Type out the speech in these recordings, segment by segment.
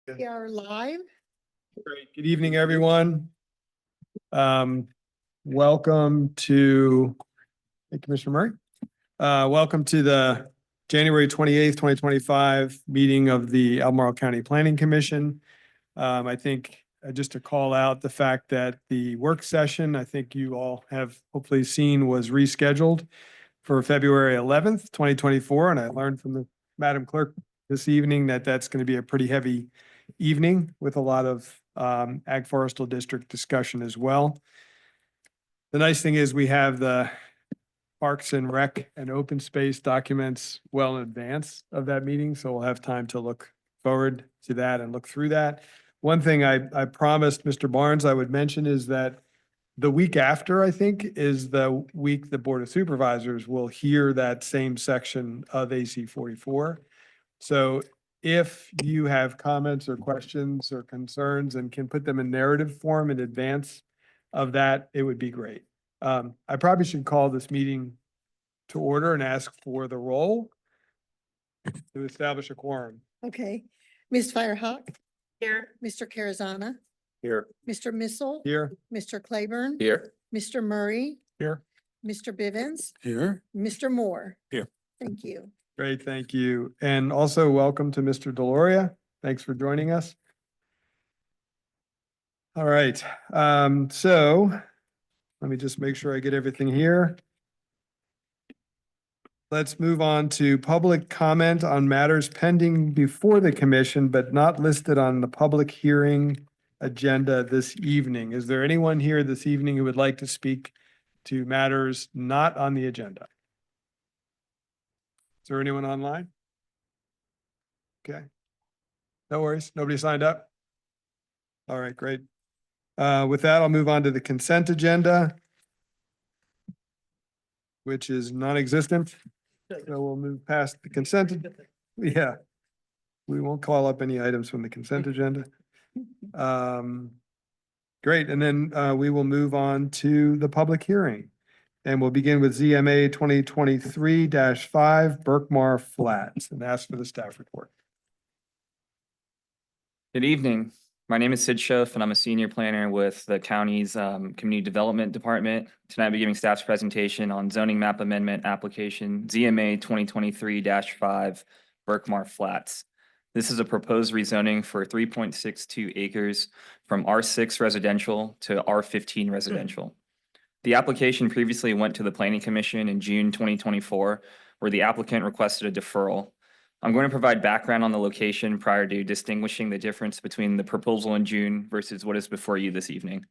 We are live. Great. Good evening, everyone. Welcome to, hey, Commissioner Murray. Welcome to the January 28th, 2025 meeting of the Albemarle County Planning Commission. I think just to call out the fact that the work session, I think you all have hopefully seen, was rescheduled for February 11th, 2024. And I learned from the Madam Clerk this evening that that's going to be a pretty heavy evening with a lot of Ag Forestal District discussion as well. The nice thing is we have the Parks and Rec and Open Space documents well in advance of that meeting, so we'll have time to look forward to that and look through that. One thing I promised Mr. Barnes I would mention is that the week after, I think, is the week the Board of Supervisors will hear that same section of AC 44. So if you have comments or questions or concerns and can put them in narrative form in advance of that, it would be great. I probably should call this meeting to order and ask for the roll to establish a quorum. Okay. Ms. Firehawk. Here. Mr. Carazana. Here. Mr. Missile. Here. Mr. Claiborne. Here. Mr. Murray. Here. Mr. Bivens. Here. Mr. Moore. Here. Thank you. Great, thank you. And also welcome to Mr. Deloria. Thanks for joining us. All right, so let me just make sure I get everything here. Let's move on to public comment on matters pending before the commission, but not listed on the public hearing agenda this evening. Is there anyone here this evening who would like to speak to matters not on the agenda? Is there anyone online? Okay. No worries. Nobody signed up? All right, great. With that, I'll move on to the consent agenda, which is non-existent. So we'll move past the consent. Yeah. We won't call up any items from the consent agenda. Great. And then we will move on to the public hearing. And we'll begin with ZMA 2023-5 Berkmar Flats and ask for the staff report. Good evening. My name is Sid Schoaf and I'm a senior planner with the county's Community Development Department. Tonight I'll be giving staff's presentation on zoning map amendment application ZMA 2023-5 Berkmar Flats. This is a proposed rezoning for 3.62 acres from R6 residential to R15 residential. The application previously went to the Planning Commission in June 2024, where the applicant requested a deferral. I'm going to provide background on the location prior to distinguishing the difference between the proposal in June versus what is before you this evening.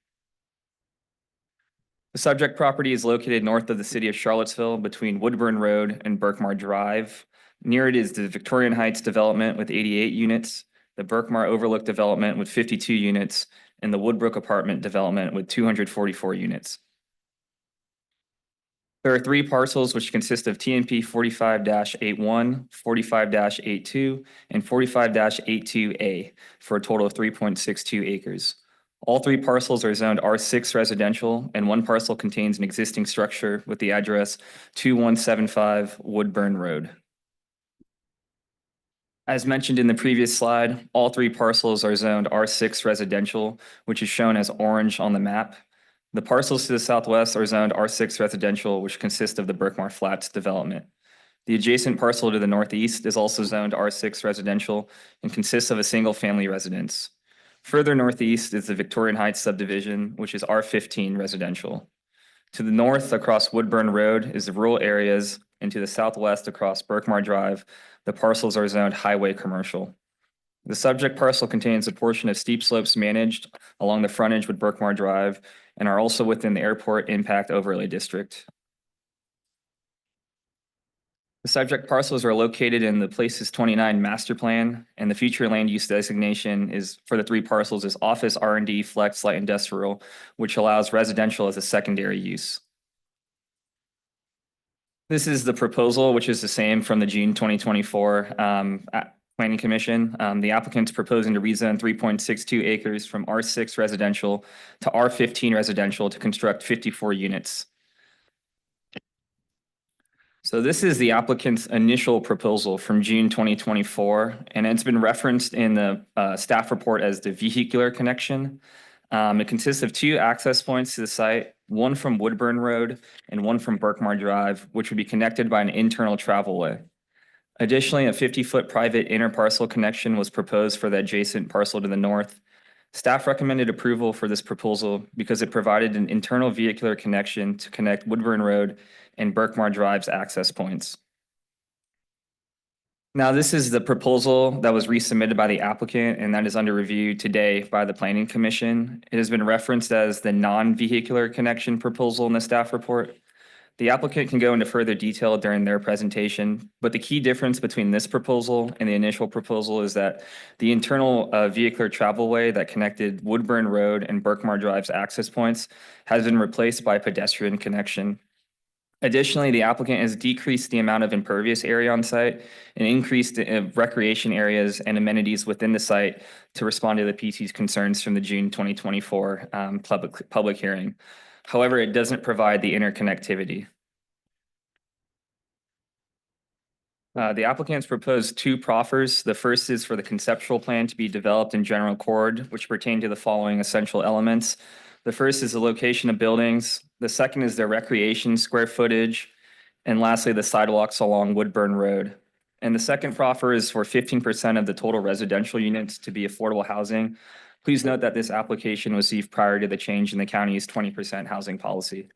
The subject property is located north of the city of Charlottesville between Woodburn Road and Berkmar Drive. Near it is the Victorian Heights development with 88 units, the Berkmar Overlook development with 52 units, and the Woodbrook apartment development with 244 units. There are three parcels which consist of TMP 45-81, 45-82, and 45-82A for a total of 3.62 acres. All three parcels are zoned R6 residential, and one parcel contains an existing structure with the address 2175 Woodburn Road. As mentioned in the previous slide, all three parcels are zoned R6 residential, which is shown as orange on the map. The parcels to the southwest are zoned R6 residential, which consist of the Berkmar Flats development. The adjacent parcel to the northeast is also zoned R6 residential and consists of a single family residence. Further northeast is the Victorian Heights subdivision, which is R15 residential. To the north across Woodburn Road is the rural areas, and to the southwest across Berkmar Drive, the parcels are zoned highway commercial. The subject parcel contains a portion of steep slopes managed along the frontage with Berkmar Drive and are also within the Airport Impact Overlay District. The subject parcels are located in the Places 29 master plan, and the future land use designation is for the three parcels is office R&D flex light industrial, which allows residential as a secondary use. This is the proposal, which is the same from the June 2024 Planning Commission. The applicant's proposing to rezone 3.62 acres from R6 residential to R15 residential to construct 54 units. So this is the applicant's initial proposal from June 2024, and it's been referenced in the staff report as the vehicular connection. It consists of 2 access points to the site, one from Woodburn Road and one from Berkmar Drive, which would be connected by an internal travel way. Additionally, a 50-foot private interparcel connection was proposed for the adjacent parcel to the north. Staff recommended approval for this proposal because it provided an internal vehicular connection to connect Woodburn Road and Berkmar Drive's access points. Now, this is the proposal that was resubmitted by the applicant, and that is under review today by the Planning Commission. It has been referenced as the non-vehicular connection proposal in the staff report. The applicant can go into further detail during their presentation, but the key difference between this proposal and the initial proposal is that the internal vehicular travelway that connected Woodburn Road and Berkmar Drive's access points has been replaced by a pedestrian connection. Additionally, the applicant has decreased the amount of impervious area on site and increased recreation areas and amenities within the site to respond to the PC's concerns from the June 2024 public hearing. However, it doesn't provide the interconnectivity. The applicants proposed 2 proffers. The first is for the conceptual plan to be developed in general accord, which pertain to the following essential elements. The first is the location of buildings. The second is their recreation square footage. And lastly, the sidewalks along Woodburn Road. And the second proffer is for 15% of the total residential units to be affordable housing. Please note that this application was received prior to the change in the county's 20% housing policy.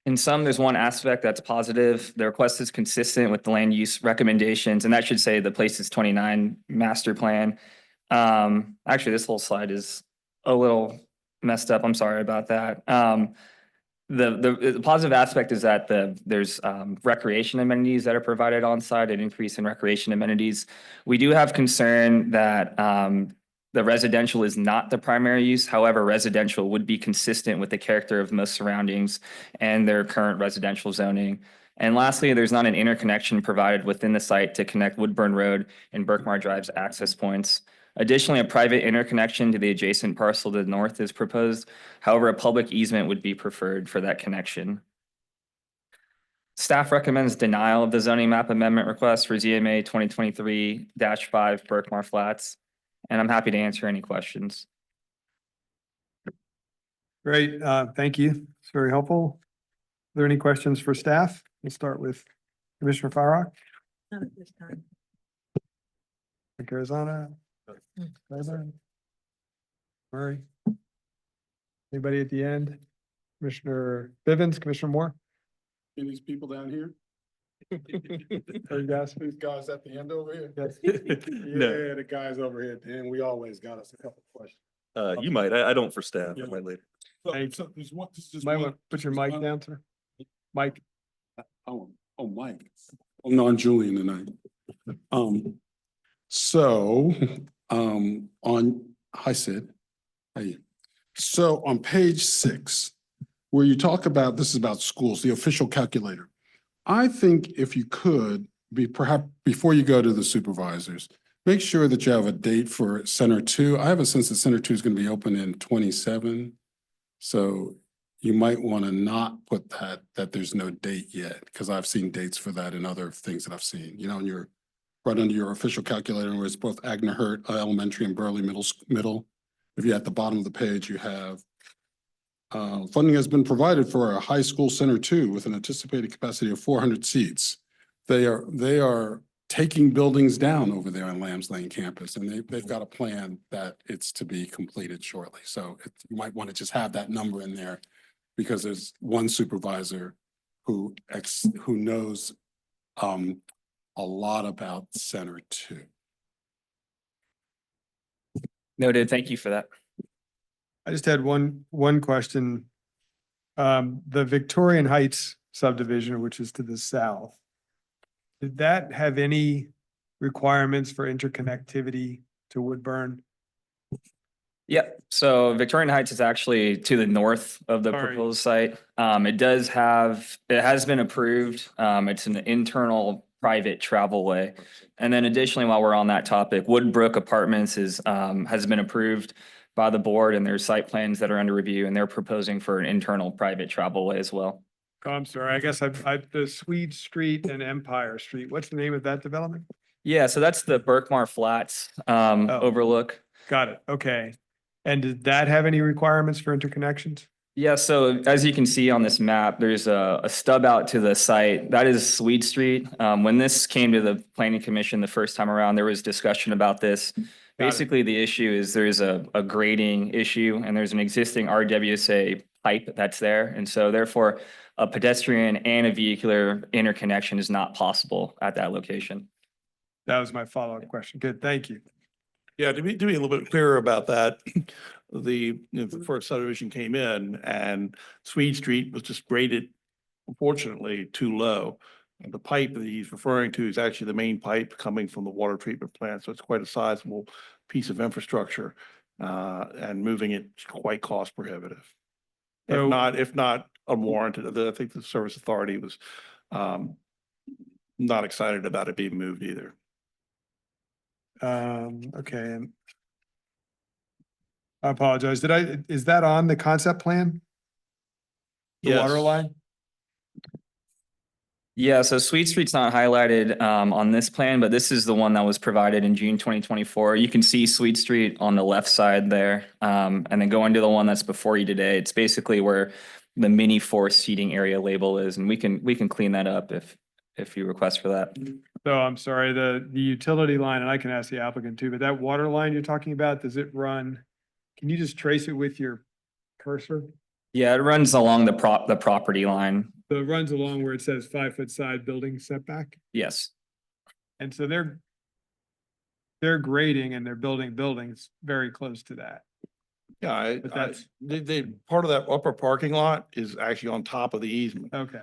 In sum, there's one aspect that's positive. The request is consistent with the land use recommendations, and that should say the Places 29 master plan. Actually, this whole slide is a little messed up. I'm sorry about that. The positive aspect is that there's recreation amenities that are provided on site, an increase in recreation amenities. We do have concern that the residential is not the primary use. However, residential would be consistent with the character of most surroundings and their current residential zoning. And lastly, there's not an interconnection provided within the site to connect Woodburn Road and Berkmar Drive's access points. Additionally, a private interconnection to the adjacent parcel to the north is proposed. However, a public easement would be preferred for that connection. Staff recommends denial of the zoning map amendment request for ZMA 2023-5 Berkmar Flats, and I'm happy to answer any questions. Great, thank you. It's very helpful. Are there any questions for staff? We'll start with Commissioner Firerock. Not at this time. Arizona. Murray. Anybody at the end? Commissioner Bivens, Commissioner Moore? And these people down here, Or you guys? these guys at the end over here. Yes. Yeah, the guys over here at the end, we always got us a couple of questions. You might, I don't for staff, I might later. Thanks. So there's one, this is just Might one. want to put your mic down, sir. Mike. Oh, Mike. Oh, no, I'm Julian tonight. So, hi Sid. Hey. So on page 6, where you talk about, this is about schools, the official calculator. I think if you could be perhaps before you go to the supervisors, make sure that you have a date for Center 2. I have a sense that Center 2 is going to be open in 27. So you might want to not put that there's no date yet, because I've seen dates for that in other things that I've seen, you know, and you're right under your official calculator where it's both Agner-Hurt Elementary and Burley Middle. If you're at the bottom of the page, you have funding has been provided for a high school Center 2 with an anticipated capacity of 400 seats. They are taking buildings down over there on Lambs Lane campus, and they've got a plan that it's to be completed shortly. So you might want to just have that number in there, because there's one supervisor who knows a lot about Center 2. Noted. Thank you for that. I just had one question. The Victorian Heights subdivision, which is to the south, did that have any requirements for interconnectivity to Woodburn? Yep. So Victorian Heights is actually to the north of the Sorry. proposed site. It has been approved. It's an internal private travel way. And then additionally, while we're on that topic, Woodbrook Apartments has been approved by the board, and there's site plans that are under review, and they're proposing for an internal private travel way as well. Oh, I'm sorry. I guess the Swede Street and Empire Street. What's the name of that development? Yeah, so that's the Berkmar Flats overlook. Got it. Okay. And did that have any requirements for interconnections? Yeah, so as you can see on this map, there's a stub out to the site. That is Swede Street. When this came to the planning commission the first time around, there was discussion about this. Basically, the issue is there's a grading issue and there's an existing RWSA pipe that's there. And so therefore, a pedestrian and a vehicular interconnection is not possible at that location. That was my follow-up question. Good, thank you. Yeah, to be a little bit clearer about that, the first subdivision came in and Swede Street was just graded, unfortunately, too low. And the pipe that he's referring to is actually the main pipe coming from the water treatment plant, so it's quite a sizable piece of infrastructure. And moving it quite cost prohibitive. So- If not unwarranted, I think the service authority was not excited about it being moved either. Okay. And I apologize. Is that on the concept plan? The water Yes. line? Yeah, so Sweet Street's not highlighted on this plan, but this is the one that was provided in June 2024. You can see Sweet Street on the left side there. And then go into the one that's before you today. It's basically where the mini forest seating area label is, and we can clean that up if you request for that. So I'm sorry, the utility line, and I can ask the applicant too, but that water line you're talking about, does it run? Can you just trace it with your cursor? Yeah, it runs along the property line. So it runs along where it says 5-foot side building setback. Yes. And so they're grading and they're building buildings very close to that. Yeah, But that's- they part of that upper parking lot is actually on top of the easement. Okay.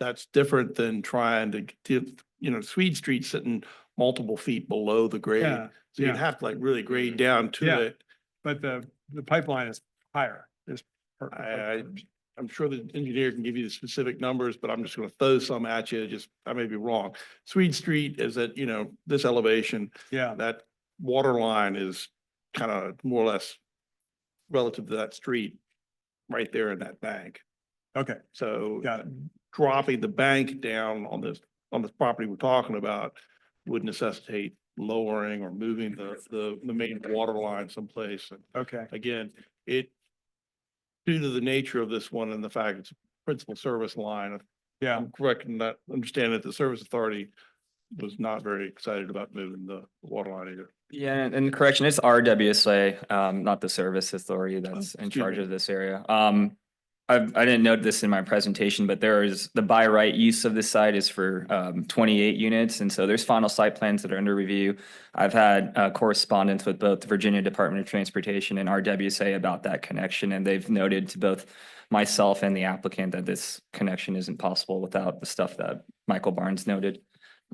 That's different than trying to get, Swede Street sitting multiple feet below the grade. Yeah, So you'd yeah. have to like really grade down Yeah. to it. But the pipeline is higher. I'm sure the engineer can give you the specific numbers, but I'm just gonna throw some at you, I may be wrong. Swede Street is at, this elevation, Yeah, that water line is kind of more or less relative to that street right there in that bank. okay, So got it. dropping the bank down on this property we're talking about would necessitate lowering or moving the main water line someplace. And Okay, again, due to the nature of this one and the fact it's a principal service line, yeah, I'm correct in that, understand that the service authority was not very excited about moving the water line either. Yeah, and correction, it's RWSA, not the service authority that's in excuse charge me. of this area. I didn't note this in my presentation, but there is the by right use of this site is for 28 units. And so there's final site plans that are under review. I've had correspondence with both the Virginia Department of Transportation and RWSA about that connection. And they've noted to both myself and the applicant that this connection isn't possible without the stuff that Michael Barnes noted.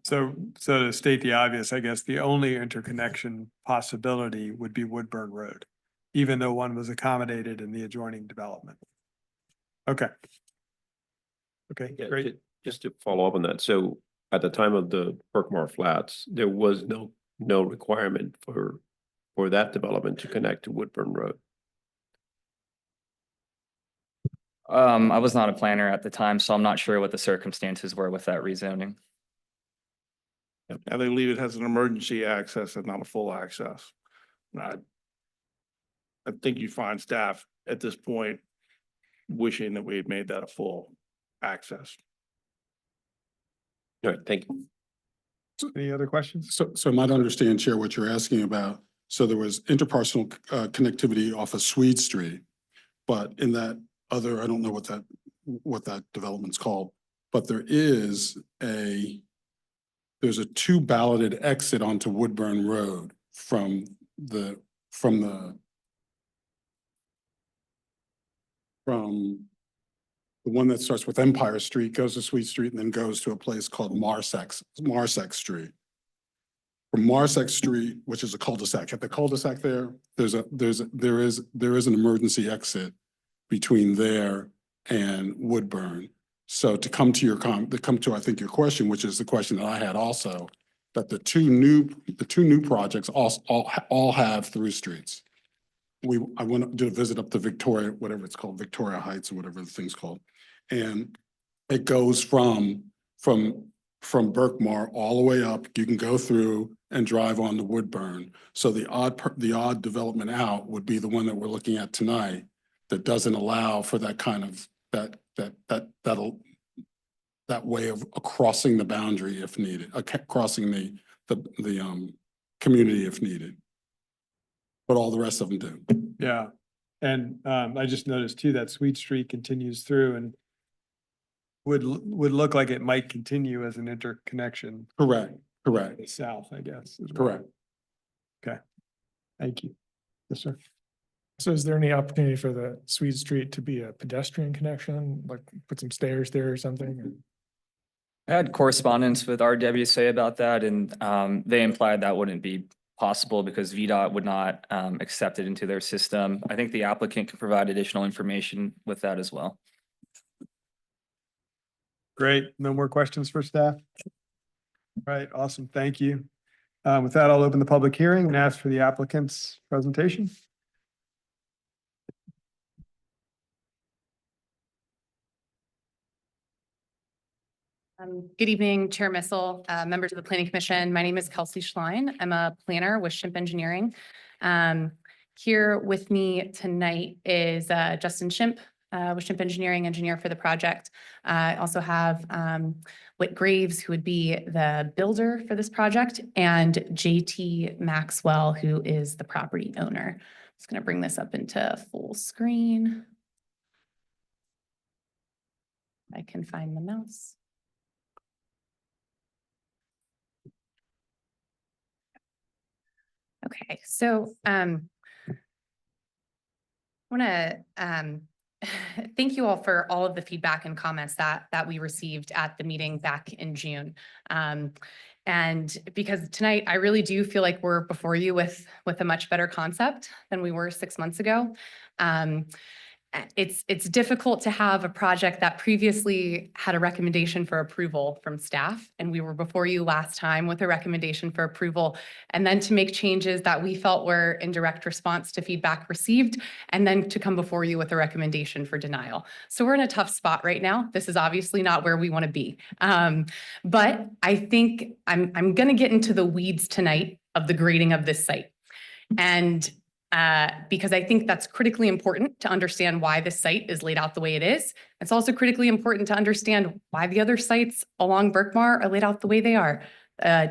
so to state the obvious, I guess the only interconnection possibility would be Woodburn Road, even though one was accommodated in the adjoining development. Okay. Okay, Yeah, great. just to follow up on that. So at the time of the Berkmar Flats, there was no requirement for that development to connect to Woodburn Road. I was not a planner at the time, so I'm not sure what the circumstances were with that rezoning. And they leave it as an emergency access and not a full access. And I think you find staff at this point wishing that we had made that a full access. All right, thank you. Any other questions? So I might understand, Chair, what you're asking about. So there was interpersonal connectivity off of Swede Street. But in that other, I don't know what that development's called, but there's a two balloted exit onto Woodburn Road from the one that starts with Empire Street, goes to Sweet Street, and then goes to a place called Marsex Street. From Marsex Street, which is a cul-de-sac, at the cul-de-sac there is an emergency exit between there and Woodburn. So to come to I think your question, which is the question that I had also, that the two new projects all have through streets. I went to visit up to Victoria, whatever it's called, Victoria Heights or whatever the thing's called. And It goes from Berkmar all the way up. You can go through and drive on to Woodburn. So the odd development out would be the one that we're looking at tonight that doesn't allow for that kind of, that way of crossing the boundary if needed, crossing the community if needed. But all the rest of them do. Yeah. And I just noticed too that Sweet Street continues through and would look like it might continue as an interconnection Correct, correct, south, I guess. as well. correct. Okay. Thank you. Yes, sir. So is there any opportunity for the Sweet Street to be a pedestrian connection, like put some stairs there or something? I had correspondence with RWSA about that, and they implied that wouldn't be possible because VDOT would not accept it into their system. I think the applicant can provide additional information with that as well. Great. No more questions for staff? Right. Awesome. Thank you. With that, I'll open the public hearing and ask for the applicant's presentation. Good evening, Chair Missel, members of the Planning Commission. My name is Kelsey Schlein. I'm a planner with Shimp Engineering. Here with me tonight is Justin Shimp with Shimp Engineering, engineer for the project. I also have Whit Graves, who would be the builder for this project, and JT Maxwell, who is the property owner. I'm just going to bring this up into full screen. I can find the mouse. Okay, so I want to thank you all for all of the feedback and comments that we received at the meeting back in June. And because tonight I really do feel like we're before you with a much better concept than we were 6 months ago. It's difficult to have a project that previously had a recommendation for approval from staff, and we were before you last time with a recommendation for approval, and then to make changes that we felt were in direct response to feedback received, and then to come before you with a recommendation for denial. So we're in a tough spot right now. This is obviously not where we want to be. But I think I'm going to get into the weeds tonight of the grading of this site. And because I think that's critically important to understand why this site is laid out the way it is. It's also critically important to understand why the other sites along Berkmar are laid out the way they are.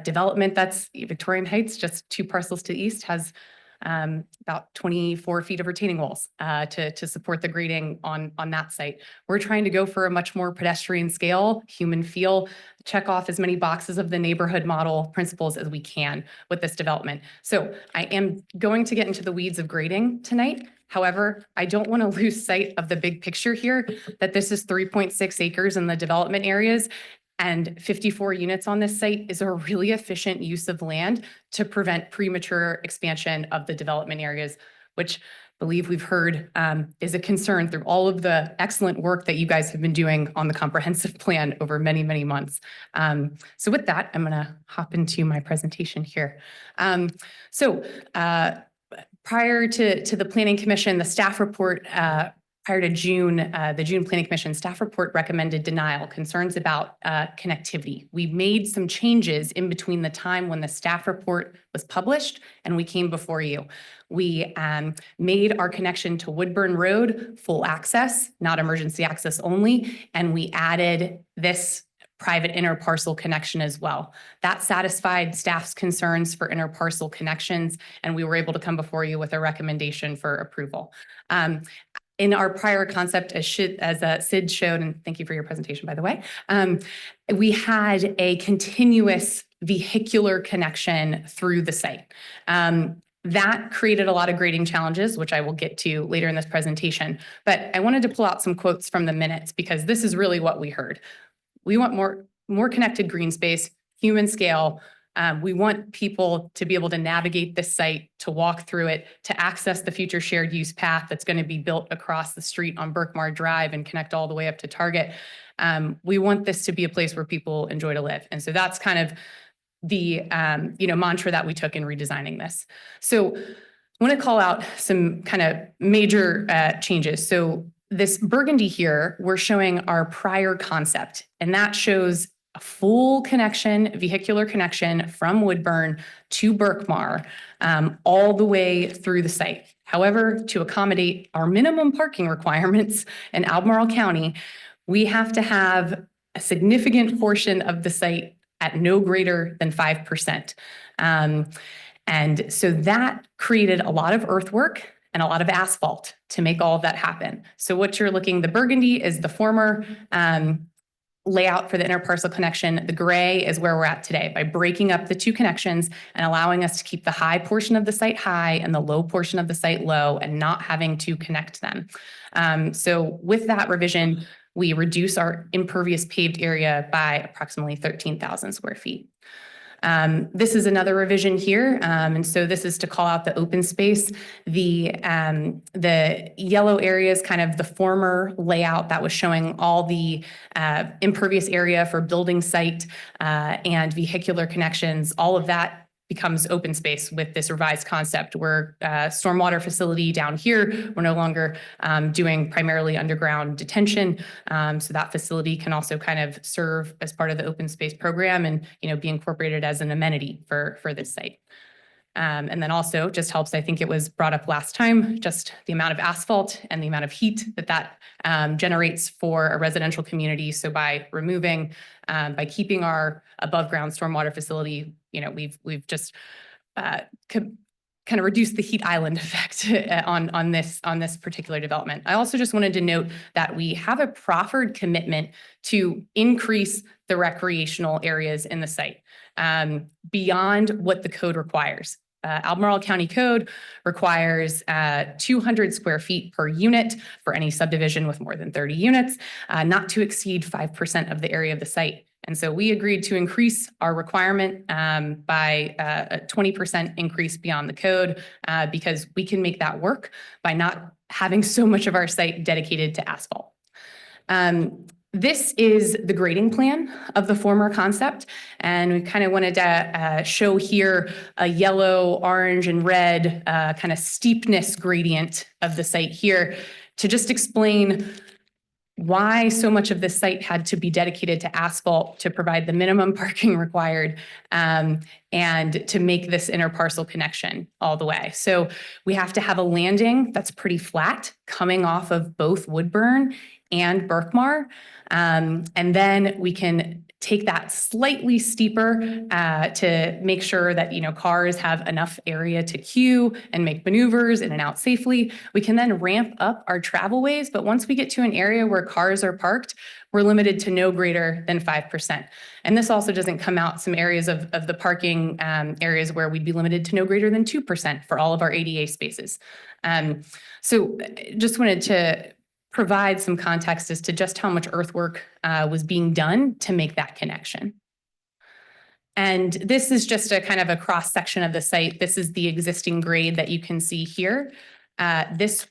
Development that's Victorian Heights, just 2 parcels to the east, has about 24 feet of retaining walls to support the grading on that site. We're trying to go for a much more pedestrian scale, human feel, check off as many boxes of the neighborhood model principles as we can with this development. So I am going to get into the weeds of grading tonight. However, I don't want to lose sight of the big picture here, that this is 3.6 acres in the development areas, and 54 units on this site is a really efficient use of land to prevent premature expansion of the development areas, which I believe we've heard is a concern through all of the excellent work that you guys have been doing on the comprehensive plan over many, many months. So with that, I'm going to hop into my presentation here. Prior to the Planning Commission, the staff report prior to June, the June Planning Commission staff report recommended denial, concerns about connectivity. We made some changes in between the time when the staff report was published and we came before you. We made our connection to Woodburn Road full access, not emergency access only, and we added this private interparcel connection as well. That satisfied staff's concerns for interparcel connections, and we were able to come before you with a recommendation for approval. In our prior concept, as Sid showed, and thank you for your presentation, by the way, we had a continuous vehicular connection through the site. That created a lot of grading challenges, which I will get to later in this presentation. But I wanted to pull out some quotes from the minutes because this is really what we heard. We want more connected green space, human scale. We want people to be able to navigate this site, to walk through it, to access the future shared use path that's going to be built across the street on Berkmar Drive and connect all the way up to Target. We want this to be a place where people enjoy to live. And so that's kind of the mantra that we took in redesigning this. So I want to call out some kind of major changes. So this burgundy here, we're showing our prior concept, and that shows a full connection, vehicular connection from Woodburn to Berkmar, all the way through the site. However, to accommodate our minimum parking requirements in Albemarle County, we have to have a significant portion of the site at no greater than 5%. And so that created a lot of earthwork and a lot of asphalt to make all of that happen. So what you're looking, the burgundy is the former layout for the interparcel connection. The gray is where we're at today by breaking up the two connections and allowing us to keep the high portion of the site high and the low portion of the site low and not having to connect them. So with that revision, we reduce our impervious paved area by approximately 13,000 square feet. This is another revision here. And so this is to call out the open space. The yellow area is kind of the former layout that was showing all the impervious area for building site and vehicular connections. All of that becomes open space with this revised concept. We're stormwater facility down here. We're no longer doing primarily underground detention. So that facility can also kind of serve as part of the open space program and, you know, be incorporated as an amenity for this site. And then also just helps, I think it was brought up last time, just the amount of asphalt and the amount of heat that generates for a residential community. So by removing, by keeping our above ground stormwater facility, you know, we've just kind of reduced the heat island effect on this particular development. I also just wanted to note that we have a proffered commitment to increase the recreational areas in the site beyond what the code requires. Albemarle County Code requires 200 square feet per unit for any subdivision with more than 30 units, not to exceed 5% of the area of the site. And so we agreed to increase our requirement by a 20% increase beyond the code because we can make that work by not having so much of our site dedicated to asphalt. This is the grading plan of the former concept, and we kind of wanted to show here a yellow, orange, and red kind of steepness gradient of the site here to just explain why so much of this site had to be dedicated to asphalt to provide the minimum parking required and to make this interparcel connection all the way. So we have to have a landing that's pretty flat coming off of both Woodburn and Berkmar. And then we can take that slightly steeper to make sure that, you know, cars have enough area to queue and make maneuvers in and out safely. We can then ramp up our travel ways, but once we get to an area where cars are parked, we're limited to no greater than 5%. And this also doesn't come out some areas of the parking areas where we'd be limited to no greater than 2% for all of our ADA spaces. So just wanted to provide some context as to just how much earthwork was being done to make that connection. And this is just a kind of a cross section of the site. This is the existing grade that you can see here. This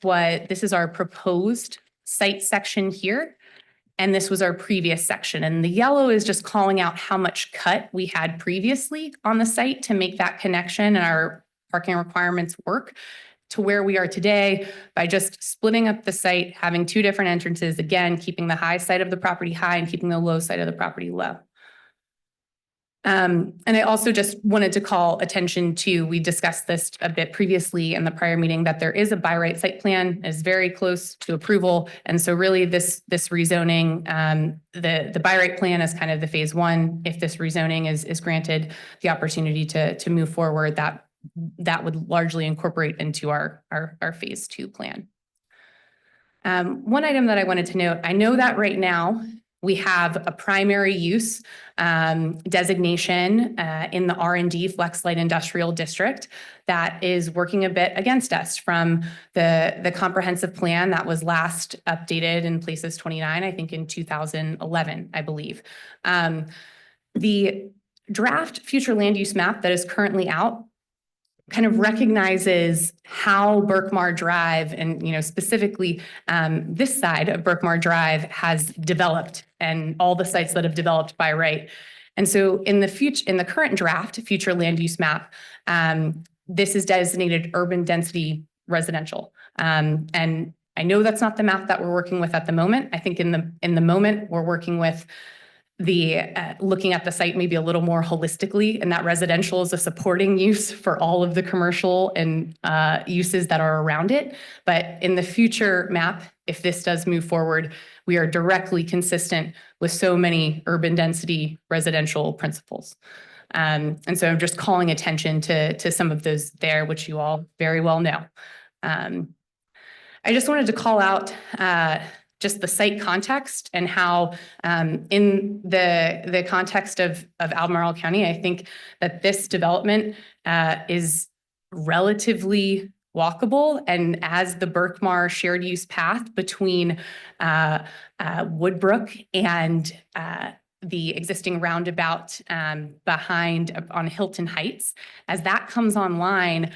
is our proposed site section here. And this was our previous section. And the yellow is just calling out how much cut we had previously on the site to make that connection and our parking requirements work to where we are today by just splitting up the site, having two different entrances, again, keeping the high side of the property high and keeping the low side of the property low. And I also just wanted to call attention to, we discussed this a bit previously in the prior meeting, that there is a by right site plan, is very close to approval. And so really this rezoning, the by right plan is kind of the phase one. If this rezoning is granted the opportunity to move forward, that would largely incorporate into our phase two plan. One item that I wanted to note, I know that right now we have a primary use designation in the R&D Flex Light Industrial District that is working a bit against us from the comprehensive plan that was last updated in Places 29, I think in 2011, I believe. The draft future land use map that is currently out kind of recognizes how Berkmar Drive and, you know, specifically this side of Berkmar Drive has developed and all the sites that have developed by right. And so in the current draft future land use map, this is designated urban density residential. And I know that's not the map that we're working with at the moment. I think in the moment, we're working with the looking at the site maybe a little more holistically, and that residential is a supporting use for all of the commercial and uses that are around it. But in the future map, if this does move forward, we are directly consistent with so many urban density residential principles. And so I'm just calling attention to some of those there, which you all very well know. I just wanted to call out just the site context and how in the context of Albemarle County, I think that this development is relatively walkable, and as the Berkmar shared use path between Woodbrook and the existing roundabout behind on Hilton Heights, as that comes online,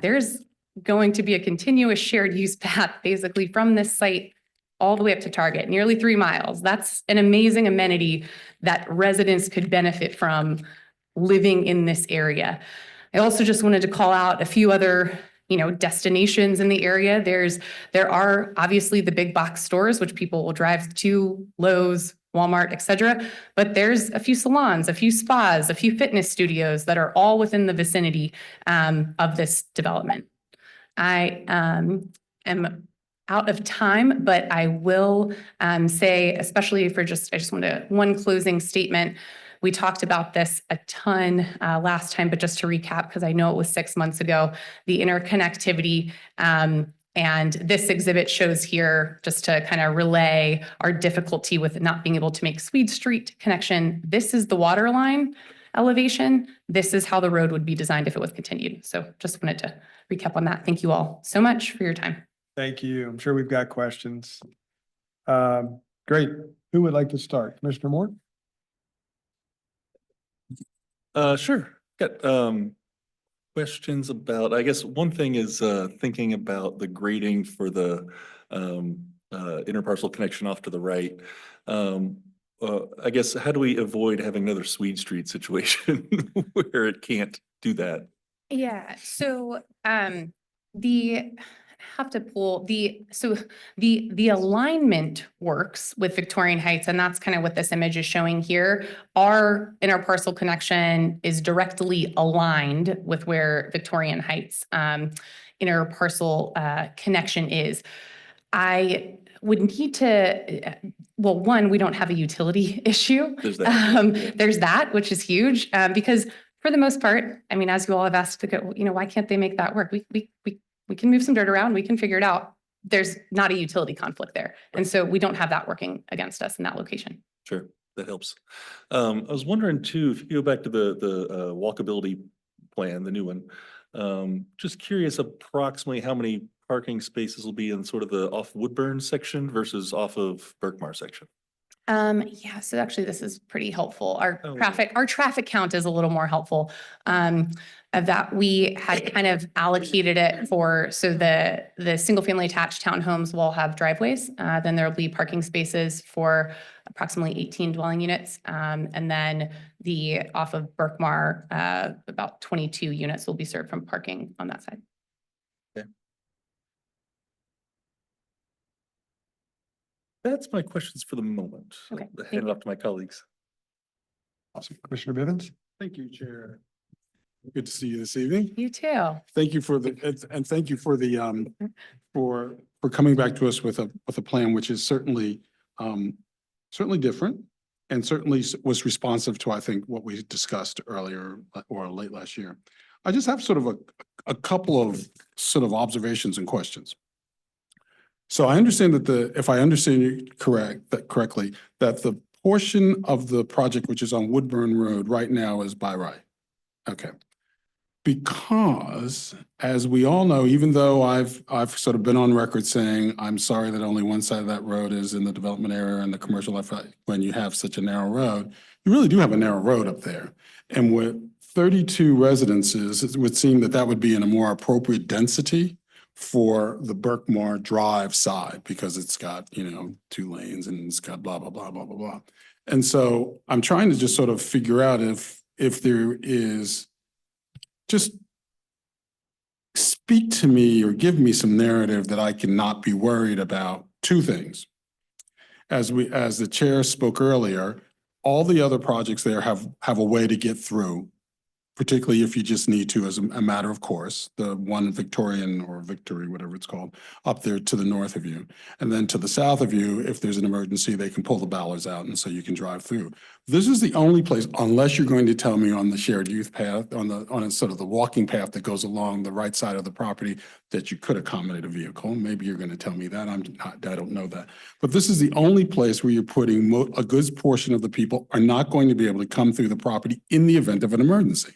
there's going to be a continuous shared use path basically from this site all the way up to Target, nearly 3 miles. That's an amazing ability that residents could benefit from living in this area. I also just wanted to call out a few other destinations in the area. There are obviously the big box stores, which people will drive to, Lowe's, Walmart, et cetera. But there's a few salons, a few spas, a few fitness studios that are all within the vicinity of this development. I am out of time, but I will say, especially for I just want one closing statement. We talked about this a ton last time, but just to recap, because I know it was 6 months ago, the interconnectivity and this exhibit shows here just to kind of relay our difficulty with not being able to make Swede Street connection. This is the water line elevation. This is how the road would be designed if it was continued. So just wanted to recap on that. Thank you all so much for your time. Thank you. I'm sure we've got questions. Great. Who would like to start? Commissioner Moore? Sure. Got questions about, I guess one thing is thinking about the grading for the interparcel connection off to the right. I guess how do we avoid having another Swede Street situation where it can't do that? Yeah, so the alignment works with Victorian Heights, and that's kind of what this image is showing here. Our interparcel connection is directly aligned with where Victorian Heights interparcel connection is. I would need to, well, one, we don't have a utility issue. There's that. There's that, which is huge, because for the most part, I mean, as you all have asked to go, why can't they make that work? We can move some dirt around, we can figure it out. There's not a utility conflict there. And so we don't have that working against us in that location. Sure, that helps. I was wondering too, if you go back to the walkability plan, the new one, just curious approximately how many parking spaces will be in sort of the off Woodburn section versus off of Berkmar section? Yeah, so actually this is pretty helpful. Our traffic count is a little more helpful. That we had kind of allocated it for, so the single family attached townhomes will have driveways. Then there'll be parking spaces for approximately 18 dwelling units. And then the off of Berkmar, about 22 units will be served from parking on that side. That's my questions for the moment. Okay, I'll thank hand it you. off to my colleagues. Awesome. Commissioner Bivens? Thank you, Chair. Good to see you this evening. You too. Thank you for and thank you for the, for coming back to us with a plan, which is certainly, certainly different and certainly was responsive to, I think, what we discussed earlier or late last year. I just have sort of a couple of sort of observations and questions. So I understand that if I understand you correctly, that the portion of the project which is on Woodburn Road right now is by right. Okay. Because as we all know, even though I've sort of been on record saying, I'm sorry that only one side of that road is in the development area and the commercial life, when you have such a narrow road, you really do have a narrow road up there. And with 32 residences, it would seem that would be in a more appropriate density for the Berkmar Drive side, because it's got, 2 lanes and it's got blah, blah, blah, blah, blah, blah. And so I'm trying to just sort of figure out if there is just speak to me or give me some narrative that I cannot be worried about two things. As the chair spoke earlier, all the other projects there have a way to get through, particularly if you just need to as a matter of course, the one Victorian or Victory, whatever it's called, up there to the north of you. And then to the south of you, if there's an emergency, they can pull the ballards out and so you can drive through. This is the only place, unless you're going to tell me on the shared youth path, on a sort of the walking path that goes along the right side of the property, that you could accommodate a vehicle. Maybe you're going to tell me that. I don't know that. But this is the only place where you're putting a good portion of the people are not going to be able to come through the property in the event of an emergency.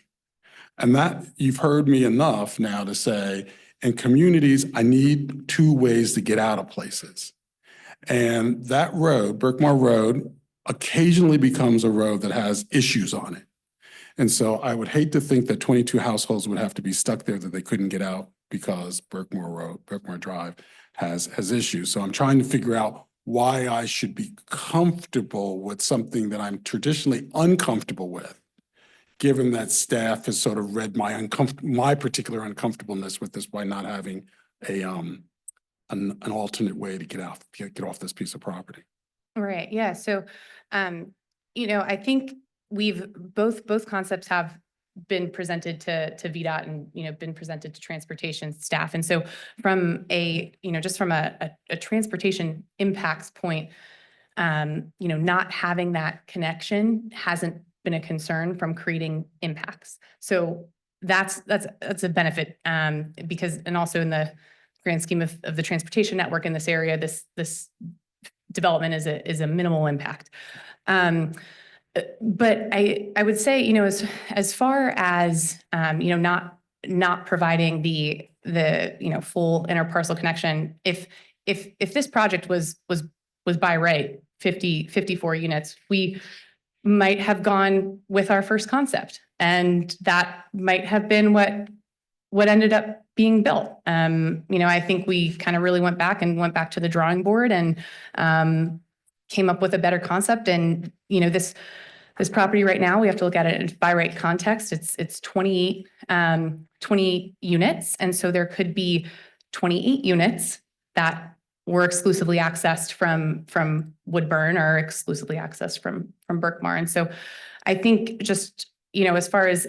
And that, you've heard me enough now to say, in communities, I need two ways to get out of places. And that road, Berkmar Road, occasionally becomes a road that has issues on it. And so I would hate to think that 22 households would have to be stuck there that they couldn't get out because Berkmar Drive has issues. So I'm trying to figure out why I should be comfortable with something that I'm traditionally uncomfortable with, given that staff has sort of read my particular uncomfortableness with this by not having an alternate way to get off this piece of property. Right, yeah, so, I think both concepts have been presented to VDOT and, been presented to transportation staff. And so from just from a transportation impacts point, not having that connection hasn't been a concern from creating impacts. So that's a benefit, because, and also in the grand scheme of the transportation network in this area, this development is a minimal impact. But I would say, as far as, not providing the full interparcel connection, if this project was by right, 54 units, we might have gone with our first concept, and that might have been what ended up being built. I think we kind of really went back to the drawing board and came up with a better concept. And this property right now, we have to look at it in by right context. It's 28 units, and so there could be 28 units that were exclusively accessed from Woodburn or exclusively accessed from Berkmar. And so I think just, as far as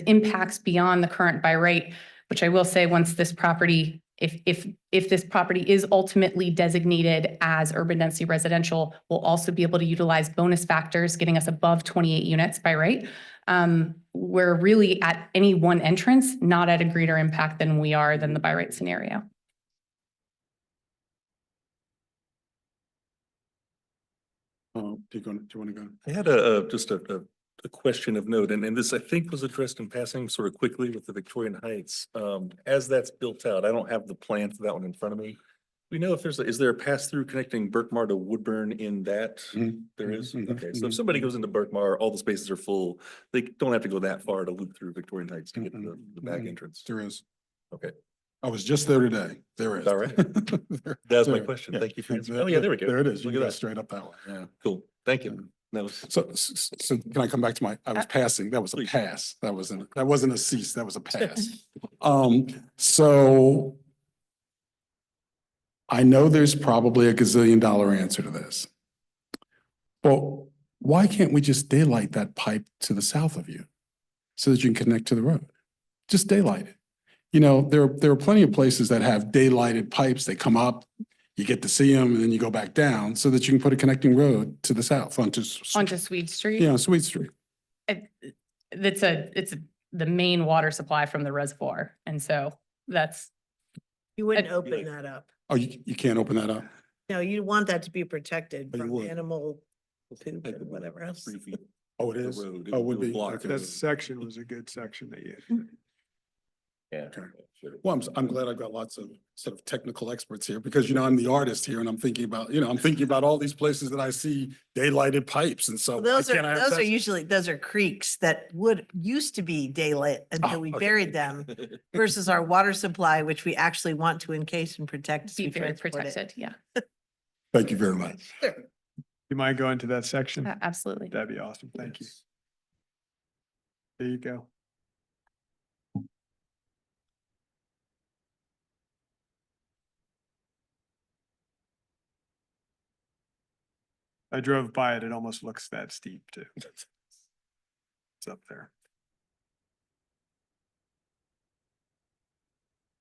impacts beyond the current by right, which I will say, once this property, if this property is ultimately designated as urban density residential, we'll also be able to utilize bonus factors, getting us above 28 units by right. We're really at any one entrance, not at a greater impact than the by right scenario. Do you want to go? I had just a question of note, and this I think was addressed in passing sort of quickly with the Victorian Heights. As that's built out, I don't have the plan for that one in front of me. We know if is there a pass-through connecting Berkmar to Woodburn in that? Mhm. There is? Mhm. Okay, so if somebody goes into Berkmar, all the spaces are full, they don't have to go that far to loop through Victorian Heights to get to the back entrance. There is. Okay. I was just there today. There is. All right. There- That's my there- question. yeah. Thank you for answering. Oh, yeah, there we go. There it is. You Look can at go that. straight up that way. Yeah. Cool. Thank you. That was. So can I come back to I was passing, that was a Please. pass. That wasn't a cease, that was a pass. So I know there's probably a gazillion-dollar answer to this. Well, why can't we just daylight that pipe to the south of you so that you can connect to the road? Just daylight it. There are plenty of places that have daylighted pipes. They come up, you get to see them, and then you go back down so that you can put a connecting road to the south onto Swede Street. Yeah, Sweet Street. It's the main water supply from the reservoir. And so that's, You wouldn't open that up. Oh, you can't open that up? No, you want that to be protected Oh, you from would. animal poop and whatever else. 3 feet. Oh, it The is? road. Oh, it would It'll be. block Okay. the That section was a good section that you. Yeah. Okay. Well, I'm glad I've got lots of sort of technical experts here because, I'm the artist here and I'm thinking about all these places that I see daylighted pipes. And so. Those why can't I have are that? usually, those are creeks that used to be daylit until Oh, we okay. buried them versus our water supply, which we actually want to encase and protect. as be we very transport it. protected. Yeah, Thank you very much. You mind going to that section? absolutely. That'd be awesome. Thank you. There you go. I drove by it. It almost looks that steep too. It's up there.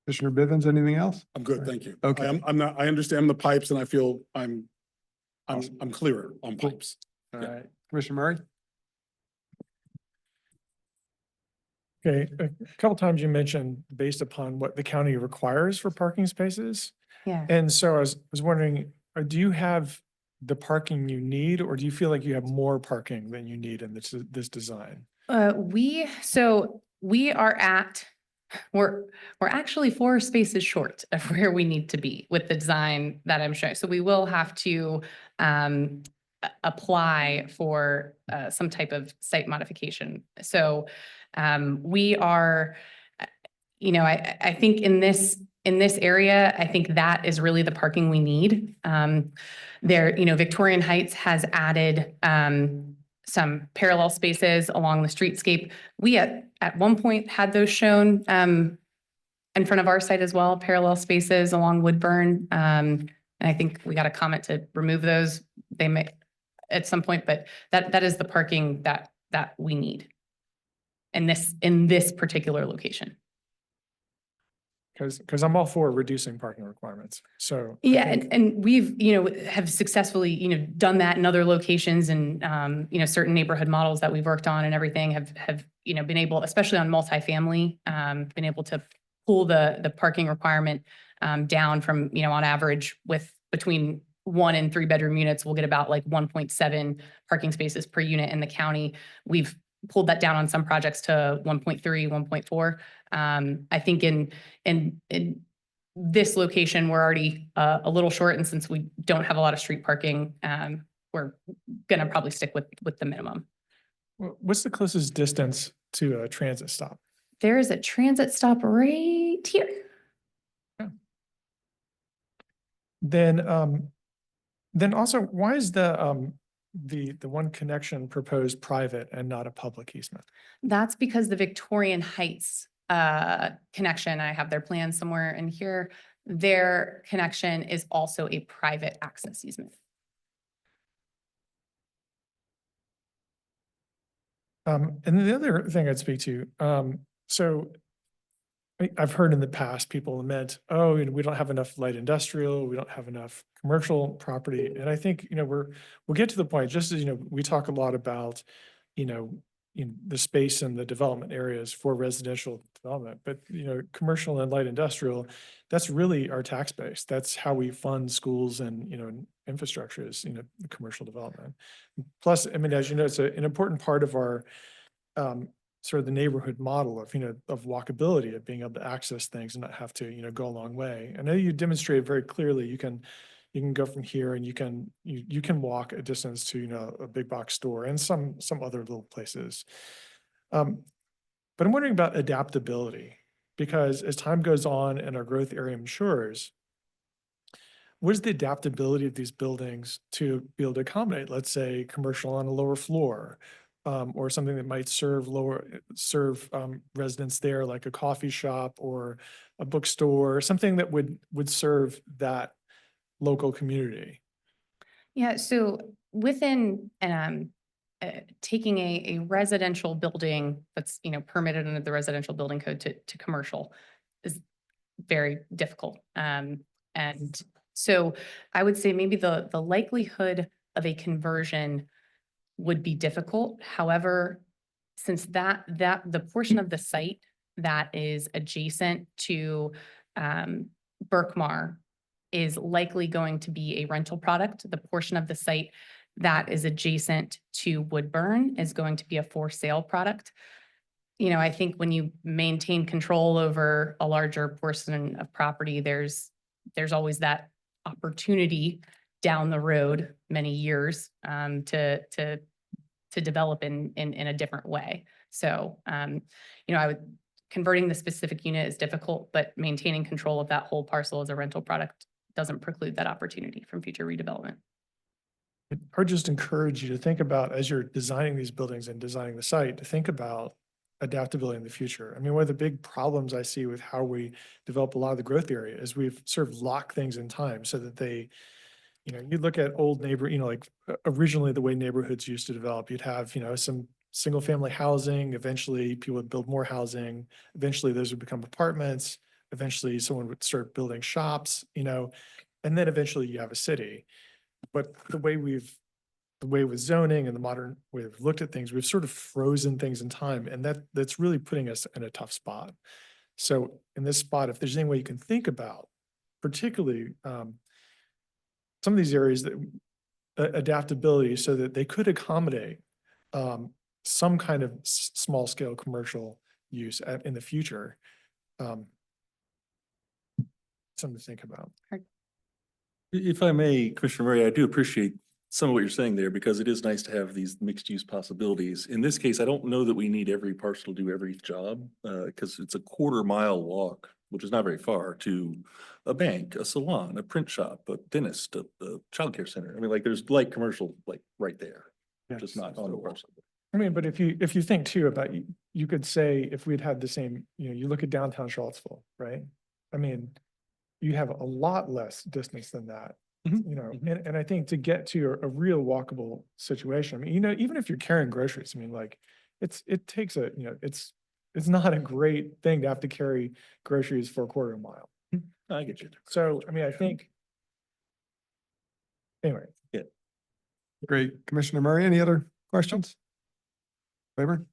Commissioner Bivens, anything else? I'm good, thank you. Okay. I'm not, I understand the pipes and I feel I'm clearer on pipes. All Yeah. right, Commissioner Murray? Okay, a couple times you mentioned based upon what the county requires for parking spaces. Yeah. And so I was wondering, do you have the parking you need, or do you feel like you have more parking than you need in this design? We are at, we're actually 4 spaces short of where we need to be with the design that I'm showing. So we will have to apply for some type of site modification. So we are, I think in this area, I think that is really the parking we need. Victorian Heights has added some parallel spaces along the streetscape. We at one point had those shown in front of our site as well, parallel spaces along Woodburn. And I think we got a comment to remove those. They may at some point, but that is the parking that we need in this particular location. Because I'm all for reducing parking requirements. So I Yeah, think- and we've, have successfully, done that in other locations and, certain neighborhood models that we've worked on and everything have, been able, especially on multifamily, been able to pull the parking requirement down from, on average with between 1 and 3 bedroom units, we'll get about like 1.7 parking spaces per unit in the county. We've pulled that down on some projects to 1.3, 1.4. I think in this location, we're already a little short, and since we don't have a lot of street parking, we're gonna probably stick with the minimum. What's the closest distance to a transit stop? There is a transit stop right here. Then also, why is the one connection proposed private and not a public easement? That's because the Victorian Heights connection, I have their plan somewhere in here, their connection is also a private access easement. And then the other thing I'd speak to, so I've heard in the past people lament, oh, we don't have enough light industrial, we don't have enough commercial property. And I think, we'll get to the point, just as, we talk a lot about, the space and the development areas for residential development, but, commercial and light industrial, that's really our tax base. That's how we fund schools and, infrastructure is, the commercial development. Plus, I mean, as you know, it's an important part of our, sort of the neighborhood model of, of walkability, of being able to access things and not have to, go a long way. I know you demonstrated very clearly you can go from here and you can walk a distance to, a big box store and some other little places. But I'm wondering about adaptability, because as time goes on and our growth area matures, what is the adaptability of these buildings to be able to accommodate, let's say, commercial on a lower floor? Or something that might serve residents there, like a coffee shop or a bookstore, something that would serve that local community. Yeah, so within taking a residential building that's, permitted under the residential building code to commercial is very difficult. And so I would say maybe the likelihood of a conversion would be difficult. However, since the portion of the site that is adjacent to Berkmar is likely going to be a rental product, the portion of the site that is adjacent to Woodburn is going to be a for sale product. I think when you maintain control over a larger portion of property, there's always that opportunity down the road, many years, to develop in a different way. So, converting the specific unit is difficult, but maintaining control of that whole parcel as a rental product doesn't preclude that opportunity from future redevelopment. I would just encourage you to think about, as you're designing these buildings and designing the site, to think about adaptability in the future. I mean, one of the big problems I see with how we develop a lot of the growth area is we've sort of locked things in time so that they you look at old like originally the way neighborhoods used to develop, you'd have, some single family housing, eventually people would build more housing, eventually those would become apartments, eventually someone would start building shops, and then eventually you have a city. But the way with zoning and the modern way we've looked at things, we've sort of frozen things in time, and that's really putting us in a tough spot. So in this spot, if there's any way you can think about, particularly some of these areas that adaptability so that they could accommodate some kind of small scale commercial use in the future. Something to think about. If I may, Commissioner Murray, I do appreciate some of what you're saying there because it is nice to have these mixed use possibilities. In this case, I don't know that we need every parcel to do every job because it's a 1/4 mile walk, which is not very far, to a bank, a salon, a print shop, a dentist, a childcare center. I mean, like there's light commercial like right there, just not on the parcel. I mean, but if you think too about, you could say if we'd had the same, you look at downtown Charlottesville, right? I mean, you have a lot less distance than that, and I think to get to a real walkable situation, I mean, even if you're carrying groceries, I mean, like it takes it's not a great thing to have to carry groceries for a 1/4 mile. I get you. So, I mean, I think, anyway. Great. Commissioner Murray, any other questions? Faber?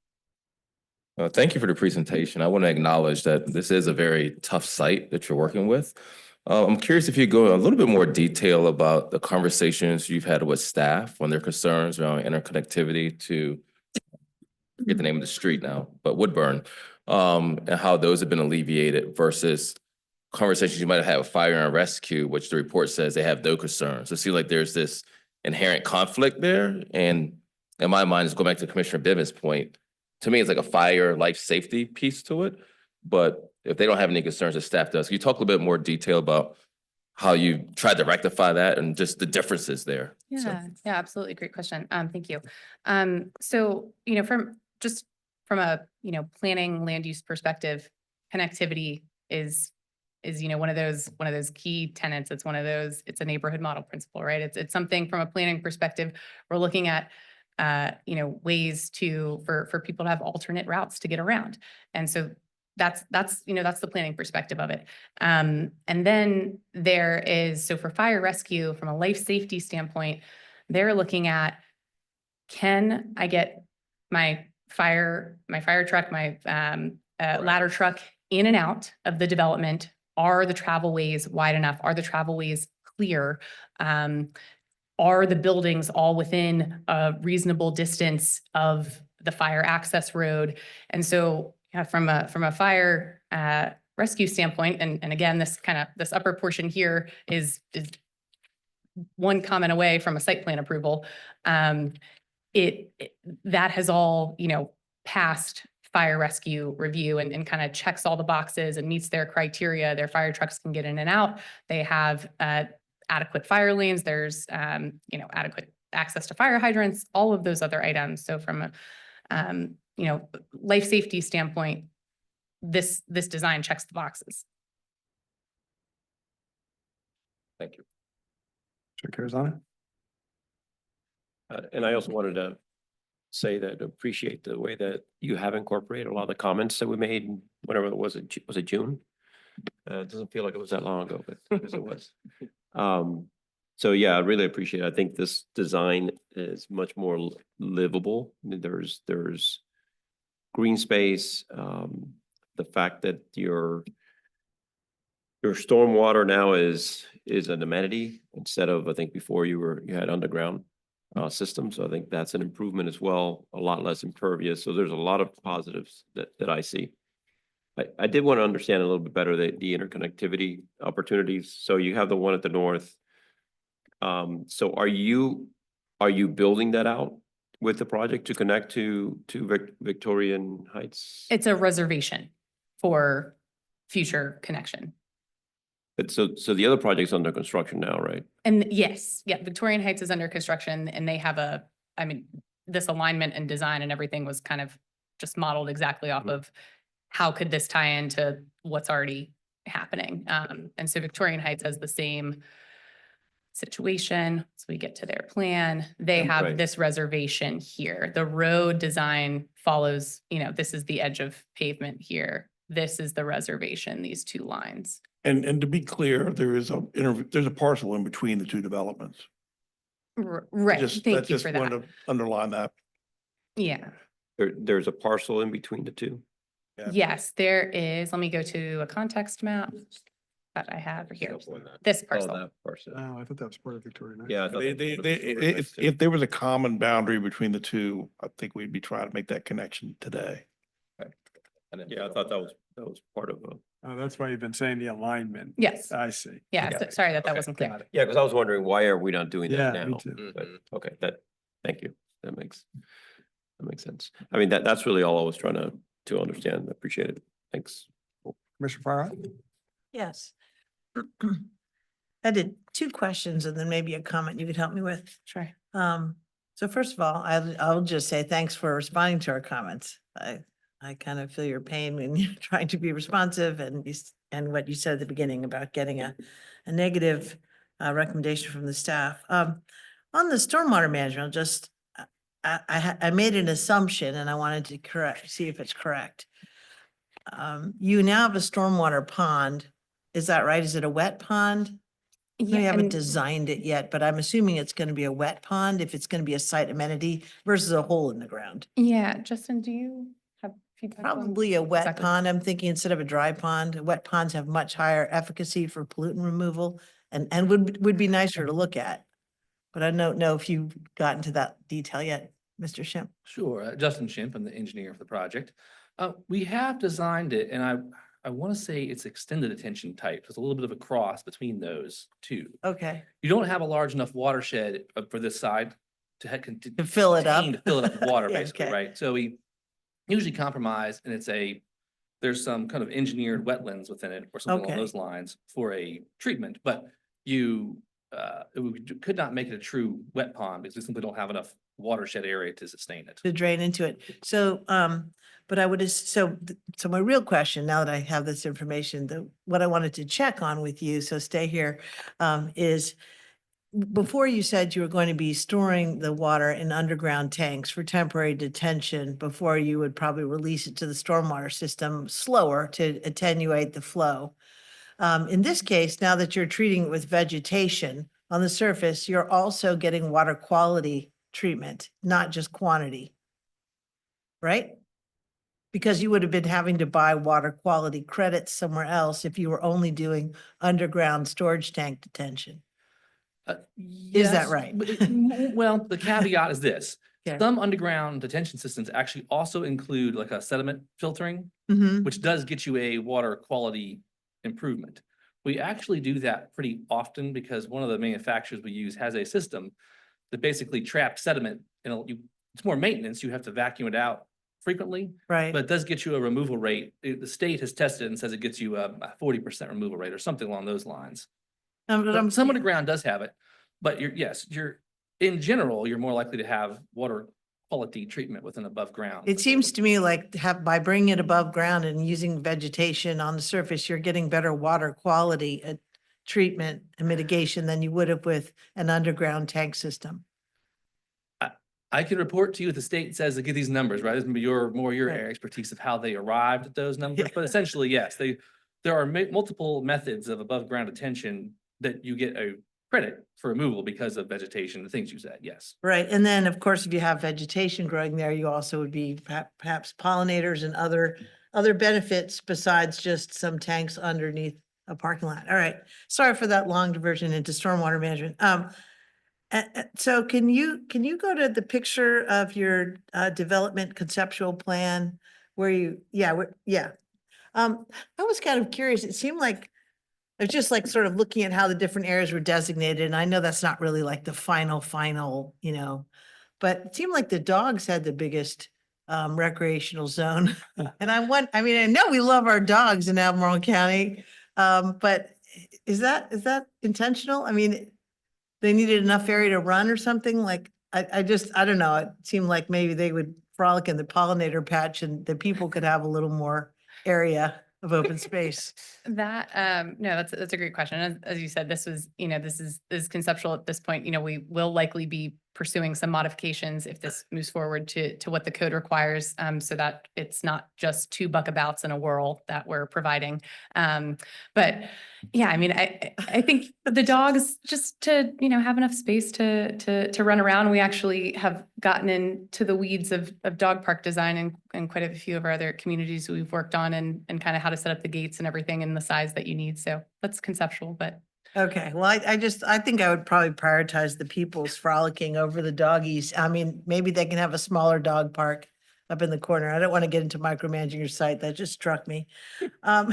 Thank you for the presentation. I want to acknowledge that this is a very tough site that you're working with. I'm curious if you go in a little bit more detail about the conversations you've had with staff on their concerns around interconnectivity to get the name of the street now, but Woodburn, and how those have been alleviated versus conversations you might have had with fire and rescue, which the report says they have no concerns. It seems like there's this inherent conflict there. And in my mind, it's going back to Commissioner Bivens' point. To me, it's like a fire life safety piece to it. But if they don't have any concerns, the staff does. Can you talk a little bit more detail about how you tried to rectify that and just the differences there? Yeah, absolutely. Great question. Thank you. So, from a, planning land use perspective, connectivity is one of those key tenets. It's it's a neighborhood model principle, right? It's something from a planning perspective, we're looking at ways for people to have alternate routes to get around. And so that's the planning perspective of it. And then there is, so for fire rescue, from a life safety standpoint, they're looking at, can I get my fire truck, my ladder truck in and out of the development? Are the travel ways wide enough? Are the travel ways clear? Are the buildings all within a reasonable distance of the fire access road? And so from a fire rescue standpoint, and again, this upper portion here is one comment away from a site plan approval. That has all, passed fire rescue review and kind of checks all the boxes and meets their criteria. Their fire trucks can get in and out. They have adequate fire lanes. There's, adequate access to fire hydrants, all of those other items. So from a, life safety standpoint, this design checks the boxes. Thank you. Chair Carazana? And I also wanted to say that I appreciate the way that you have incorporated a lot of the comments that we made, whenever it was it June? It doesn't feel like it was that long ago, but I guess it was. So yeah, I really appreciate it. I think this design is much more livable. There's green space, the fact that your stormwater now is an amenity instead of, I think before you had underground system. So I think that's an improvement as well, a lot less impervious. So there's a lot of positives that I see. I did want to understand a little bit better the interconnectivity opportunities. So you have the one at the north. So are you building that out with the project to connect to Victorian Heights? It's a reservation for future connection. But so the other project's under construction now, right? And yes, Victorian Heights is under construction and they have this alignment and design and everything was kind of just modeled exactly off of how could this tie into what's already happening. And so Victorian Heights has the same situation. So we get to their plan, they have Right. this reservation here. The road design follows, this is the edge of pavement here. This is the reservation, these two lines. And to be clear, there's a parcel in between the two developments. Right, I thank you just for wanted that. to underline that. Yeah, There's a parcel in between the two. Yeah. yes, there is. Let me go to a context map that I have here. This Oh, parcel. that parcel. Oh, I thought that was part of Victoria. Knight. Yeah. I thought that was If, too. if there was a common boundary between the two, I think we'd be trying to make that connection today. Yeah, I thought that was part of a. Oh, that's why you've been saying the alignment. Yes, I see. yeah, Okay. sorry that Okay, wasn't clear. got it. Yeah, because I was wondering, why are we not doing that Yeah, me now? too. But, okay, thank you. That makes sense. I mean, that's really all I was trying to understand. I appreciate it. Thanks. Commissioner Farrar? Yes. I did two questions and then maybe a comment you could help me with. Sure. So first of all, I'll just say thanks for responding to our comments. I kind of feel your pain when you're trying to be responsive and what you said at the beginning about getting a negative recommendation from the staff. On the stormwater management, just I made an assumption and I wanted to see if it's correct. You now have a stormwater pond. Is that right? Is it a wet pond? We haven't and- designed it yet, but I'm assuming it's going to be a wet pond if it's going to be a site amenity versus a hole in the ground. Yeah, Justin, do you have feedback? on Probably a wet exactly- pond. I'm thinking instead of a dry pond. Wet ponds have much higher efficacy for pollutant removal and would be nicer to look at. But I don't know if you've gotten to that detail yet, Mr. Schimpf. Sure, Justin Schimpf, I'm the engineer for the project. We have designed it, and I want to say it's extended attention type. There's a little bit of a cross between those two. Okay, You don't have a large enough watershed for this side to to fill it up. to fill it up with water, Yeah, basically, okay. right? So we usually compromise, and there's some kind of engineered wetlands within it or something Okay. along those lines for a treatment, but we could not make it a true wet pond because we simply don't have enough watershed area to sustain it. To drain into it. So, but I would, so my real question, now that I have this information, what I wanted to check on with you, so stay here, is before you said you were going to be storing the water in underground tanks for temporary detention before you would probably release it to the stormwater system slower to attenuate the flow. In this case, now that you're treating it with vegetation on the surface, you're also getting water quality treatment, not just quantity. Right? Because you would have been having to buy water quality credits somewhere else if you were only doing underground storage tank detention. Is that Yes, right? Well, the caveat is this. Okay. Some underground detention systems actually also include like a sediment filtering, Mhm. which does get you a water quality improvement. We actually do that pretty often because one of the manufacturers we use has a system that basically traps sediment. It's more maintenance. You have to vacuum it out frequently, Right. but it does get you a removal rate. The state has tested it and says it gets you a 40% removal rate or something along those lines. But Some underground does have it, but in general, you're more likely to have water quality treatment with an above ground. it seems to me like by bringing it above ground and using vegetation on the surface, you're getting better water quality treatment and mitigation than you would have with an underground tank system. I can report to you if the state says to get these numbers, right? It's gonna be your Right. expertise of how they arrived at those numbers, Yeah. but essentially, yes, there are multiple methods of above ground detention that you get a credit for removal because of vegetation, the things you said, yes. Right. And then, of course, if you have vegetation growing there, you also would be perhaps pollinators and other benefits besides just some tanks underneath a parking lot. All right. Sorry for that long diversion into stormwater management. So can you go to the picture of your development conceptual plan where I was kind of curious. It seemed like I was just like sort of looking at how the different areas were designated. And I know that's not really like the final, but it seemed like the dogs had the biggest recreational zone. And I know we love our dogs in Albemarle County. But is that intentional? I mean, they needed enough area to run or something? Like, I don't know. It seemed like maybe they would frolic in the pollinator patch and the people could have a little more area. of open space? That, no, that's a great question. As you said, this was, this is conceptual at this point. We will likely be pursuing some modifications if this moves forward to what the code requires, so that it's not just 2 buckabouts and a whirl that we're providing. But yeah, I mean, I think the dogs just to, have enough space to run around. We actually have gotten into the weeds of dog park design and quite a few of our other communities we've worked on and kind of how to set up the gates and everything in the size that you need. So that's conceptual, but Okay, well, I think I would probably prioritize the people's frolicking over the doggies. I mean, maybe they can have a smaller dog park up in the corner. I don't want to get into micromanaging your site. That just struck me. All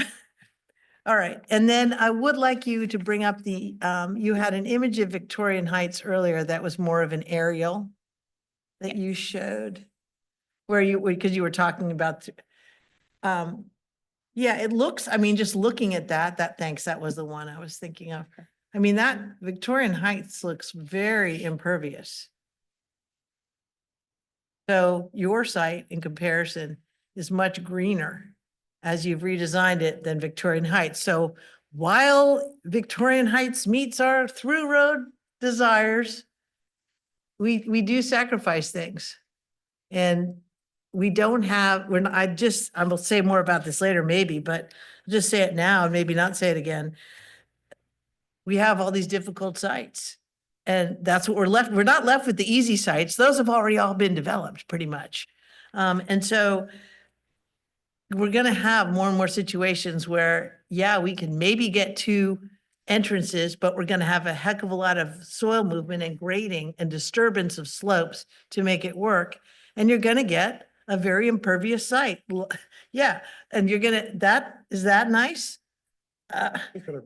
right, and then I would like you to bring up you had an image of Victorian Heights earlier that was more of an aerial that you showed, because you were talking about, yeah, it looks, I mean, just looking at that was the one I was thinking of. I mean, that Victorian Heights looks very impervious. So your site in comparison is much greener as you've redesigned it than Victorian Heights. So while Victorian Heights meets our through road desires, we do sacrifice things. And we don't have, I will say more about this later maybe, but I'll just say it now and maybe not say it again. We have all these difficult sites. And that's what we're left. We're not left with the easy sites. Those have already all been developed pretty much. And so we're going to have more and more situations where, yeah, we can maybe get 2 entrances, but we're going to have a heck of a lot of soil movement and grading and disturbance of slopes to make it work. And you're going to get a very impervious site. Yeah. And is that nice?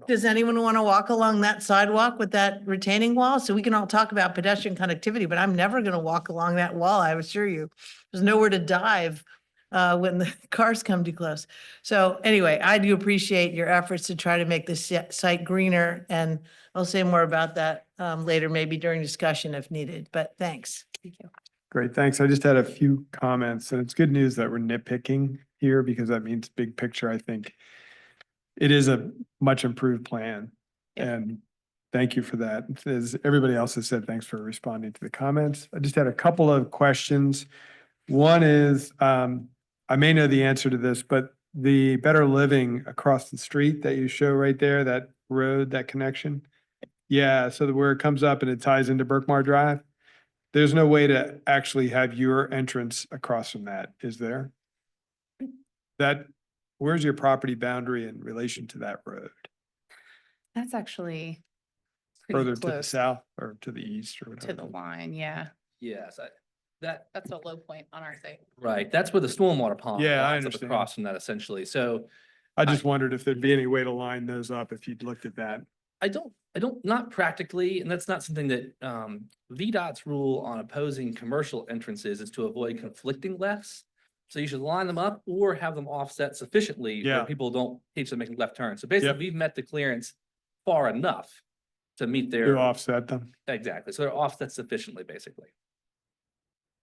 Does anyone want to walk along that sidewalk with that retaining wall? So we can all talk about pedestrian connectivity, but I'm never going to walk along that wall. I assure you, there's nowhere to dive when the cars come too close. So anyway, I do appreciate your efforts to try to make this site greener, and I'll say more about that later, maybe during discussion if needed, but thanks. thank you. Great, thanks. I just had a few comments, and it's good news that we're nitpicking here because that means big picture, I think. It is a much improved plan, Yeah. and thank you for that. As everybody else has said, thanks for responding to the comments. I just had a couple of questions. One is, I may know the answer to this, but the better living across the street that you show right there, that road, that connection. Yeah, so where it comes up and it ties into Berkmar Drive, there's no way to actually have your entrance across from that, is there? Where's your property boundary in relation to that road? That's actually pretty Further to the close south or to the east or to whatever? the line. Yeah, Yes, that's a low point on our site. right. That's where the stormwater pond Yeah, I lines up understand. across from that essentially. So I just wondered if there'd be any way to line those up if you'd looked at that. I don't, not practically, and that's not something that, VDOT's rule on opposing commercial entrances is to avoid conflicting lefts. So you should line them up or have them offset sufficiently Yeah. where people don't teach them making left turns. So basically, we've met the clearance far enough to meet their. To offset them. Exactly. So they're offset sufficiently, basically.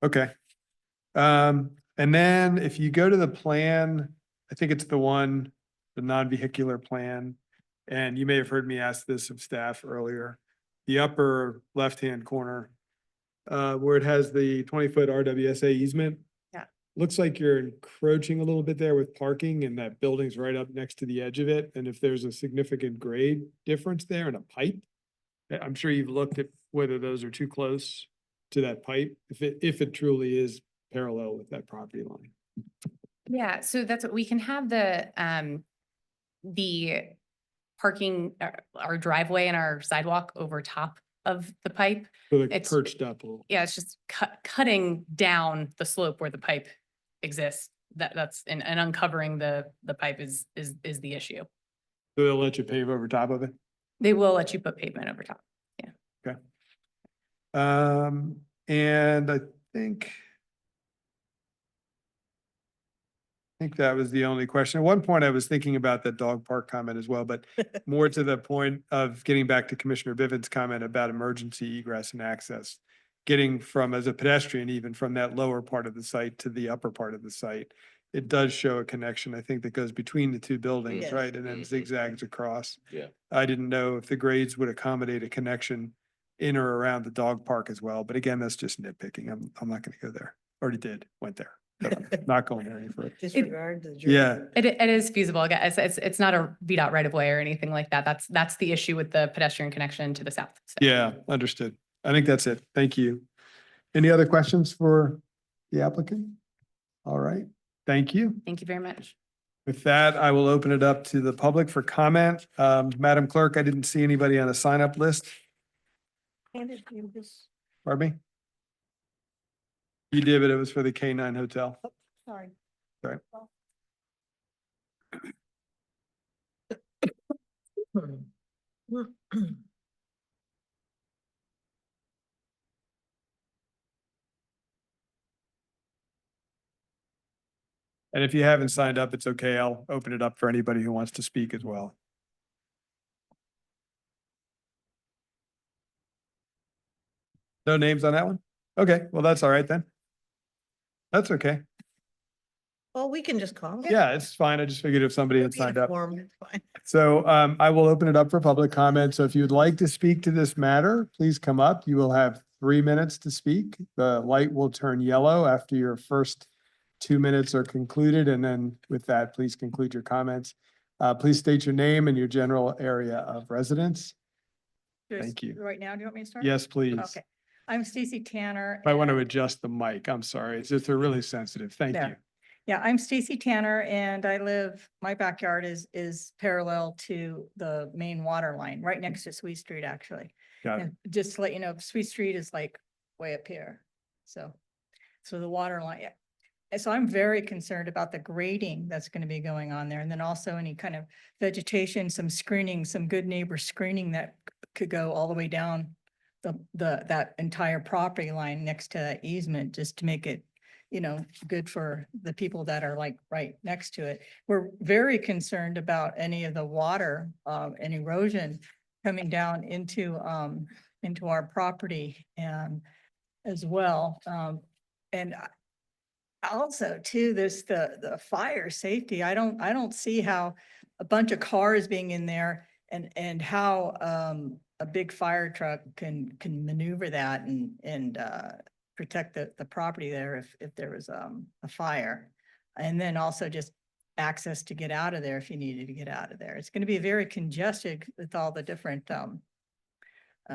Okay. And then if you go to the plan, I think it's the non-vehicular plan. And you may have heard me ask this of staff earlier, the upper left-hand corner, where it has the 20-foot RWSA easement. Yeah. Looks like you're encroaching a little bit there with parking and that building's right up next to the edge of it. And if there's a significant grade difference there and a pipe, I'm sure you've looked at whether those are too close to that pipe, if it truly is parallel with that property line. Yeah, so that's what we can have the parking, our driveway and our sidewalk over top of the pipe. So they're It's- perched up a little. Yeah, it's just cutting down the slope where the pipe exists. That's and uncovering the pipe is the issue. So they'll let you pave over top of it? They will let you put pavement over top. And I think that was the only question. At one point, I was thinking about that dog park comment as well, but more to the point of getting back to Commissioner Bivens' comment about emergency egress and access. Getting from, as a pedestrian, even from that lower part of the site to the upper part of the site. it does show a connection, I think, that goes between the two buildings, Yes. right? And then Mhm. zigzags across. Yeah. I didn't know if the grades would accommodate a connection in or around the dog park as well. But again, that's just nitpicking. I'm not gonna go there. Already did, went there. But I'm not going there any further. Disregard the jury. Yeah, It is feasible. Again, it's not a VDOT right of way or anything like that. That's the issue with the pedestrian connection to the south. So. yeah, understood. I think that's it. Thank you. Any other questions for the applicant? All right, thank you. Thank you very much. With that, I will open it up to the public for comment. Madam Clerk, I didn't see anybody on a sign up list. Pardon me? You did, but it was for the K9 Hotel. Sorry. Sorry. And if you haven't signed up, it's okay. I'll open it up for anybody who wants to speak as well. No names on that one? Okay, well, that's all right then. That's okay. Well, we can just call. Yeah, it's fine. I just figured if somebody had Be signed up. informed, it's fine. So I will open it up for public comment. So if you'd like to speak to this matter, please come up. You will have 3 minutes to speak. The light will turn yellow after your first 2 minutes are concluded. And then with that, please conclude your comments. Please state your name and your general area of residence. Thank you. Right now, do you want me to start? Yes, please. Okay. I'm Stacy Tanner. I want to and- adjust the mic. I'm sorry. It's just, they're really sensitive. Thank Yeah. you. Yeah, I'm Stacy Tanner and my backyard is parallel to the main water line, right next to Sweet Street, actually. Got it. And just to let you know, Sweet Street is like way up here. So the water line, yeah. And so I'm very concerned about the grading that's going to be going on there. And then also any kind of vegetation, some screening, some good neighbor screening that could go all the way down that entire property line next to that easement, just to make it, good for the people that are like right next to it. We're very concerned about any of the water, and erosion coming down into our property and as well. And also too, the fire safety. I don't see how a bunch of cars being in there and how a big fire truck can maneuver that and protect the property there if there was a fire. And then also just access to get out of there if you needed to get out of there. It's going to be very congested with all the different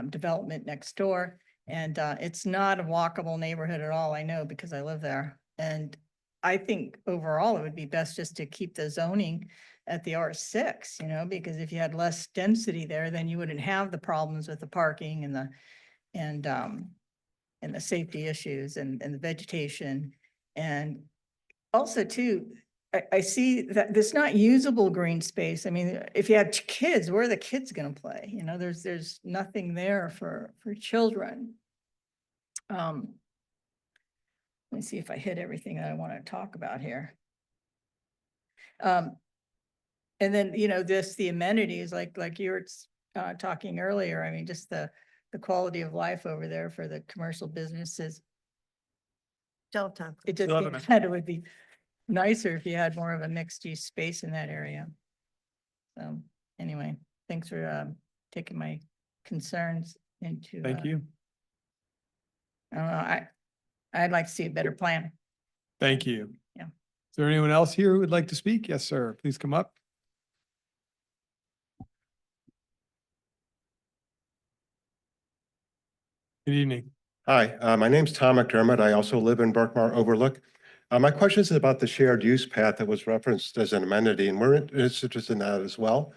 development next door. And it's not a walkable neighborhood at all, I know, because I live there. And I think overall it would be best just to keep the zoning at the R6, because if you had less density there, then you wouldn't have the problems with the parking and the safety issues and the vegetation. And also too, I see that there's not usable green space. I mean, if you had kids, where are the kids gonna play? There's nothing there for children. Let me see if I hit everything that I want to talk about here. And then, the amenities, like you were talking earlier, I mean, just the quality of life over there for the commercial businesses. Telephone. It just Love seems it. that it would be nicer if you had more of a mixed use space in that area. So anyway, thanks for taking my concerns into. Thank you. I don't know, I'd like to see a better plan. Thank you. Yeah. Is there anyone else here who would like to speak? Yes, sir. Please come up. Good evening. Hi, my name's Tom McDermott. I also live in Berkmar Overlook. My question is about the shared use path that was referenced as an amenity, and we're interested in that as well.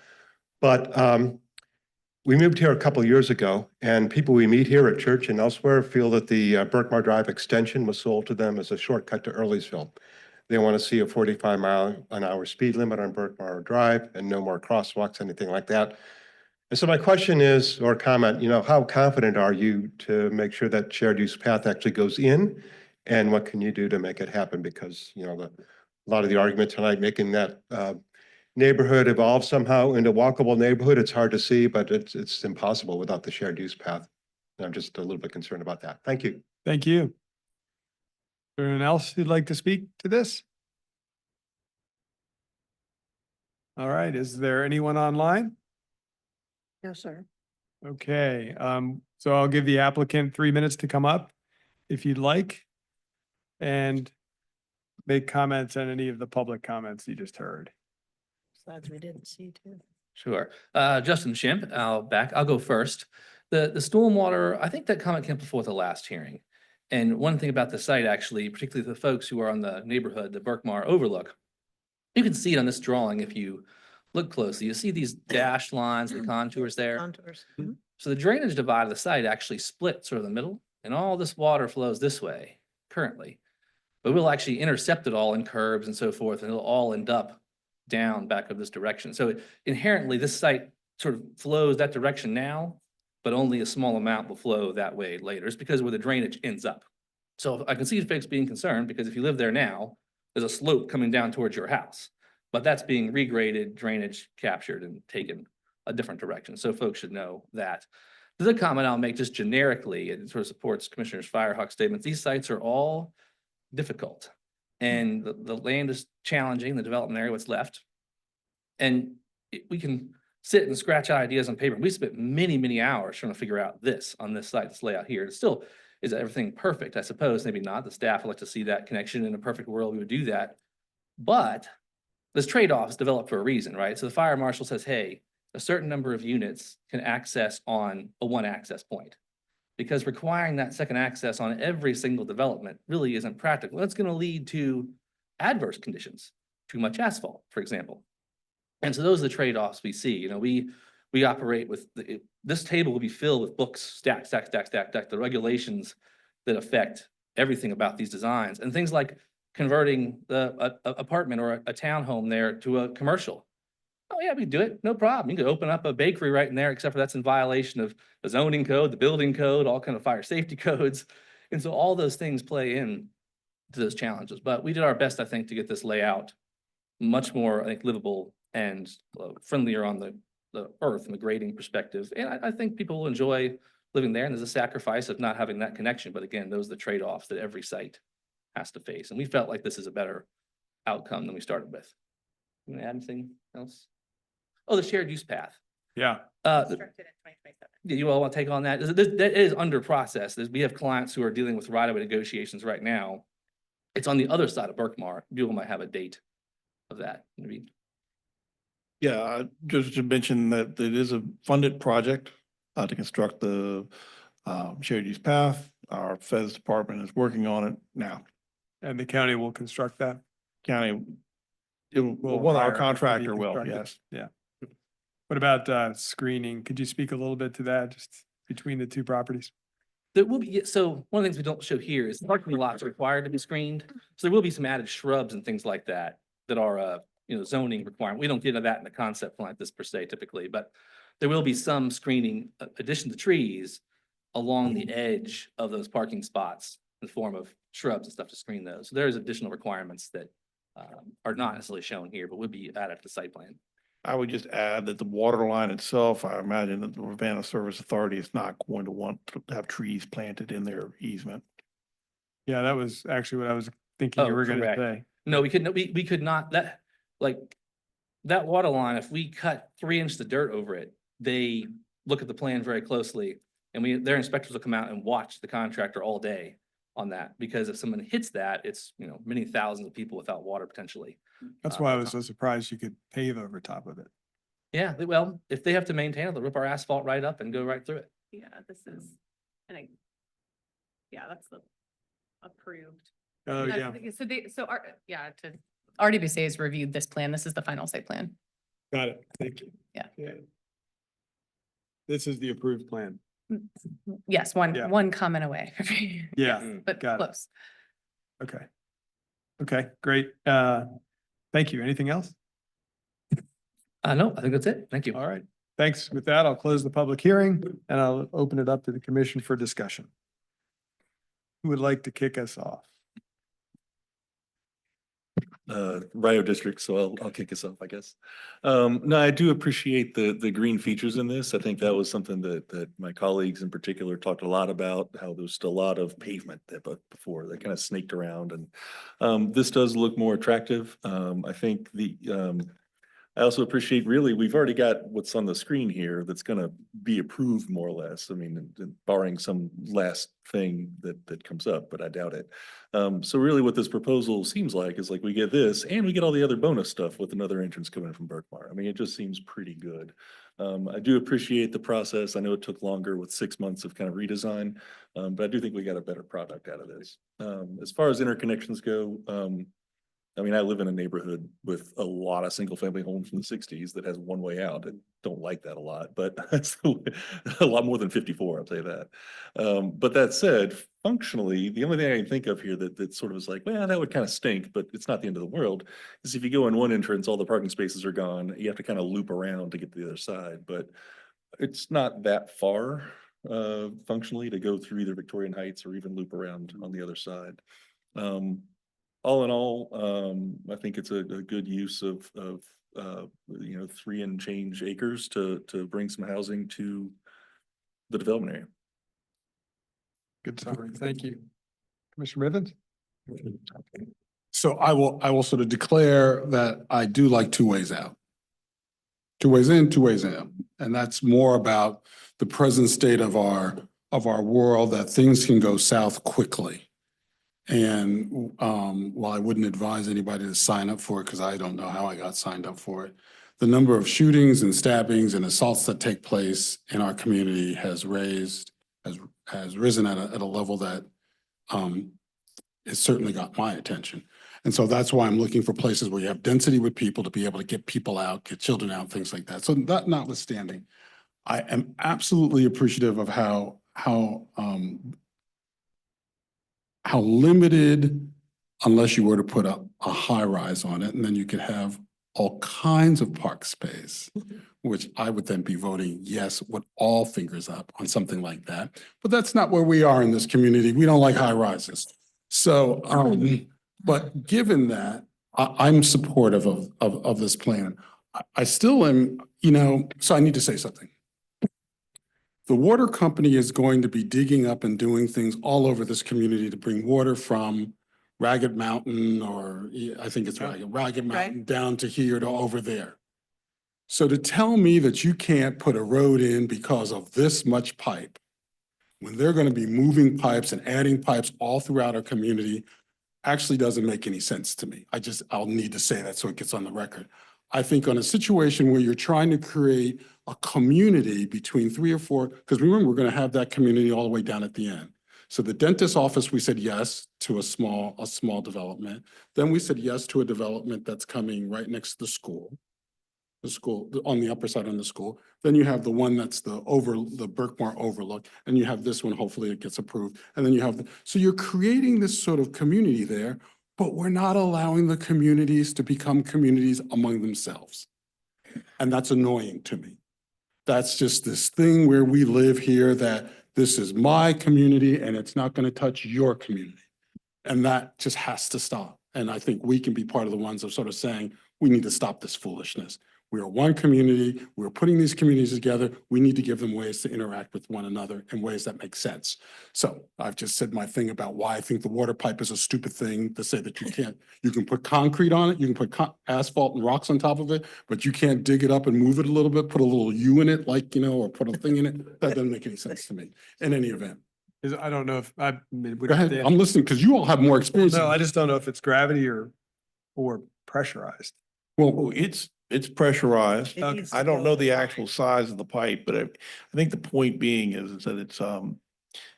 But we moved here a couple years ago, and people we meet here at church and elsewhere feel that the Berkmar Drive extension was sold to them as a shortcut to Earlysville. They want to see a 45-mile-an-hour speed limit on Berkmar Drive and no more crosswalks, anything like that. And so my question is, or comment, how confident are you to make sure that shared use path actually goes in? And what can you do to make it happen? Because, a lot of the argument tonight making that neighborhood evolve somehow into walkable neighborhood, it's hard to see, but it's impossible without the shared use path. And I'm just a little bit concerned about that. Thank you. Thank you. Anyone else who'd like to speak to this? All right, is there anyone online? No, sir. Okay, so I'll give the applicant 3 minutes to come up if you'd like. And make comments on any of the public comments you just heard. Slides we didn't see too. Sure. Justin Schimpf, I'll go first. The stormwater, I think that comment came before the last hearing. And one thing about the site, actually, particularly the folks who are on the neighborhood, the Berkmar Overlook, you can see it on this drawing if you look closely. You see these dashed lines, the contours there. Contours. So the drainage divide of the site actually split sort of the middle, and all this water flows this way currently. But we'll actually intercept it all in curbs and so forth, and it'll all end up down back of this direction. So inherently, this site sort of flows that direction now, but only a small amount will flow that way later. It's because where the drainage ends up. So I can see folks being concerned, because if you live there now, there's a slope coming down towards your house. But that's being regraded, drainage captured and taken a different direction. So folks should know that. The other comment I'll make just generically, and it sort of supports Commissioner Firehawk's statements, these sites are all difficult. And the land is challenging, the development area, what's left. And we can sit and scratch out ideas on paper. We spent many, many hours trying to figure out this on this site, this layout here. It still, is everything perfect? I suppose, maybe not. The staff would like to see that connection. In a perfect world, we would do that. But this trade-off is developed for a reason, right? So the fire marshal says, hey, a certain number of units can access on a one access point. Because requiring that second access on every single development really isn't practical. That's going to lead to adverse conditions, too much asphalt, for example. And so those are the trade-offs we see. You know, we operate with, this table will be filled with books, stacked. The regulations that affect everything about these designs, and things like converting the apartment or a townhome there to a commercial. Oh yeah, we can do it, no problem. You can open up a bakery right in there, except for that's in violation of the zoning code, the building code, all kind of fire safety codes. And so all those things play in to those challenges. But we did our best, I think, to get this layout much more, I think, livable and friendlier on the earth and the grading perspective. And I think people will enjoy living there. And there's a sacrifice of not having that connection. But again, those are the trade-offs that every site has to face. And we felt like this is a better outcome than we started with. You want to add anything else? Oh, the shared use path. Yeah. Constructed in 2027. Do you all want to take on that? That is under process. We have clients who are dealing with right-of-way negotiations right now. It's on the other side of Berkmar. People might have a date of that, maybe. Yeah, just to mention that it is a funded project to construct the shared use path. Our Feds department is working on it now. And the county will construct that? County, Will one of our hire contractor to be will, constructed. yes. Yeah. What about screening? Could you speak a little bit to that, just between the two properties? There will be, so one of the things we don't show here is parking lots are required to be screened. So there will be some added shrubs and things like that that are, zoning requirement. We don't get into that in the concept plan like this per se typically, but there will be some screening addition to trees along the edge of those parking spots in the form of shrubs and stuff to screen those. So there's additional requirements that are not necessarily shown here, but would be added to the site plan. I would just add that the water line itself, I imagine that the Ravenna Service Authority is not going to want to have trees planted in their easement. Yeah, that was actually what I was thinking you Oh, were gonna correct. say. No, we could not, that water line, if we cut 3 inches of dirt over it, they look at the plan very closely. And their inspectors will come out and watch the contractor all day on that, because if someone hits that, it's, many thousands of people without water potentially. That's why I was so surprised you could pave over top of it. Yeah, well, if they have to maintain it, they'll rip our asphalt right up and go right through it. Yeah, this is, that's the approved. Oh, yeah. RDBC has reviewed this plan. This is the final site plan. Got it. Thank you. Yeah. This is the approved plan. Yes, Yeah. one comment away. Yeah. But got it. close. Okay. Okay, great. Thank you. Anything else? No, I think that's it. Thank you. All right. Thanks. With that, I'll close the public hearing and I'll open it up to the commission for discussion. Who would like to kick us off? Rio District, so I'll kick us off, I guess. No, I do appreciate the green features in this. I think that was something that my colleagues in particular talked a lot about, how there was still a lot of pavement that before they kind of snaked around, and this does look more attractive. I think I also appreciate really, we've already got what's on the screen here that's gonna be approved more or less. I mean, barring some last thing that comes up, but I doubt it. So really what this proposal seems like is like we get this and we get all the other bonus stuff with another entrance coming from Berkmar. I mean, it just seems pretty good. I do appreciate the process. I know it took longer with 6 months of kind of redesign, but I do think we got a better product out of this. As far as interconnections go, I mean, I live in a neighborhood with a lot of single-family homes from the 60s that has one way out. I don't like that a lot, but that's a lot more than 54, I'll tell you that. But that said, functionally, the only thing I can think of here that sort of is like, well, that would kind of stink, but it's not the end of the world, is if you go in one entrance, all the parking spaces are gone. You have to kind of loop around to get to the other side, but it's not that far functionally to go through either Victorian Heights or even loop around on the other side. All in all, I think it's a good use of 3 and change acres to bring some housing to the development area. Good summary. Thank you. Commissioner Bivens? So I will sort of declare that I do like 2 ways out. 2 ways in, 2 ways out. And that's more about the present state of our world, that things can go south quickly. And while I wouldn't advise anybody to sign up for it, because I don't know how I got signed up for it, the number of shootings and stabbings and assaults that take place in our community has risen at a level that it certainly got my attention. And so that's why I'm looking for places where you have density with people to be able to get people out, get children out, things like that. So that notwithstanding, I am absolutely appreciative of how limited, unless you were to put a high rise on it, and then you could have all kinds of park space, which I would then be voting yes with all fingers up on something like that. But that's not where we are in this community. We don't like high rises. So, but given that, I'm supportive of this plan. I still am, so I need to say something. The water company is going to be digging up and doing things all over this community to bring water from Ragged Mountain, or I think it's Ragged Mountain, down to here to over there. So to tell me that you can't put a road in because of this much pipe, when they're going to be moving pipes and adding pipes all throughout our community, actually doesn't make any sense to me. I'll need to say that so it gets on the record. I think on a situation where you're trying to create a community between 3 or 4, because remember, we're going to have that community all the way down at the end. So the dentist office, we said yes to a small development. Then we said yes to a development that's coming right next to the school on the upper side on the school. Then you have the one that's the Berkmar overlook, and you have this one, hopefully it gets approved. And then you have, so you're creating this sort of community there, but we're not allowing the communities to become communities among themselves. And that's annoying to me. That's just this thing where we live here, that this is my community and it's not going to touch your community. And that just has to stop. And I think we can be part of the ones of sort of saying, we need to stop this foolishness. We are one community. We're putting these communities together. We need to give them ways to interact with one another in ways that make sense. So I've just said my thing about why I think the water pipe is a stupid thing to say that you can put concrete on it, you can put asphalt and rocks on top of it, but you can't dig it up and move it a little bit, put a little U in it, like, or put a thing in it. That doesn't make any sense to me in any event. I don't know if I mean, Go ahead. I'm listening because you all have more experience. No, I just don't know if it's gravity or pressurized. Well, It's pressurized. It needs to I don't go know the high. actual size of the pipe, but I think the point being is that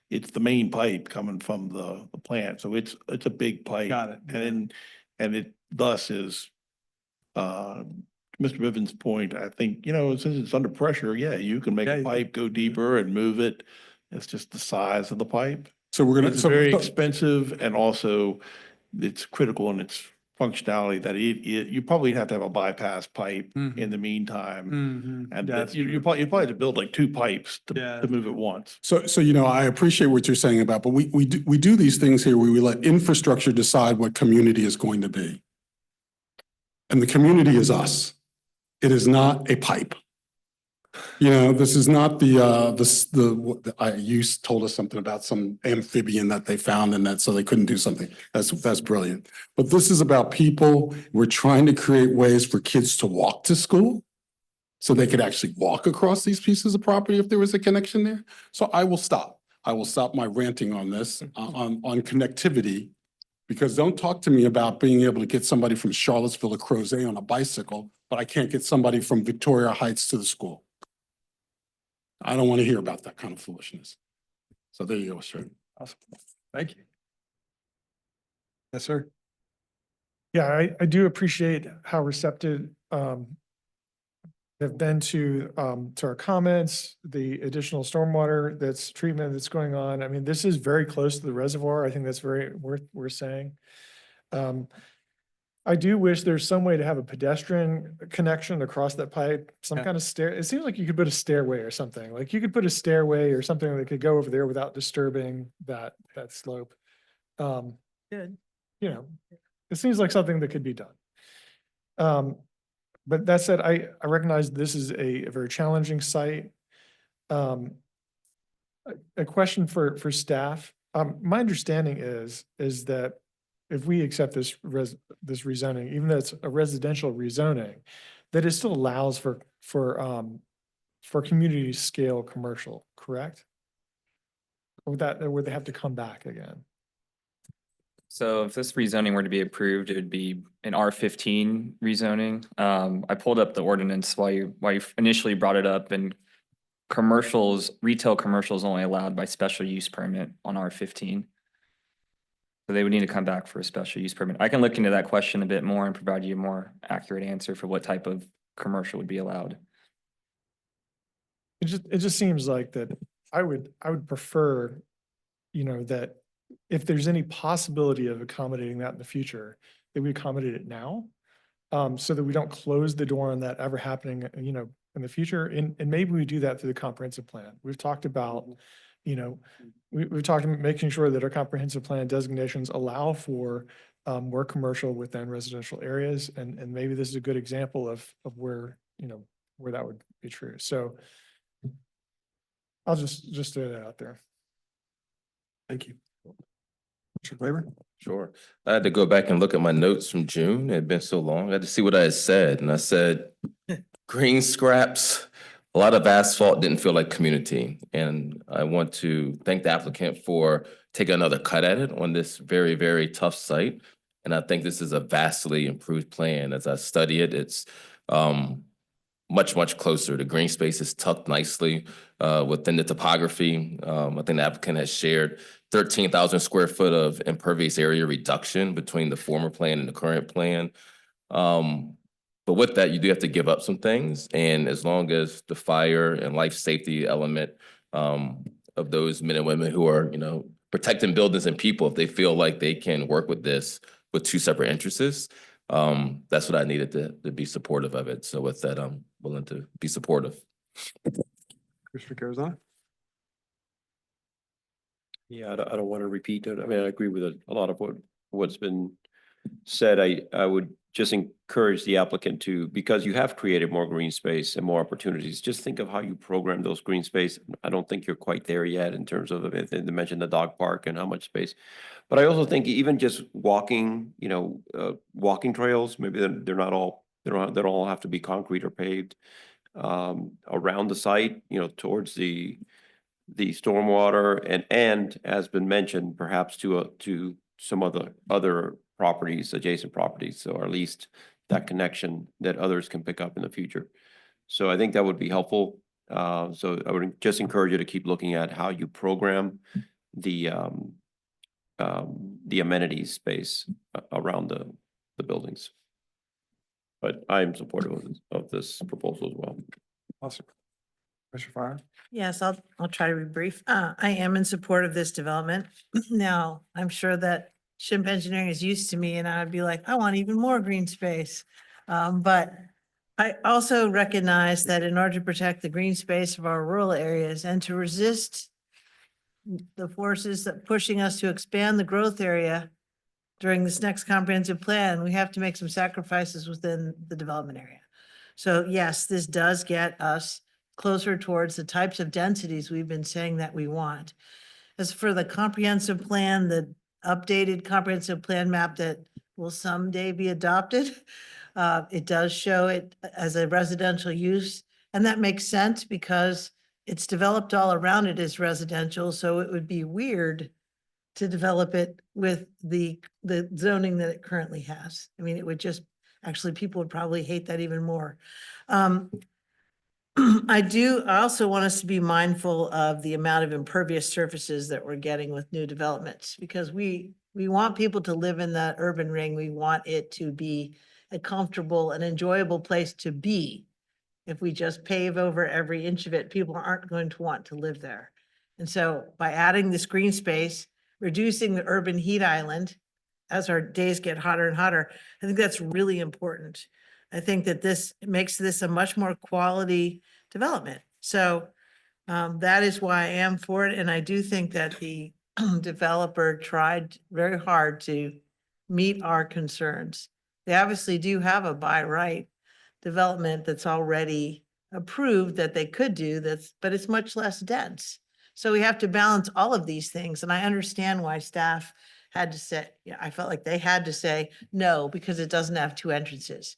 it's the main pipe coming from the plant. So it's a big pipe. Got it. And it thus is, Mr. Bivens' point, I think, since it's under pressure, yeah, you can make Yeah, a pipe go deeper and move it. It's just the size of the pipe. so we're It's very expensive, and also it's critical in its functionality that you probably have to have a bypass pipe in the meantime. And you probably have to build like 2 pipes to move it once. So, I appreciate what you're saying about, but we do these things here where we let infrastructure decide what community is going to be. And the community is us. It is not a pipe. You know, this is not you told us something about some amphibian that they found and that, so they couldn't do something. That's brilliant. But this is about people, we're trying to create ways for kids to walk to school. So they could actually walk across these pieces of property if there was a connection there. So I will stop. I will stop my ranting on this, on connectivity. Because don't talk to me about being able to get somebody from Charlottesville to Crozet on a bicycle, but I can't get somebody from Victoria Heights to the school. I don't want to hear about that kind of foolishness. So there you go, sir. Awesome. Thank you. Yes, sir. Yeah, I do appreciate how receptive have been to our comments, the additional stormwater treatment that's going on. I mean, this is very close to the reservoir. I think that's very worth saying. I do wish there's some way to have a pedestrian connection across that pipe, some kind of stair. It seems like you could put a stairway or something. Like you could put a stairway or something that could go over there without disturbing that slope. Good. You know, it seems like something that could be done. But that said, I recognize this is a very challenging site. A question for staff. My understanding is that if we accept this rezoning, even though it's a residential rezoning, that it still allows for community scale commercial, correct? Or would they have to come back again? So if this rezoning were to be approved, it would be an R15 rezoning. I pulled up the ordinance while you initially brought it up, and retail commercials only allowed by special use permit on R15. So they would need to come back for a special use permit. I can look into that question a bit more and provide you a more accurate answer for what type of commercial would be allowed. It just seems like that I would prefer, that if there's any possibility of accommodating that in the future, that we accommodate it now. So that we don't close the door on that ever happening, in the future. And maybe we do that through the comprehensive plan. We've talked about, we've talked about making sure that our comprehensive plan designations allow for more commercial within residential areas. And maybe this is a good example of where, where that would be true. So I'll just throw that out there. Thank you. Mr. Glaber? Sure. I had to go back and look at my notes from June. It had been so long. I had to see what I had said. And I said, green scraps, a lot of asphalt didn't feel like community. And I want to thank the applicant for taking another cut at it on this very, very tough site. And I think this is a vastly improved plan. As I study it, it's much, much closer. The green space is tucked nicely within the topography. I think the applicant has shared 13,000 square foot of impervious area reduction between the former plan and the current plan. But with that, you do have to give up some things. And as long as the fire and life safety element of those men and women who are, protecting buildings and people, if they feel like they can work with this with two separate interests, that's what I needed to be supportive of it. So with that, I'm willing to be supportive. Mr. Carazana? Yeah, I don't want to repeat it. I mean, I agree with a lot of what's been said. I would just encourage the applicant to, because you have created more green space and more opportunities, just think of how you program those green space. I don't think you're quite there yet in terms of, they mentioned the dog park and how much space. But I also think even just walking, walking trails, maybe they don't all have to be concrete or paved around the site, towards the stormwater and has been mentioned, perhaps to some other properties, adjacent properties, so at least that connection that others can pick up in the future. So I think that would be helpful. So I would just encourage you to keep looking at how you program the amenities space around the buildings. But I'm supportive of this proposal as well. Awesome. Mr. Fire? Yes, I'll try to be brief. I am in support of this development. Now, I'm sure that Shimp Engineering is used to me and I'd be like, I want even more green space. But I also recognize that in order to protect the green space of our rural areas and to resist the forces that pushing us to expand the growth area during this next comprehensive plan, we have to make some sacrifices within the development area. So yes, this does get us closer towards the types of densities we've been saying that we want. As for the comprehensive plan, the updated comprehensive plan map that will someday be adopted, it does show it as a residential use. And that makes sense because it's developed all around it as residential, so it would be weird to develop it with the zoning that it currently has. I mean, it would just, actually, people would probably hate that even more. I also want us to be mindful of the amount of impervious surfaces that we're getting with new developments, because we want people to live in that urban ring. We want it to be a comfortable and enjoyable place to be. If we just pave over every inch of it, people aren't going to want to live there. And so by adding this green space, reducing the urban heat island as our days get hotter and hotter, I think that's really important. I think that this makes this a much more quality development. So that is why I am for it. And I do think that the developer tried very hard to meet our concerns. They obviously do have a by right development that's already approved that they could do that's, but it's much less dense. So we have to balance all of these things. And I understand why staff had to say, yeah, I felt like they had to say no, because it doesn't have two entrances.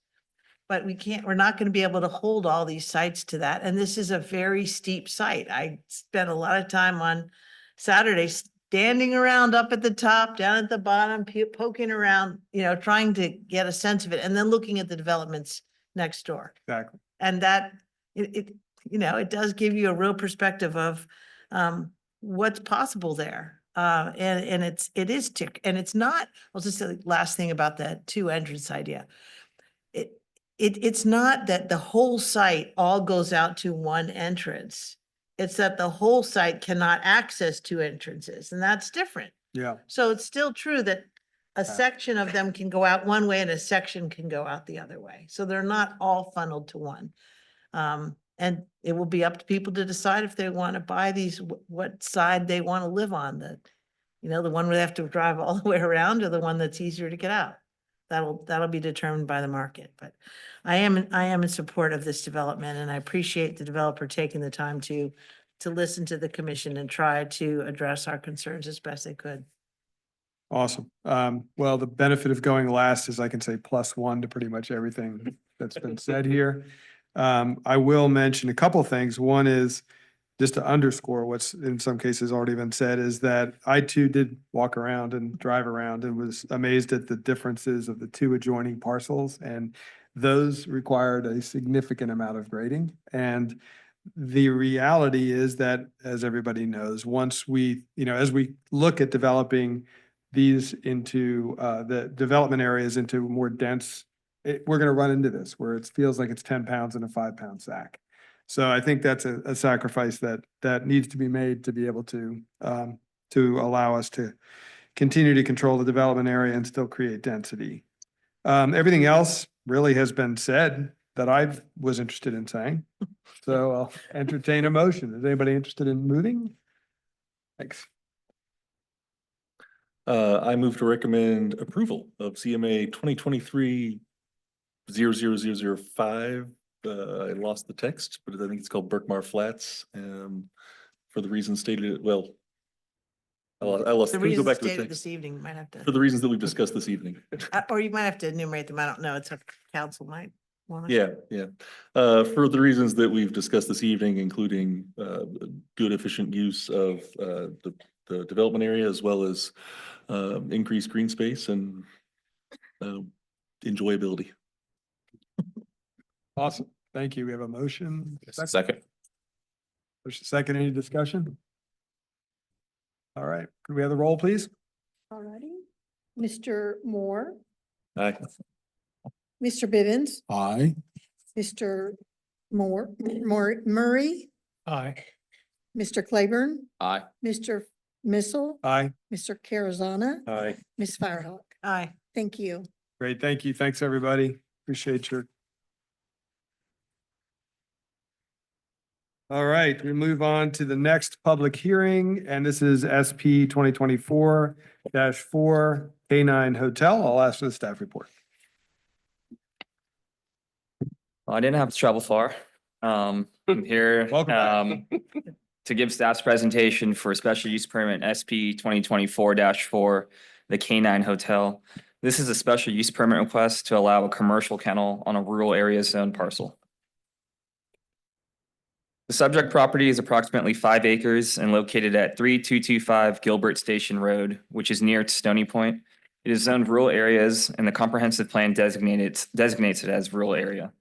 But we're not going to be able to hold all these sites to that. And this is a very steep site. I spent a lot of time on Saturday standing around up at the top, down at the bottom, poking around, trying to get a sense of it, and then looking at the developments next door. Exactly. And that it does give you a real perspective of what's possible there. And it is tick, and it's not, I'll just say the last thing about that two entrance idea. It's not that the whole site all goes out to one entrance. It's that the whole site cannot access two entrances, and that's different. Yeah. So it's still true that a section of them can go out one way and a section can go out the other way. So they're not all funneled to one. And it will be up to people to decide if they want to buy these, what side they want to live on, the one where they have to drive all the way around, or the one that's easier to get out. That'll be determined by the market, but I am in support of this development, and I appreciate the developer taking the time to listen to the commission and try to address our concerns as best they could. Awesome. Well, the benefit of going last is I can say +1 to pretty much everything that's been said here. I will mention a couple of things. One is, just to underscore what's in some cases already been said, is that I too did walk around and drive around and was amazed at the differences of the two adjoining parcels. And those required a significant amount of grading. And the reality is that, as everybody knows, once we, as we look at developing these into the development areas into more dense, we're going to run into this where it feels like it's 10 pounds in a 5-pound sack. So I think that's a sacrifice that needs to be made to be able to allow us to continue to control the development area and still create density. Everything else really has been said that I was interested in saying. So I'll entertain a motion. Is anybody interested in moving? Thanks. I move to recommend approval of CMA 2023-00005. I lost the text, but I think it's called Berkmar Flats. For the reasons stated, well, I lost. The Can we go reasons back to the stated text? this evening, you might have For to, the reasons that we've discussed this evening. or you might have to enumerate them. I don't know. It's a council might want to. Yeah. For the reasons that we've discussed this evening, including good, efficient use of the development area, as well as increased green space and enjoyability. Awesome. Thank you. We have a motion. Second. Motion second. Any discussion? All right. Could we have the roll, please? All righty. Mr. Moore, Aye. Mr. Bivens, Aye. Mr. Murray, Aye. Mr. Claiborne, Aye. Mr. Missile, Aye. Mr. Carazana, Aye. Ms. Firehawk. Aye. Thank you. Great. Thank you. Thanks, everybody. Appreciate your. All right, we move on to the next public hearing, and this is SP 2024-4 K9 Hotel. I'll ask for the staff report. I didn't have to travel far. I'm here, Welcome back. to give staff's presentation for special use permit SP 2024-4, the K9 Hotel. This is a special use permit request to allow a commercial kennel on a rural area zone parcel. The subject property is approximately 5 acres and located at 3225 Gilbert Station Road, which is near to Stony Point. It is zoned rural areas and the comprehensive plan designates it as rural area.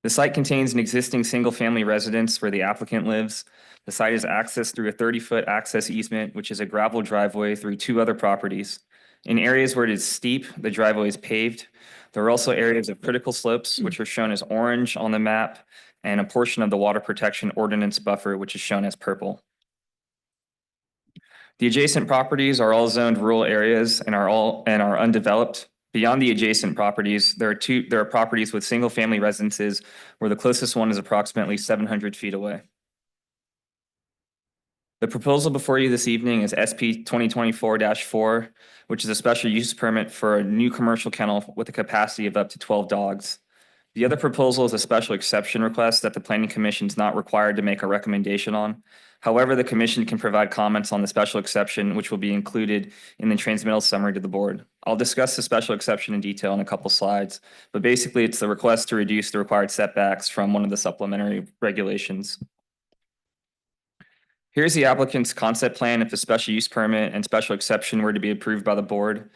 The site contains an existing single-family residence where the applicant lives. The site is accessed through a 30-foot access easement, which is a gravel driveway through 2 other properties. In areas where it is steep, the driveway is paved. There are also areas of critical slopes, which are shown as orange on the map, and a portion of the water protection ordinance buffer, which is shown as purple. The adjacent properties are all zoned rural areas and are undeveloped. Beyond the adjacent properties, there are properties with single-family residences where the closest one is approximately 700 feet away. The proposal before you this evening is SP 2024-4, which is a special use permit for a new commercial kennel with a capacity of up to 12 dogs. The other proposal is a special exception request that the Planning Commission is not required to make a recommendation on. However, the commission can provide comments on the special exception, which will be included in the transmittal summary to the board. I'll discuss the special exception in detail in a couple slides, but basically it's the request to reduce the required setbacks from one of the supplementary regulations. Here's the applicant's concept plan if the special use permit and special exception were to be approved by the board.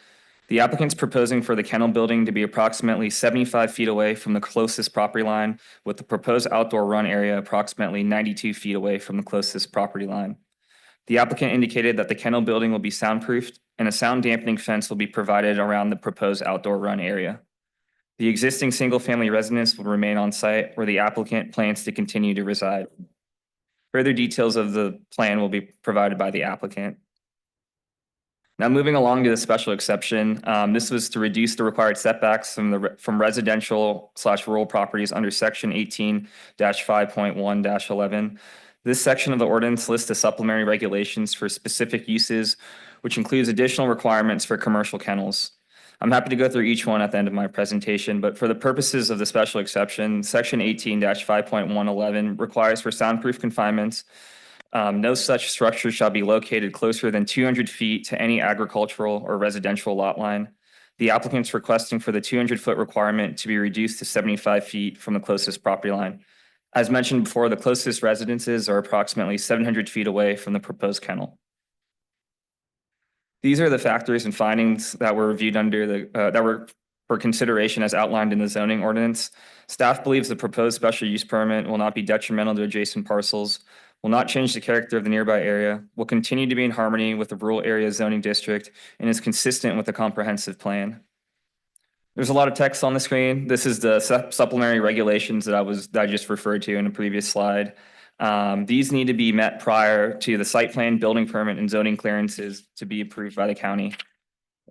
The applicant's proposing for the kennel building to be approximately 75 feet away from the closest property line, with the proposed outdoor run area approximately 92 feet away from the closest property line. The applicant indicated that the kennel building will be soundproofed and a sound dampening fence will be provided around the proposed outdoor run area. The existing single-family residence will remain on site where the applicant plans to continue to reside. Further details of the plan will be provided by the applicant. Now, moving along to the special exception, this was to reduce the required setbacks from residential/rural properties under section 18-5.1-11. This section of the ordinance lists the supplementary regulations for specific uses, which includes additional requirements for commercial kennels. I'm happy to go through each one at the end of my presentation, but for the purposes of the special exception, section 18-5.111 requires for soundproof confinements. No such structure shall be located closer than 200 feet to any agricultural or residential lot line. The applicant's requesting for the 200-foot requirement to be reduced to 75 feet from the closest property line. As mentioned before, the closest residences are approximately 700 feet away from the proposed kennel. These are the factors and findings that were reviewed that were for consideration as outlined in the zoning ordinance. Staff believes the proposed special use permit will not be detrimental to adjacent parcels, will not change the character of the nearby area, will continue to be in harmony with the rural area zoning district, and is consistent with the comprehensive plan. There's a lot of text on the screen. This is the supplementary regulations that I just referred to in a previous slide. These need to be met prior to the site plan, building permit, and zoning clearances to be approved by the county.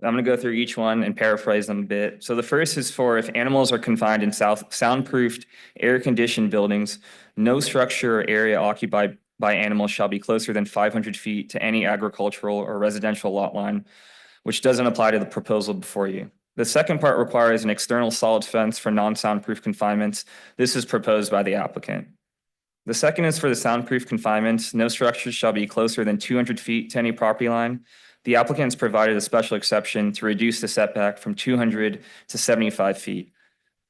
I'm going to go through each one and paraphrase them a bit. So the first is for if animals are confined in soundproofed, air-conditioned buildings, no structure or area occupied by animals shall be closer than 500 feet to any agricultural or residential lot line, which doesn't apply to the proposal before you. The second part requires an external solid fence for non-soundproof confinements. This is proposed by the applicant. The second is for the soundproof confinements. No structures shall be closer than 200 feet to any property line. The applicants provided a special exception to reduce the setback from 200 to 75 feet.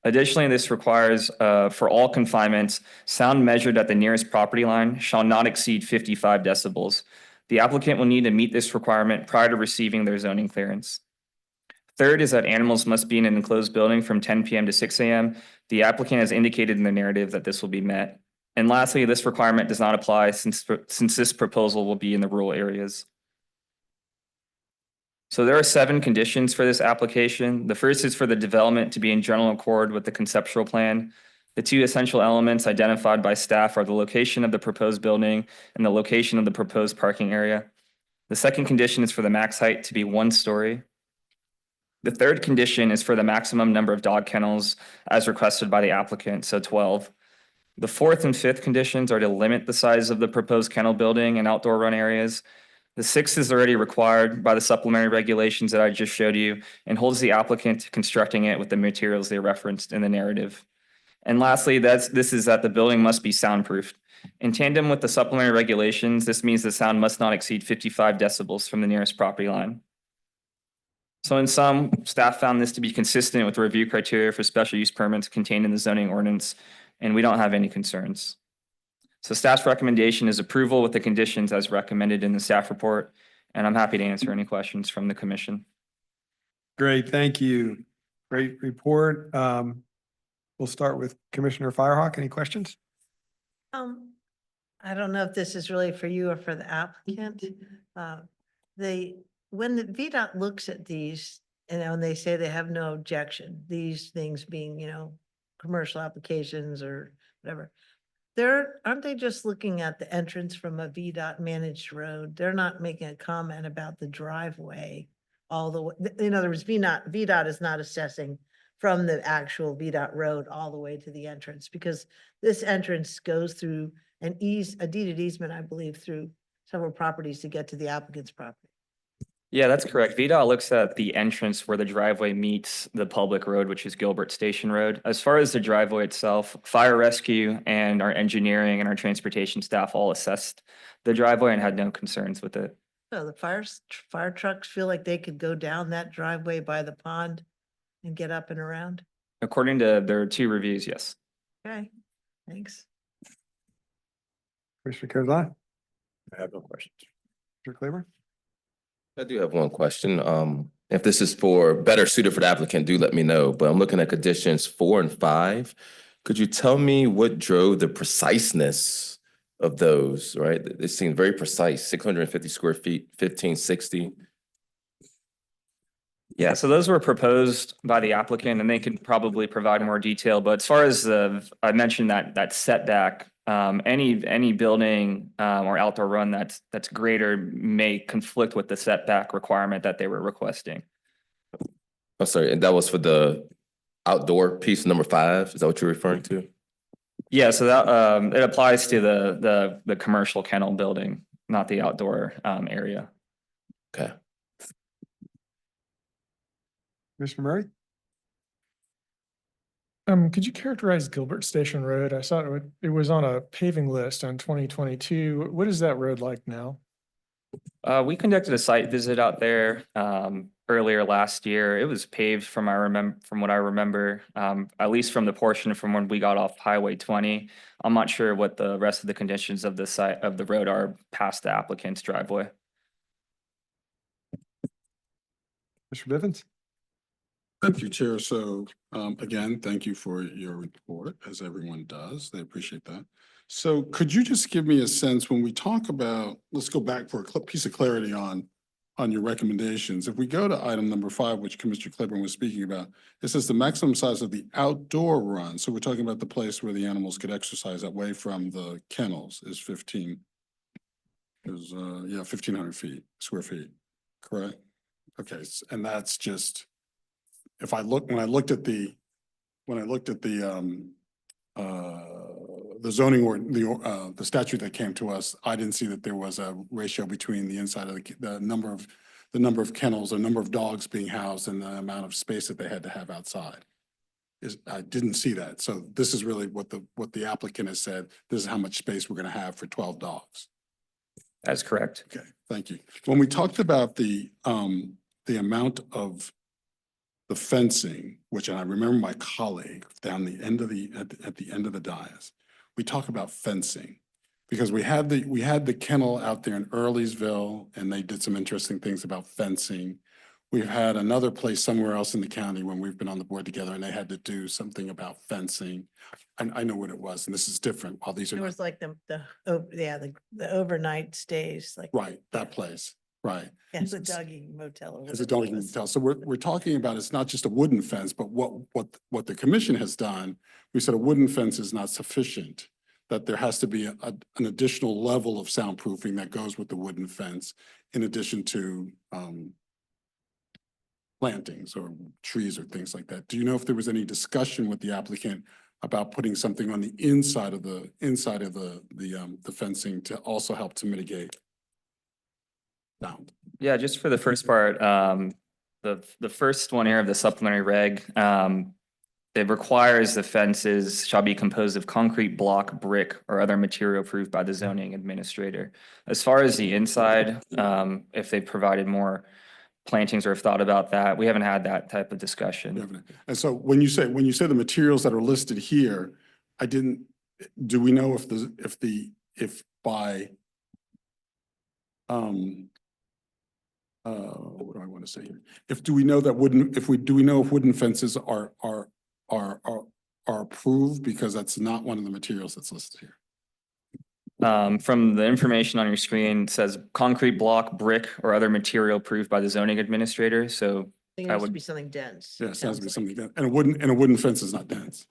Additionally, this requires for all confinements, sound measured at the nearest property line shall not exceed 55 decibels. The applicant will need to meet this requirement prior to receiving their zoning clearance. Third is that animals must be in an enclosed building from 10 p.m. to 6 a.m. The applicant has indicated in the narrative that this will be met. And lastly, this requirement does not apply since this proposal will be in the rural areas. So there are 7 conditions for this application. The first is for the development to be in general accord with the conceptual plan. The 2 essential elements identified by staff are the location of the proposed building and the location of the proposed parking area. The second condition is for the max height to be 1 story. The third condition is for the maximum number of dog kennels as requested by the applicant, so 12. The fourth and fifth conditions are to limit the size of the proposed kennel building and outdoor run areas. The sixth is already required by the supplementary regulations that I just showed you and holds the applicant to constructing it with the materials they referenced in the narrative. And lastly, this is that the building must be soundproofed. In tandem with the supplementary regulations, this means the sound must not exceed 55 decibels from the nearest property line. So in sum, staff found this to be consistent with the review criteria for special use permits contained in the zoning ordinance, and we don't have any concerns. So staff's recommendation is approval with the conditions as recommended in the staff report, and I'm happy to answer any questions from the commission. Great, thank you. Great report. We'll start with Commissioner Firehawk. Any questions? I don't know if this is really for you or for the applicant. When the VDOT looks at these, and they say they have no objection, these things being, commercial applications or whatever. Aren't they just looking at the entrance from a VDOT managed road? They're not making a comment about the driveway all the way. In other words, VDOT is not assessing from the actual VDOT road all the way to the entrance, because this entrance goes through a deeded easement, I believe, through several properties to get to the applicant's property. Yeah, that's correct. VDOT looks at the entrance where the driveway meets the public road, which is Gilbert Station Road. As far as the driveway itself, fire rescue and our engineering and our transportation staff all assessed the driveway and had no concerns with it. So the fire trucks feel like they could go down that driveway by the pond and get up and around? According to their 2 reviews, yes. Okay, thanks. Commissioner Carazana? I have no questions. Mr. Claiborne? I do have one question. If this is for better suited for the applicant, do let me know, but I'm looking at conditions 4 and 5. Could you tell me what drove the preciseness of those, right? It seems very precise, 650 square feet, 1560. Yeah, so those were proposed by the applicant and they can probably provide more detail. But as far as I mentioned that setback, any building or outdoor run that's greater may conflict with the setback requirement that they were requesting. I'm sorry, and that was for the outdoor piece, number 5? Is that what you're referring to? Yeah, so that it applies to the commercial kennel building, not the outdoor area. Okay. Commissioner Murray? Could you characterize Gilbert Station Road? I saw it was on a paving list on 2022. What is that road like now? We conducted a site visit out there earlier last year. It was paved from what I remember, at least from the portion from when we got off Highway 20. I'm not sure what the rest of the conditions of the site of the road are past the applicant's driveway. Mr. Bivens? Thank you, Chair. So again, thank you for your report, as everyone does. They appreciate that. So could you just give me a sense when we talk about, let's go back for a piece of clarity on your recommendations. If we go to item number 5, which Commissioner Claiborne was speaking about, it says the maximum size of the outdoor run. So we're talking about the place where the animals could exercise away from the kennels is 1,500 square feet, correct? Okay, and that's just, when I looked at the zoning or the statute that came to us, I didn't see that there was a ratio between the inside of the number of kennels or number of dogs being housed and the amount of space that they had to have outside. I didn't see that. So this is really what the applicant has said. This is how much space we're going to have for 12 dogs. That's correct. Okay, thank you. When we talked about the amount of the fencing, which I remember my colleague down the end of at the end of the dais, we talk about fencing because we had the kennel out there in Earlysville and they did some interesting things about fencing. We've had another place somewhere else in the county when we've been on the board together and they had to do something about fencing. I know what it was, and this is different. While these are It was like the overnight stays, like. right, that place, right. It's a doggy motel. or As a whatever it doggy was. motel. So we're talking about, it's not just a wooden fence, but what the commission has done, we said a wooden fence is not sufficient. That there has to be an additional level of soundproofing that goes with the wooden fence in addition to plantings or trees or things like that. Do you know if there was any discussion with the applicant about putting something on the inside of the fencing to also help to mitigate sound? Yeah, just for the first part, the first one here of the supplementary reg, it requires the fences shall be composed of concrete block, brick, or other material approved by the zoning administrator. As far as the inside, if they provided more plantings or have thought about that, we haven't had that type of discussion. And so when you say the materials that are listed here, do we know if by what do I want to say here? Do we know if wooden fences are approved? Because that's not one of the materials that's listed here. From the information on your screen, it says concrete block, brick, or other material approved by the zoning administrator, so It I needs to would- be something dense. Yeah, it sounds to be sounds like. something, dense. And a wooden fence is not dense.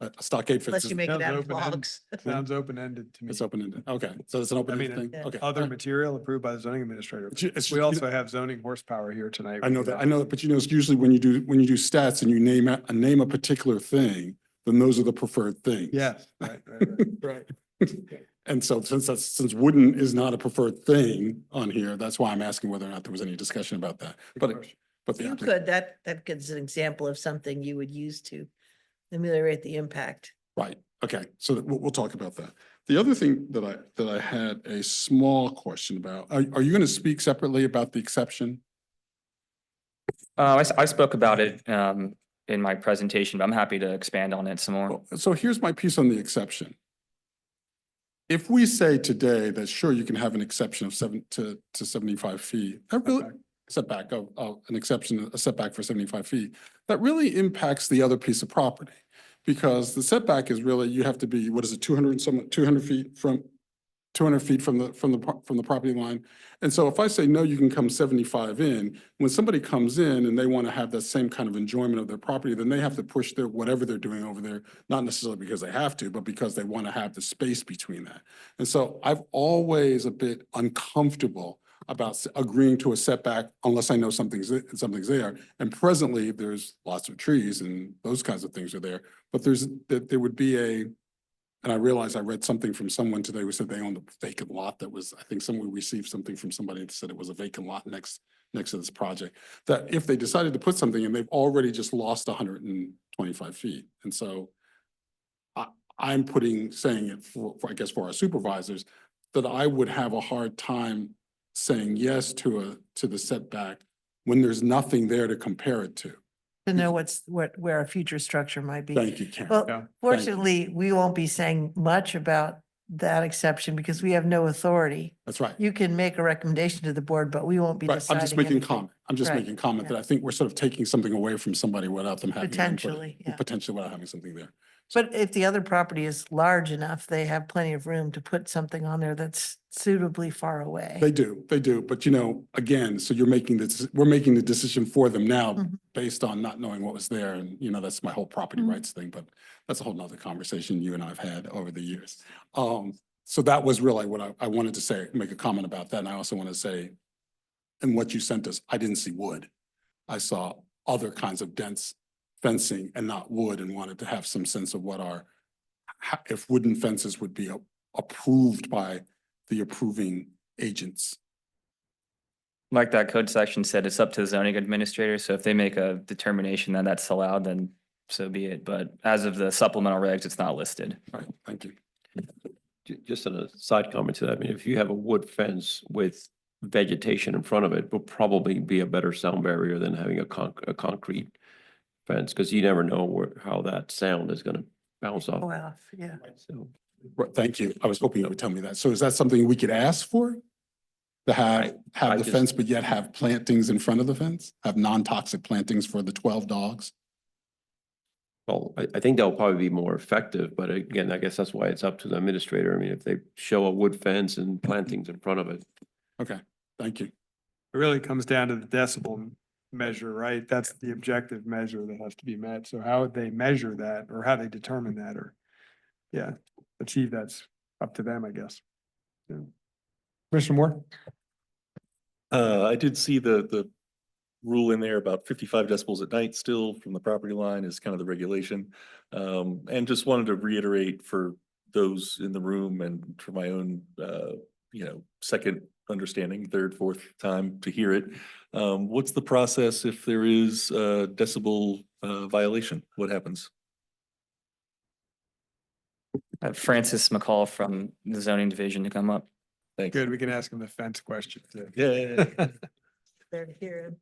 A stockade fence Unless is, you make it Sounds out of open-ended. logs. Sounds open-ended to me. it's open-ended. Okay, so it's an I open-ended mean, thing? Yeah. Okay. other material approved by the zoning administrator. We also have zoning horsepower here tonight. I know that, but it's usually when you do stats and you name a particular thing, then those are the preferred things. Yes, right. And so since wooden is not a preferred thing on here, that's why I'm asking whether or not there was any discussion about that. But the You applicant, could, that gives an example of something you would use to ameliorate the impact. right, okay, so we'll talk about that. The other thing that I had a small question about, are you going to speak separately about the exception? I spoke about it in my presentation, but I'm happy to expand on it some more. So here's my piece on the exception. If we say today that sure, you can have an exception of 75 feet, that really setback of an exception, a setback for 75 feet, that really impacts the other piece of property. Because the setback is really, you have to be, 200 feet from 200 feet from the property line. And so if I say, no, you can come 75 in, when somebody comes in and they want to have that same kind of enjoyment of their property, then they have to push whatever they're doing over there, not necessarily because they have to, but because they want to have the space between that. And so I've always a bit uncomfortable about agreeing to a setback unless I know something's there. And presently, there's lots of trees and those kinds of things are there. But there would be and I realized I read something from someone today who said they owned a vacant lot that was, I think someone received something from somebody that said it was a vacant lot next to this project. That if they decided to put something in, they've already just lost 125 feet. And so I'm saying it for I guess for our supervisors, that I would have a hard time saying yes to the setback when there's nothing there to compare it to. To know where a future structure might be. Thank you, Karen. Well, fortunately, we won't be saying much about that exception because we have no authority. That's right. You can make a recommendation to the board, but we won't be Right, deciding. I'm just making anything. comment. I'm just Right, making comment yeah. that I think we're sort of taking something away from somebody without them having. input. Potentially, yeah. Potentially without having something there. But if the other property is large enough, they have plenty of room to put something on there that's suitably far away. They do, but again, so we're making the decision for them now Mhm. based on not knowing what was there. And, that's my whole property Mhm. rights thing, but that's a whole nother conversation you and I have had over the years. So that was really what I wanted to say, make a comment about that. And I also want to say, in what you sent us, I didn't see wood. I saw other kinds of dense fencing and not wood, and wanted to have some sense of if wooden fences would be approved by the approving agents. Like that code section said, it's up to the zoning administrator, so if they make a determination that that's allowed, then so be it. But as of the supplemental regs, it's not listed. All right, thank you. Just a side comment to that, I mean, if you have a wood fence with vegetation in front of it, will probably be a better sound barrier than having a concrete fence, because you never know how that sound is gonna bounce off. Well, yeah. So, Right, thank you. I was hoping you would tell me that. So is that something we could ask for? To have I the just- fence, but yet have plantings in front of the fence? Have non-toxic plantings for the 12 dogs? well, I think that'll probably be more effective, but again, I guess that's why it's up to the administrator. I mean, if they show a wood fence and plantings in front of it. Okay, thank you. It really comes down to the decibel measure, right? That's the objective measure that has to be met. So how would they measure that or how they determine that or, achieve that's up to them, I guess. Yeah. Commissioner Moore? I did see the rule in there about 55 decibels at night still from the property line is kind of the regulation. And just wanted to reiterate for those in the room and for my own, second understanding, third, fourth time to hear it. What's the process if there is a decibel violation? What happens? Francis McCall from the zoning division to come up. Thanks. Good, we can ask him the fence question too. Yeah. There to hear it.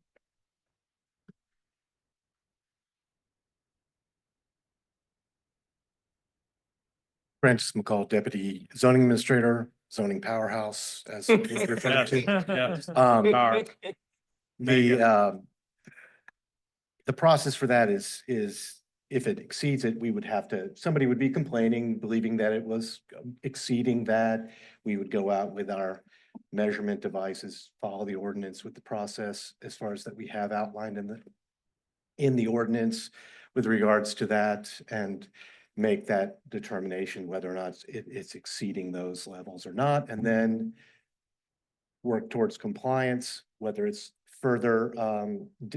Francis McCall, Deputy Zoning Administrator, Zoning Powerhouse, as it's referred to. Yes. Um, Mega. The process for that is if it exceeds it, we would have to, somebody would be complaining, believing that it was exceeding that. We would go out with our measurement devices, follow the ordinance with the process as far as that we have outlined in the ordinance with regards to that, and make that determination whether or not it's exceeding those levels or not, and then work towards compliance, whether it's further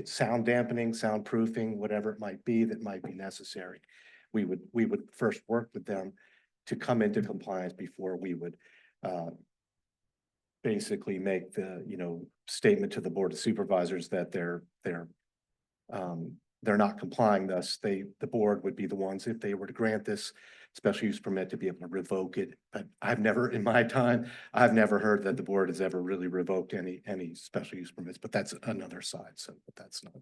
sound dampening, soundproofing, whatever it might be that might be necessary. We would first work with them to come into compliance before we would basically make the, statement to the Board of Supervisors that they're not complying. Thus, the board would be the ones, if they were to grant this special use permit, to be able to revoke it. But I've never, in my time, I've never heard that the board has ever really revoked any special use permits, but that's another side. So, but that's not.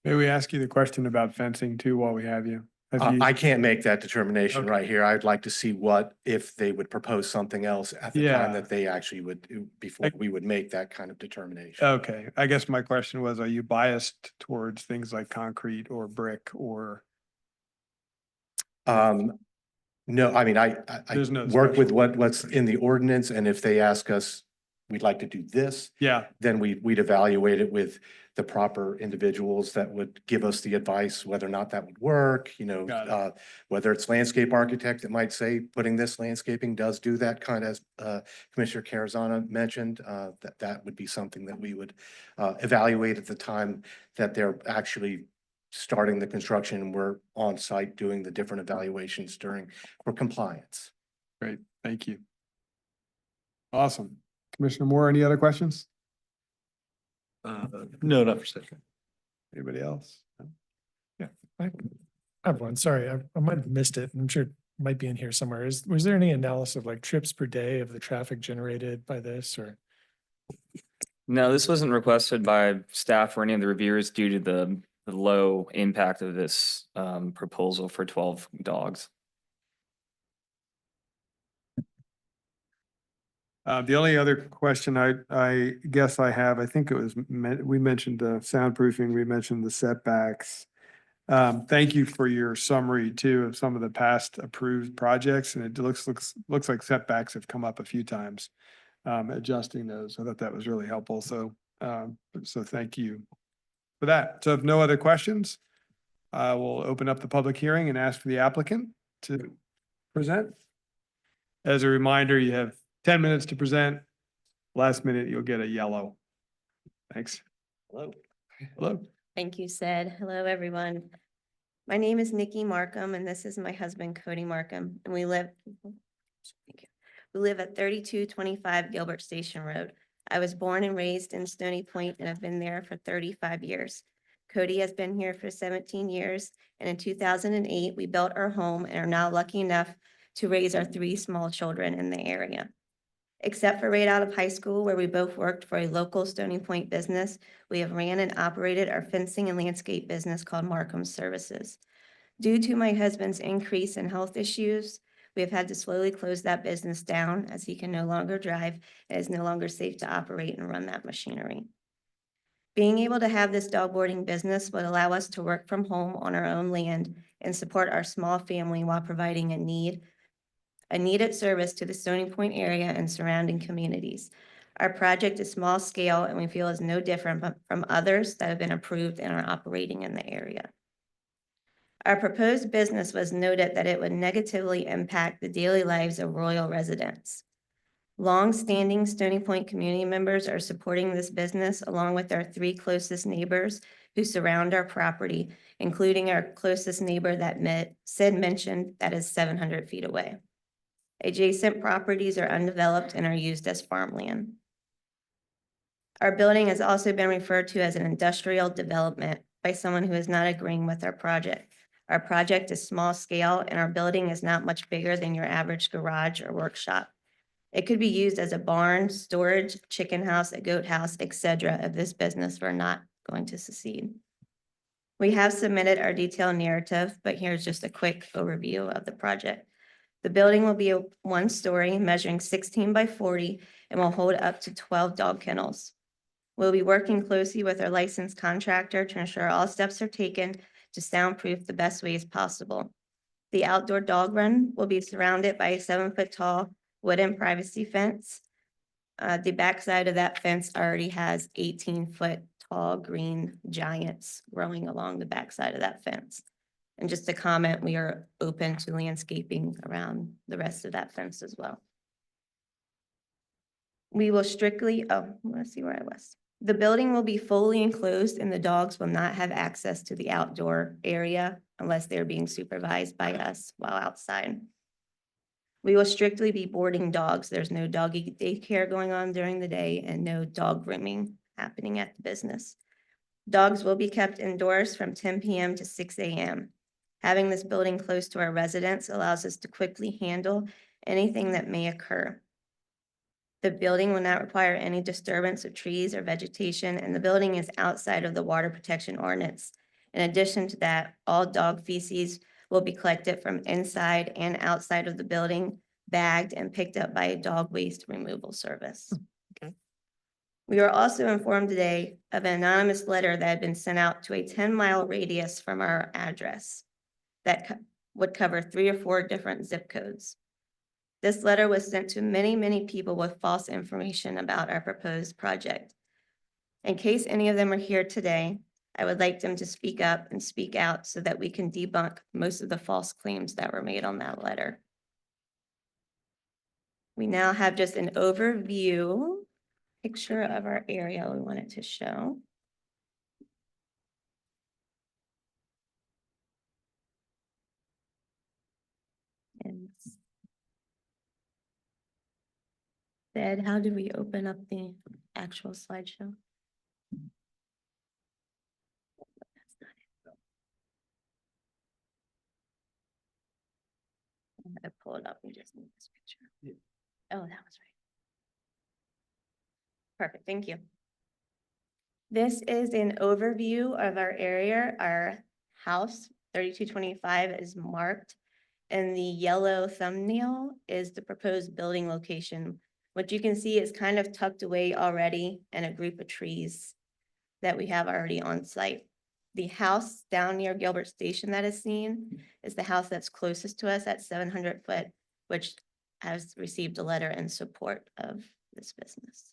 May we ask you the question about fencing too while we have you? Have you- I can't make that determination Okay. right here. I'd like to see if they would propose something else at the Yeah. time that they actually would, before we would make that kind of determination. Okay, I guess my question was, are you biased towards things like concrete or brick or? No, I mean, I There's no work with special- what's in the ordinance, and if they ask us, we'd like to do this, Yeah, then we'd evaluate it with the proper individuals that would give us the advice, whether or not that would work, Got it. whether it's landscape architect that might say putting this landscaping does do that kind of, Commissioner Carazana mentioned, that would be something that we would evaluate at the time that they're actually starting the construction and we're on site doing the different evaluations for compliance. great, thank you. Awesome. Commissioner Moore, any other questions? No, not for a second. Anybody else? I have one, sorry, I might have missed it. I'm sure it might be in here somewhere. Was there any analysis of like trips per day of the traffic generated by this or? No, this wasn't requested by staff or any of the reviewers due to the low impact of this proposal for 12 dogs. The only other question I guess I have, I think it was, we mentioned the soundproofing, we mentioned the setbacks. Thank you for your summary too of some of the past approved projects, and it looks like setbacks have come up a few times. Adjusting those, I thought that was really helpful. So thank you for that. So if no other questions, I will open up the public hearing and ask for the applicant to present. As a reminder, you have 10 minutes to present. Last minute, you'll get a yellow. Thanks. Hello. Hello. Thank you, Sid. Hello, everyone. My name is Nikki Markham, and this is my husband, Cody Markham, and we live at 3225 Gilbert Station Road. I was born and raised in Stony Point and have been there for 35 years. Cody has been here for 17 years, and in 2008, we built our home and are now lucky enough to raise our 3 small children in the area. Except for right out of high school, where we both worked for a local Stony Point business, we have ran and operated our fencing and landscape business called Markham Services. Due to my husband's increase in health issues, we have had to slowly close that business down as he can no longer drive and is no longer safe to operate and run that machinery. Being able to have this dog boarding business would allow us to work from home on our own land and support our small family while providing a needed service to the Stony Point area and surrounding communities. Our project is small scale and we feel is no different from others that have been approved and are operating in the area. Our proposed business was noted that it would negatively impact the daily lives of Royal residents. Long-standing Stony Point community members are supporting this business along with our 3 closest neighbors who surround our property, including our closest neighbor that Sid mentioned that is 700 feet away. Adjacent properties are undeveloped and are used as farmland. Our building has also been referred to as an industrial development by someone who is not agreeing with our project. Our project is small scale and our building is not much bigger than your average garage or workshop. It could be used as a barn, storage, chicken house, a goat house, etc. if this business were not going to succeed. We have submitted our detailed narrative, but here's just a quick overview of the project. The building will be a one-story measuring 16 by 40 and will hold up to 12 dog kennels. We'll be working closely with our licensed contractor to ensure all steps are taken to soundproof the best ways possible. The outdoor dog run will be surrounded by a 7-foot-tall wooden privacy fence. The backside of that fence already has 18-foot-tall green giants growing along the backside of that fence. And just to comment, we are open to landscaping around the rest of that fence as well. We will strictly, let's see where I was. The building will be fully enclosed and the dogs will not have access to the outdoor area unless they're being supervised by us while outside. We will strictly be boarding dogs. There's no doggy daycare going on during the day and no dog grooming happening at the business. Dogs will be kept indoors from 10 p.m. to 6 a.m. Having this building close to our residents allows us to quickly handle anything that may occur. The building will not require any disturbance of trees or vegetation, and the building is outside of the water protection ordinance. In addition to that, all dog feces will be collected from inside and outside of the building, bagged and picked up by a dog waste removal service. Okay. We were also informed today of an anonymous letter that had been sent out to a 10-mile radius from our address that would cover 3 or 4 different zip codes. This letter was sent to many, many people with false information about our proposed project. In case any of them are here today, I would like them to speak up and speak out so that we can debunk most of the false claims that were made on that letter. We now have just an overview picture of our area we wanted to show. And Ed, how do we open up the actual slideshow? That's not it. I'm gonna pull it up and just need this picture. Oh, that was right. Perfect, thank you. This is an overview of our area. Our house, 3225, is marked, and the yellow thumbnail is the proposed building location. What you can see is kind of tucked away already in a group of trees that we have already on site. The house down near Gilbert Station that is seen is the house that's closest to us at 700 foot, which has received a letter in support of this business.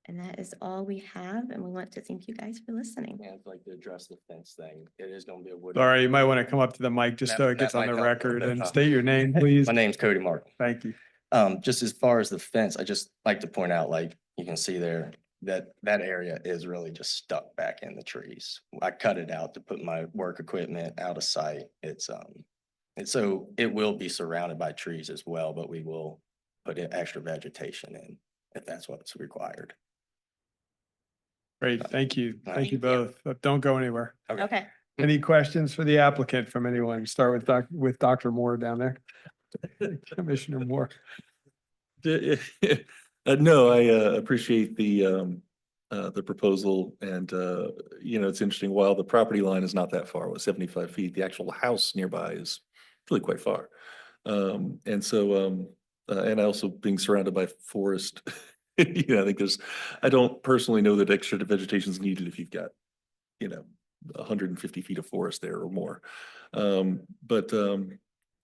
And that is all we have, and we want to thank you guys for listening. I'd like to address the fence thing. It is gonna be a wood. Sorry, you might want to come up to the mic just so it gets on the record and state your name, please. My name's Cody Martin. Thank you. Just as far as the fence, I just like to point out, like, you can see there, that area is really just stuck back in the trees. I cut it out to put my work equipment out of sight. And so it will be surrounded by trees as well, but we will put in extra vegetation in if that's what's required. Great, thank you. Thank Thank you you. both. Don't go anywhere. Okay. Any questions for the applicant from anyone? Start with Dr. Moore down there. Commissioner Moore. No, I appreciate the proposal and, it's interesting, while the property line is not that far, 75 feet, the actual house nearby is really quite far. And so, and also being surrounded by forest, I think I don't personally know that extra vegetation is needed if you've got, 150 feet of forest there or more. But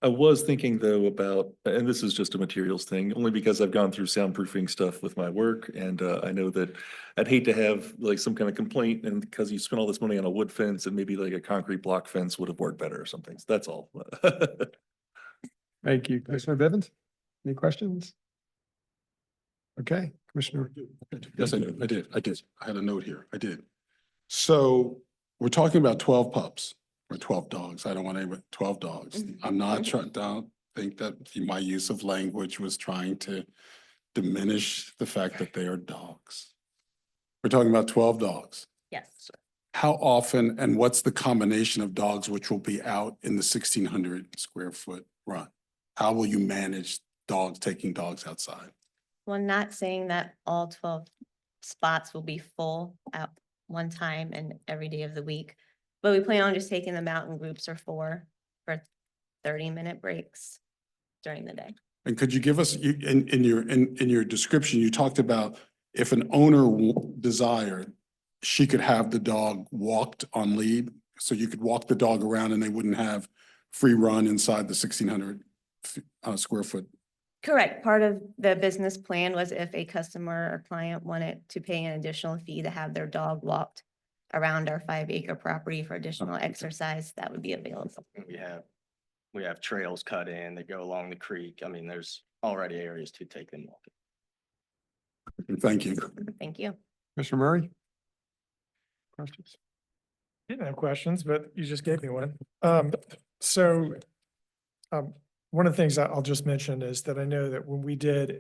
I was thinking though about, and this is just a materials thing, only because I've gone through soundproofing stuff with my work, and I know that I'd hate to have like some kind of complaint, and because you spent all this money on a wood fence, and maybe like a concrete block fence would have worked better or something. So that's all. Thank you. Commissioner Bivens, any questions? Okay, Commissioner. Yes, I did. I had a note here. I did. So we're talking about 12 pups or 12 dogs. I don't want any 12 dogs. I'm not trying, don't think that my use of language was trying to diminish the fact that they are dogs? We're talking about 12 dogs. Yes. How often and what's the combination of dogs which will be out in the 1,600 square foot run? How will you manage dogs, taking dogs outside? Well, not saying that all 12 spots will be full at one time and every day of the week, but we plan on just taking them out in groups or four for 30-minute breaks during the day. And could you give us, in your description, you talked about if an owner desired, she could have the dog walked on lead, so you could walk the dog around and they wouldn't have free run inside the 1,600 square foot. Correct. Part of the business plan was if a customer or client wanted to pay an additional fee to have their dog walked around our 5-acre property for additional exercise, that would be available. We have trails cut in that go along the creek. I mean, there's already areas to take them walking. Thank you. Thank you. Mr. Murray? Questions? Didn't have questions, but you just gave me one. So one of the things that I'll just mention is that I know that when we did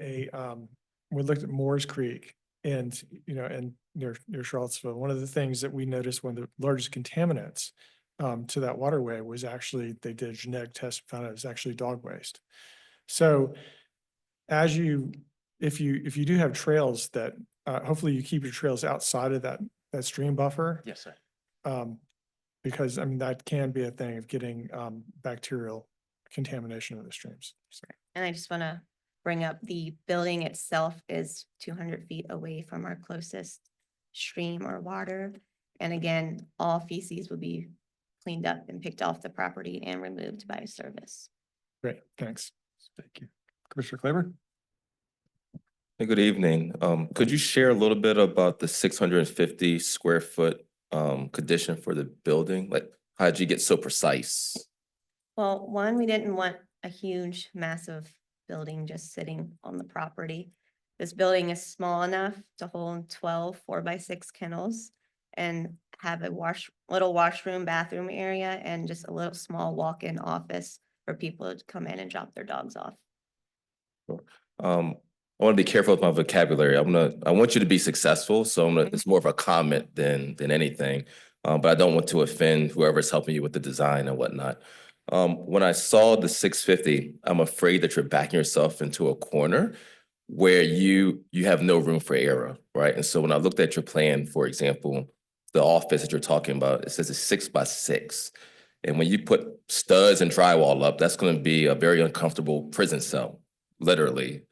we looked at Moore's Creek and, and near Charlottesville, one of the things that we noticed, one of the largest contaminants to that waterway was actually, they did a genetic test, and found out it was actually dog waste. So if you do have trails that, hopefully you keep your trails outside of that stream buffer. Yes, sir. Because I mean, that can be a thing of getting bacterial contamination of the streams. And I just want to bring up the building itself is 200 feet away from our closest stream or water. And again, all feces will be cleaned up and picked off the property and removed by service. Great, thanks. Thank you. Commissioner Claiborne? Hey, good evening. Could you share a little bit about the 650 square foot condition for the building? Like, how did you get so precise? Well, one, we didn't want a huge, massive building just sitting on the property. This building is small enough to hold 12 4x6 kennels and have a little washroom, bathroom area, and just a little small walk-in office for people to come in and drop their dogs off. I want to be careful with my vocabulary. I want you to be successful, so it's more of a comment than anything. But I don't want to offend whoever's helping you with the design and whatnot. When I saw the 650, I'm afraid that you're backing yourself into a corner where you have no room for error, right? And so when I looked at your plan, for example, the office that you're talking about, it says it's 6x6. And when you put studs and drywall up, that's going to be a very uncomfortable prison cell, literally.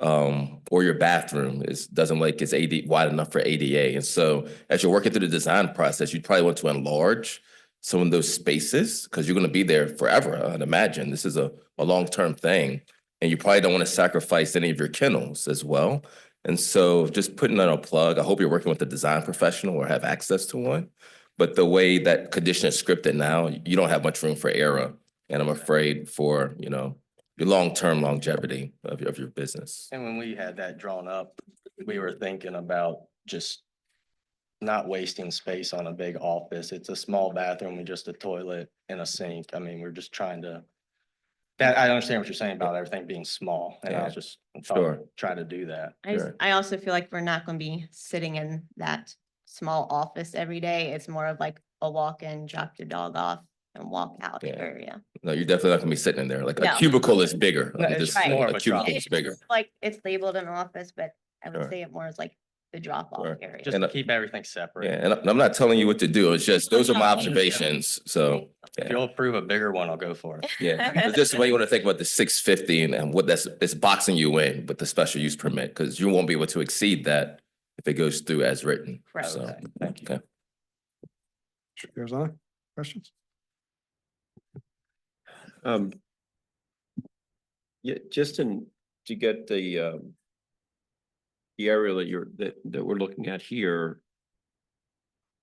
Or your bathroom doesn't like it's wide enough for ADA. And so as you're working through the design process, you'd probably want to enlarge some of those spaces because you're going to be there forever. I'd imagine this is a long-term thing. And you probably don't want to sacrifice any of your kennels as well. And so just putting on a plug, I hope you're working with a design professional or have access to one. But the way that condition is scripted now, you don't have much room for error. And I'm afraid for, your long-term longevity of your business. And when we had that drawn up, we were thinking about just not wasting space on a big office. It's a small bathroom with just a toilet and a sink. I mean, we're just trying to, I understand what you're saying about everything being small. And I was just trying to do that. I also feel like we're not going to be sitting in that small office every day. It's more of like a walk-in, drop your dog off and walk out area. No, you're definitely not gonna be sitting in there. Like No. a cubicle is bigger. No, it's Just more of a a cubicle drop. is bigger. Like it's labeled an office, but I would Sure. say it more as like the drop-off Sure. area. Just to keep everything separate. Yeah, and I'm not telling you what to do. It's just, those are my observations. So, If you'll approve a bigger one, I'll go for it. yeah. But this is why you want to think about the 650 and what it's boxing you in with the special use permit, because you won't be able to exceed that if it goes through as written. Correct. So, Okay, thank you. okay. Arizona, questions? Yeah, just to get the area that we're looking at here.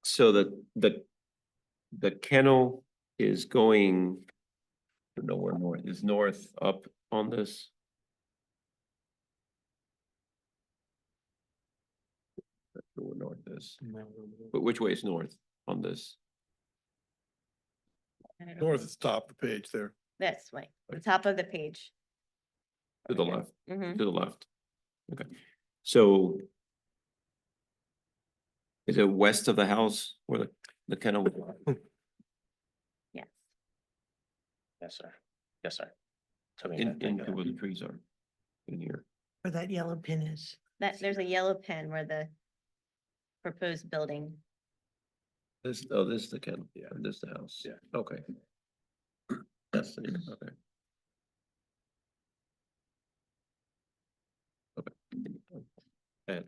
So the kennel is going, I don't know where north is, north up on this. That's where north is, but which way is north on this? North is top of the page there. This way, the top of the page. To the left, Mhm. to the left. So is it west of the house where the kennel? Yes. Yes, sir. Yes, sir. Into where the trees are in here. Where that yellow pin is. There's a yellow pen where the proposed building. This is the kennel. Yeah. This is the house. Yeah. Okay. That's the, okay. And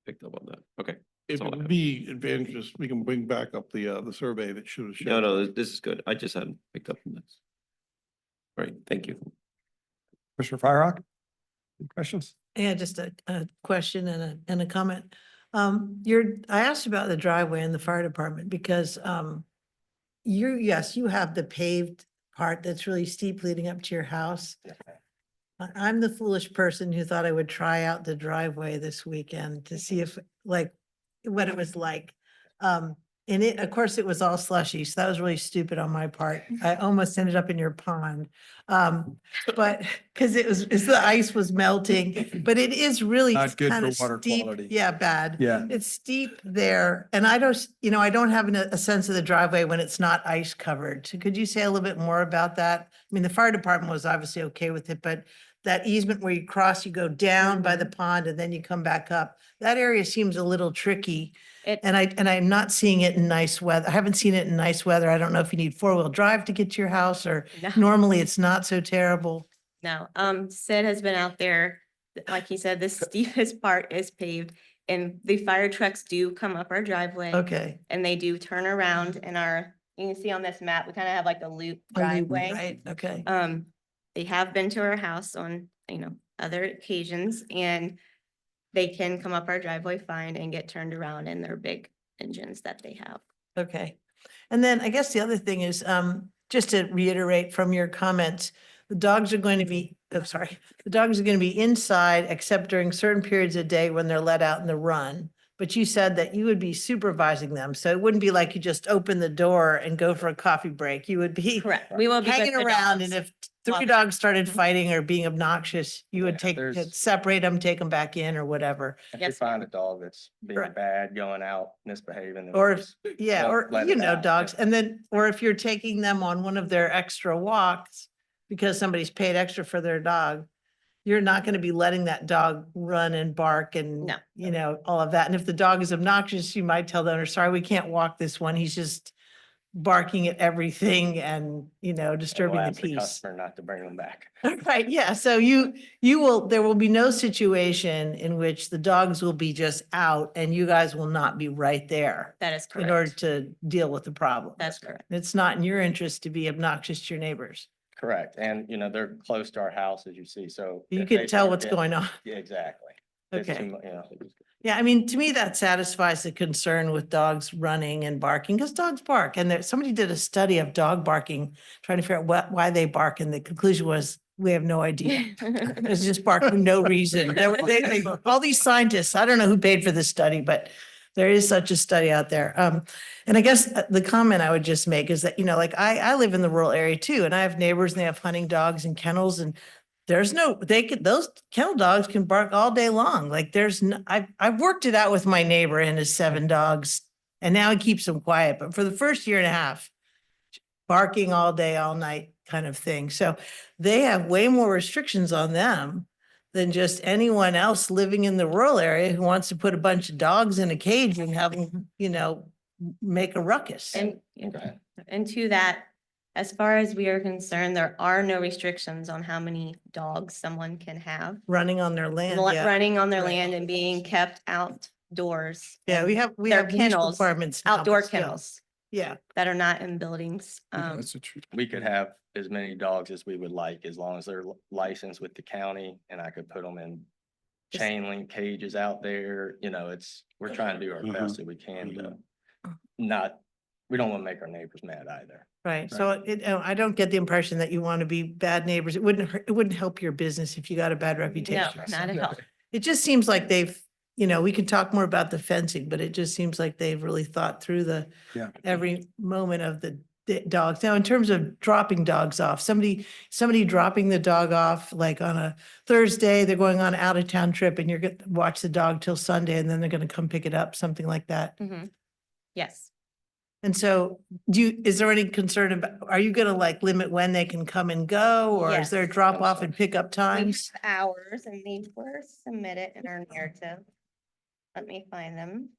picked up on that. Okay. If all it I would have. be advantageous, we can bring back up the survey that should have. No, no, this is good. I just hadn't picked up on this. All right, thank you. Commissioner Firerock? Any questions? Yeah, just a question and a comment. I asked about the driveway in the fire department because, yes, you have the paved part that's really steep leading up to your house. I'm the foolish person who thought I would try out the driveway this weekend to see if, like, what it was like. And of course, it was all slushy, so that was really stupid on my part. I almost ended up in your pond. But, because the ice was melting, but it is really Not good kind for of water steep. quality. Yeah, bad. Yeah. It's steep there, and I don't have a sense of the driveway when it's not ice covered. So could you say a little bit more about that? I mean, the fire department was obviously okay with it, but that easement where you cross, you go down by the pond and then you come back up. That area seems a little tricky. And I'm not seeing it in nice weather. I haven't seen it in nice weather. I don't know if you need four-wheel drive to get to your house or No. normally it's not so terrible. No, Sid has been out there. Like he said, the steepest part is paved and the fire trucks do come up our driveway. Okay. And they do turn around in you can see on this map, we kind of have like a loop driveway. Right, okay. They have been to our house on, other occasions and they can come up our driveway fine and get turned around in their big engines that they have. Okay. And then I guess the other thing is, just to reiterate from your comments, the dogs are going to be, the dogs are going to be inside except during certain periods of day when they're let out in the run. But you said that you would be supervising them. So it wouldn't be like you just open the door and go for a coffee break. You would be Correct. We will be with hanging the around, dogs. and if Well- three dogs started fighting or being obnoxious, you would there's- separate them, take them back in or whatever. If we Yes, find a dog that's being Right. bad, going out, misbehaving. then Or we if, just yeah, or, let it out. dogs, and then, or if you're taking them on one of their extra walks because somebody's paid extra for their dog, you're not going to be letting that dog run and bark and, No. all of that. And if the dog is obnoxious, you might tell the owner, sorry, we can't walk this one. He's just barking at everything and, disturbing We'll the ask the peace. customer not to bring them back. Right, yeah, so there will be no situation in which the dogs will be just out and you guys will not be right there That is in order correct. to deal with the problem. That's correct. It's not in your interest to be obnoxious to your neighbors. Correct. And, they're close to our house, as you see, so. You if can they tell start what's getting- going on. Yeah, exactly. It's Okay. too mu- Yeah, I mean, to me, that satisfies the concern with dogs running and barking, because dogs bark. And somebody did a study of dog barking, trying to figure out why they bark, and the conclusion was, we have no idea. It's just bark for no reason. All these scientists, I don't know who paid for this study, but there is such a study out there. And I guess the comment I would just make is that, I live in the rural area too, and I have neighbors and they have hunting dogs and kennels, and those kennel dogs can bark all day long. Like I've worked it out with my neighbor and his 7 dogs, and now he keeps them quiet. But for the first year and a half, barking all day, all night kind of thing. So they have way more restrictions on them than just anyone else living in the rural area who wants to put a bunch of dogs in a cage and have them, make a ruckus. And to that, as far as we are concerned, there are no restrictions on how many dogs someone can have. Running on their land, yeah. Running on their Right. land and being kept outdoors. Yeah, and we have their use kennels, requirements now, but outdoor still. kennels Yeah. that are not in buildings. That's a true. We could have as many dogs as we would like, as long as they're licensed with the county, and I could put them in chain link cages out there. We're trying to do our best that we can to we don't want to make our neighbors mad either. Right. So I don't get the impression that you want to be bad neighbors. It wouldn't help your business if you got a bad No, reputation. not at all. It just seems like we can talk more about the fencing, but it just seems like they've really thought through Yeah. every moment of the dogs. Now, in terms of dropping dogs off, somebody dropping the dog off like on a Thursday, they're going on an out of town trip and you're gonna watch the dog till Sunday and then they're gonna come pick it up, something like that. Mhm. Yes. And so is there any concern about, are you gonna like limit when they can come and go? Or is there a Yes. drop off and pickup We times? have hours and these were submitted in our narrative. Let me find them.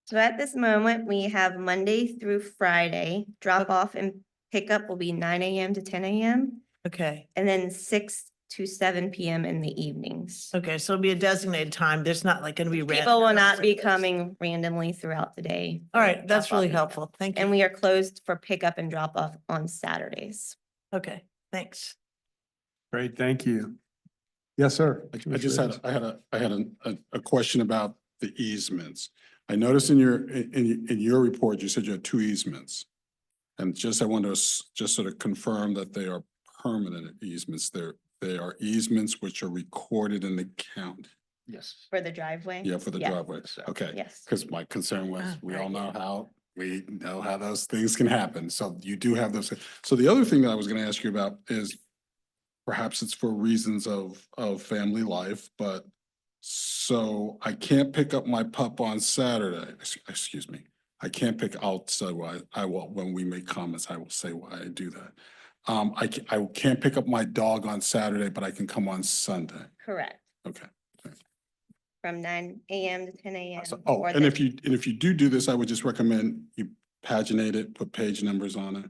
So at this moment, we have Monday through Friday, drop off and pickup will be 9 AM to 10 AM. Okay, And then 6 to 7 PM in the evenings. okay, so it'll be a designated time. There's not like gonna be People will not be random. coming randomly throughout the day. All for right, that's drop-off really and pickup. helpful. Thank And you. we are closed for pickup and drop off on Saturdays. Okay, thanks. Great, thank you. Yes, sir. I just had, I had a question about the easements. I noticed in your report, you said you had 2 easements. And just, I want to just sort of confirm that they are permanent easements. They are easements which are recorded in the count. Yes. For the driveway? Yeah, for the Yes. driveway. Okay. Yes. Because my concern was, Ah, we right, all know yeah. we know how those things can happen. So you do have those. So the other thing that I was going to ask you about is perhaps it's for reasons of family life, but so I can't pick up my pup on Saturday. Excuse me. I can't pick, I'll say why, I will, when we make comments, I will say why I do that. I can't pick up my dog on Saturday, but I can come on Sunday. Correct. Okay. From 9 AM to 10 AM. Oh, or and the- if you do this, I would just recommend you paginate it, put page numbers on it.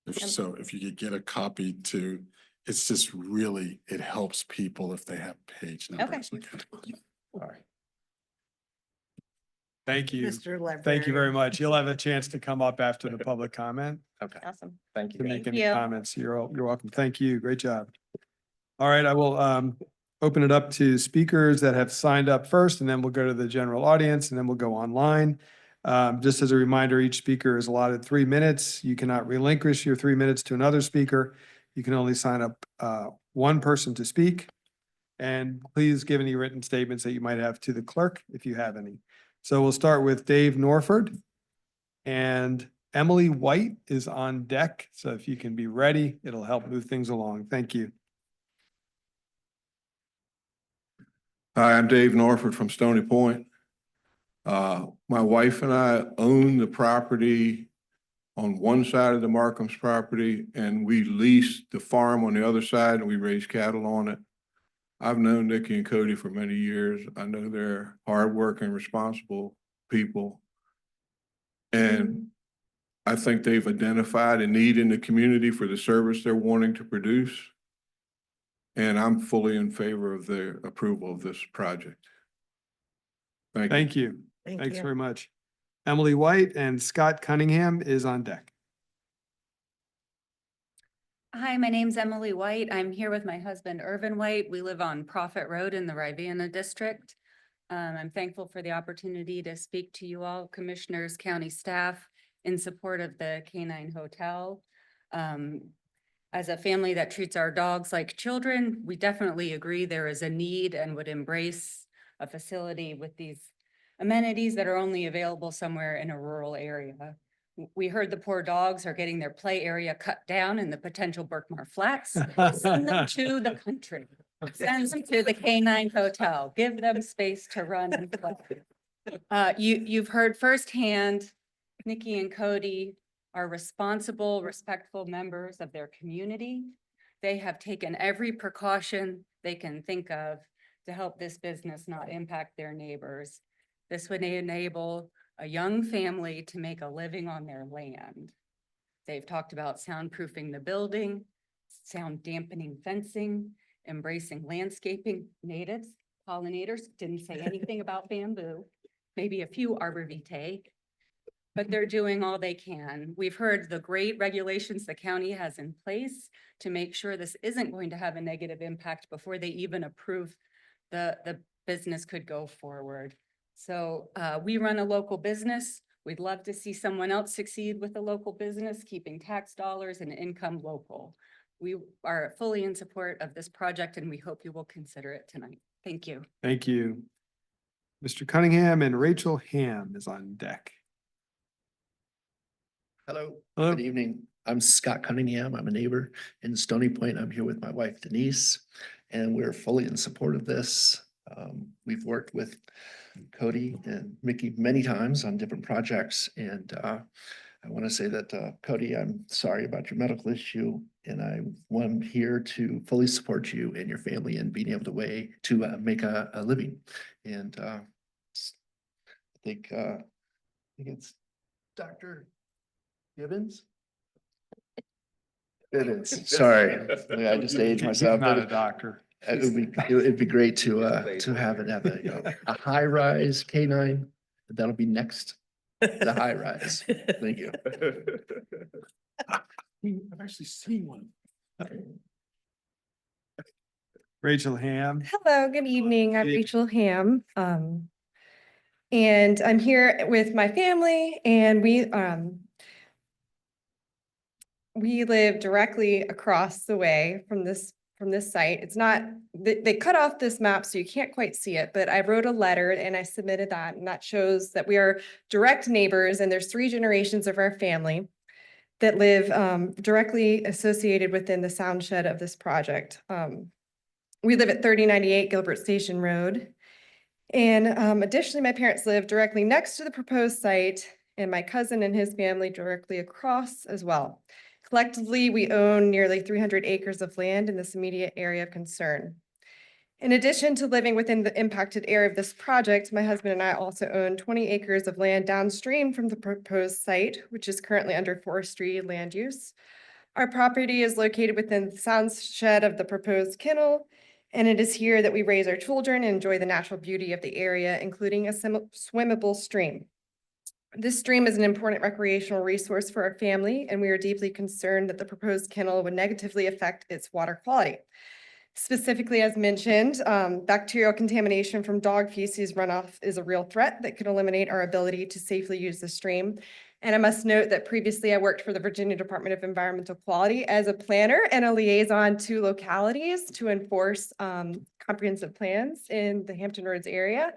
If you could get a copy to, it's just really, it helps people if they have page numbers. All right. Thank you. Mr. Librarian. Thank you very much. You'll have a chance to come up after the public comment Okay. Awesome. Thank to you. make Thank any you. comments. You're welcome. Thank you. Great job. All right, I will open it up to speakers that have signed up first, and then we'll go to the general audience, and then we'll go online. Just as a reminder, each speaker is allotted 3 minutes. You cannot relinquish your 3 minutes to another speaker. You can only sign up one person to speak. And please give any written statements that you might have to the clerk if you have any. So we'll start with Dave Norford. And Emily White is on deck. So if you can be ready, it'll help move things along. Thank you. Hi, I'm Dave Norford from Stony Point. My wife and I own the property on one side of the Markham's property, and we lease the farm on the other side, and we raise cattle on it. I've known Nikki and Cody for many years. I know they're hardworking, responsible people. And I think they've identified a need in the community for the service they're wanting to produce. And I'm fully in favor of their approval of this project. Thank you. Thank you. Thank Thanks you. very much. Emily White and Scott Cunningham is on deck. Hi, my name's Emily White. I'm here with my husband, Irvin White. We live on Prophet Road in the Rivanna District. I'm thankful for the opportunity to speak to you all, commissioners, county staff, in support of the Canine Hotel. As a family that treats our dogs like children, we definitely agree there is a need and would embrace a facility with these amenities that are only available somewhere in a rural area. We heard the poor dogs are getting their play area cut down in the potential Berkmar Flats. Send them to the country. Send them to the Canine Hotel. Give them space to run and play. You've heard firsthand, Nikki and Cody are responsible, respectful members of their community. They have taken every precaution they can think of to help this business not impact their neighbors. This would enable a young family to make a living on their land. They've talked about soundproofing the building, sound dampening fencing, embracing landscaping, natives, pollinators, didn't say anything about bamboo, maybe a few arbor vitae, but they're doing all they can. We've heard the great regulations the county has in place to make sure this isn't going to have a negative impact before they even approve the business could go forward. So we run a local business. We'd love to see someone else succeed with a local business, keeping tax dollars and income local. We are fully in support of this project and we hope you will consider it tonight. Thank you. Thank you. Mr. Cunningham and Rachel Ham is on deck. Hello, Hello. good evening. I'm Scott Cunningham. I'm a neighbor in Stony Point. I'm here with my wife Denise, and we're fully in support of this. We've worked with Cody and Mickey many times on different projects, and I want to say that Cody, I'm sorry about your medical issue, and I'm here to fully support you and your family in being able to make a living. And I think it's Dr. Gibbons? It is, sorry, I just aged myself. Not a doctor. It'd be great to have a high rise K9. That'll be next, the high rise. Thank you. I've actually seen one. Rachel Ham. Hello, good evening. I'm Good Rachel Ham. And I'm here with my family and we live directly across the way from this site. It's not, they cut off this map so you can't quite see it, but I wrote a letter and I submitted that, and that shows that we are direct neighbors, and there's 3 generations of our family that live directly associated within the sound shed of this project. We live at 3098 Gilbert Station Road. And additionally, my parents live directly next to the proposed site, and my cousin and his family directly across as well. Collectively, we own nearly 300 acres of land in this immediate area of concern. In addition to living within the impacted area of this project, my husband and I also own 20 acres of land downstream from the proposed site, which is currently under forestry land use. Our property is located within the sound shed of the proposed kennel, and it is here that we raise our children and enjoy the natural beauty of the area, including a swimmable stream. This stream is an important recreational resource for our family, and we are deeply concerned that the proposed kennel would negatively affect its water quality. Specifically, as mentioned, bacterial contamination from dog feces runoff is a real threat that could eliminate our ability to safely use the stream. And I must note that previously I worked for the Virginia Department of Environmental Quality as a planner and a liaison to localities to enforce comprehensive plans in the Hampton Roads area.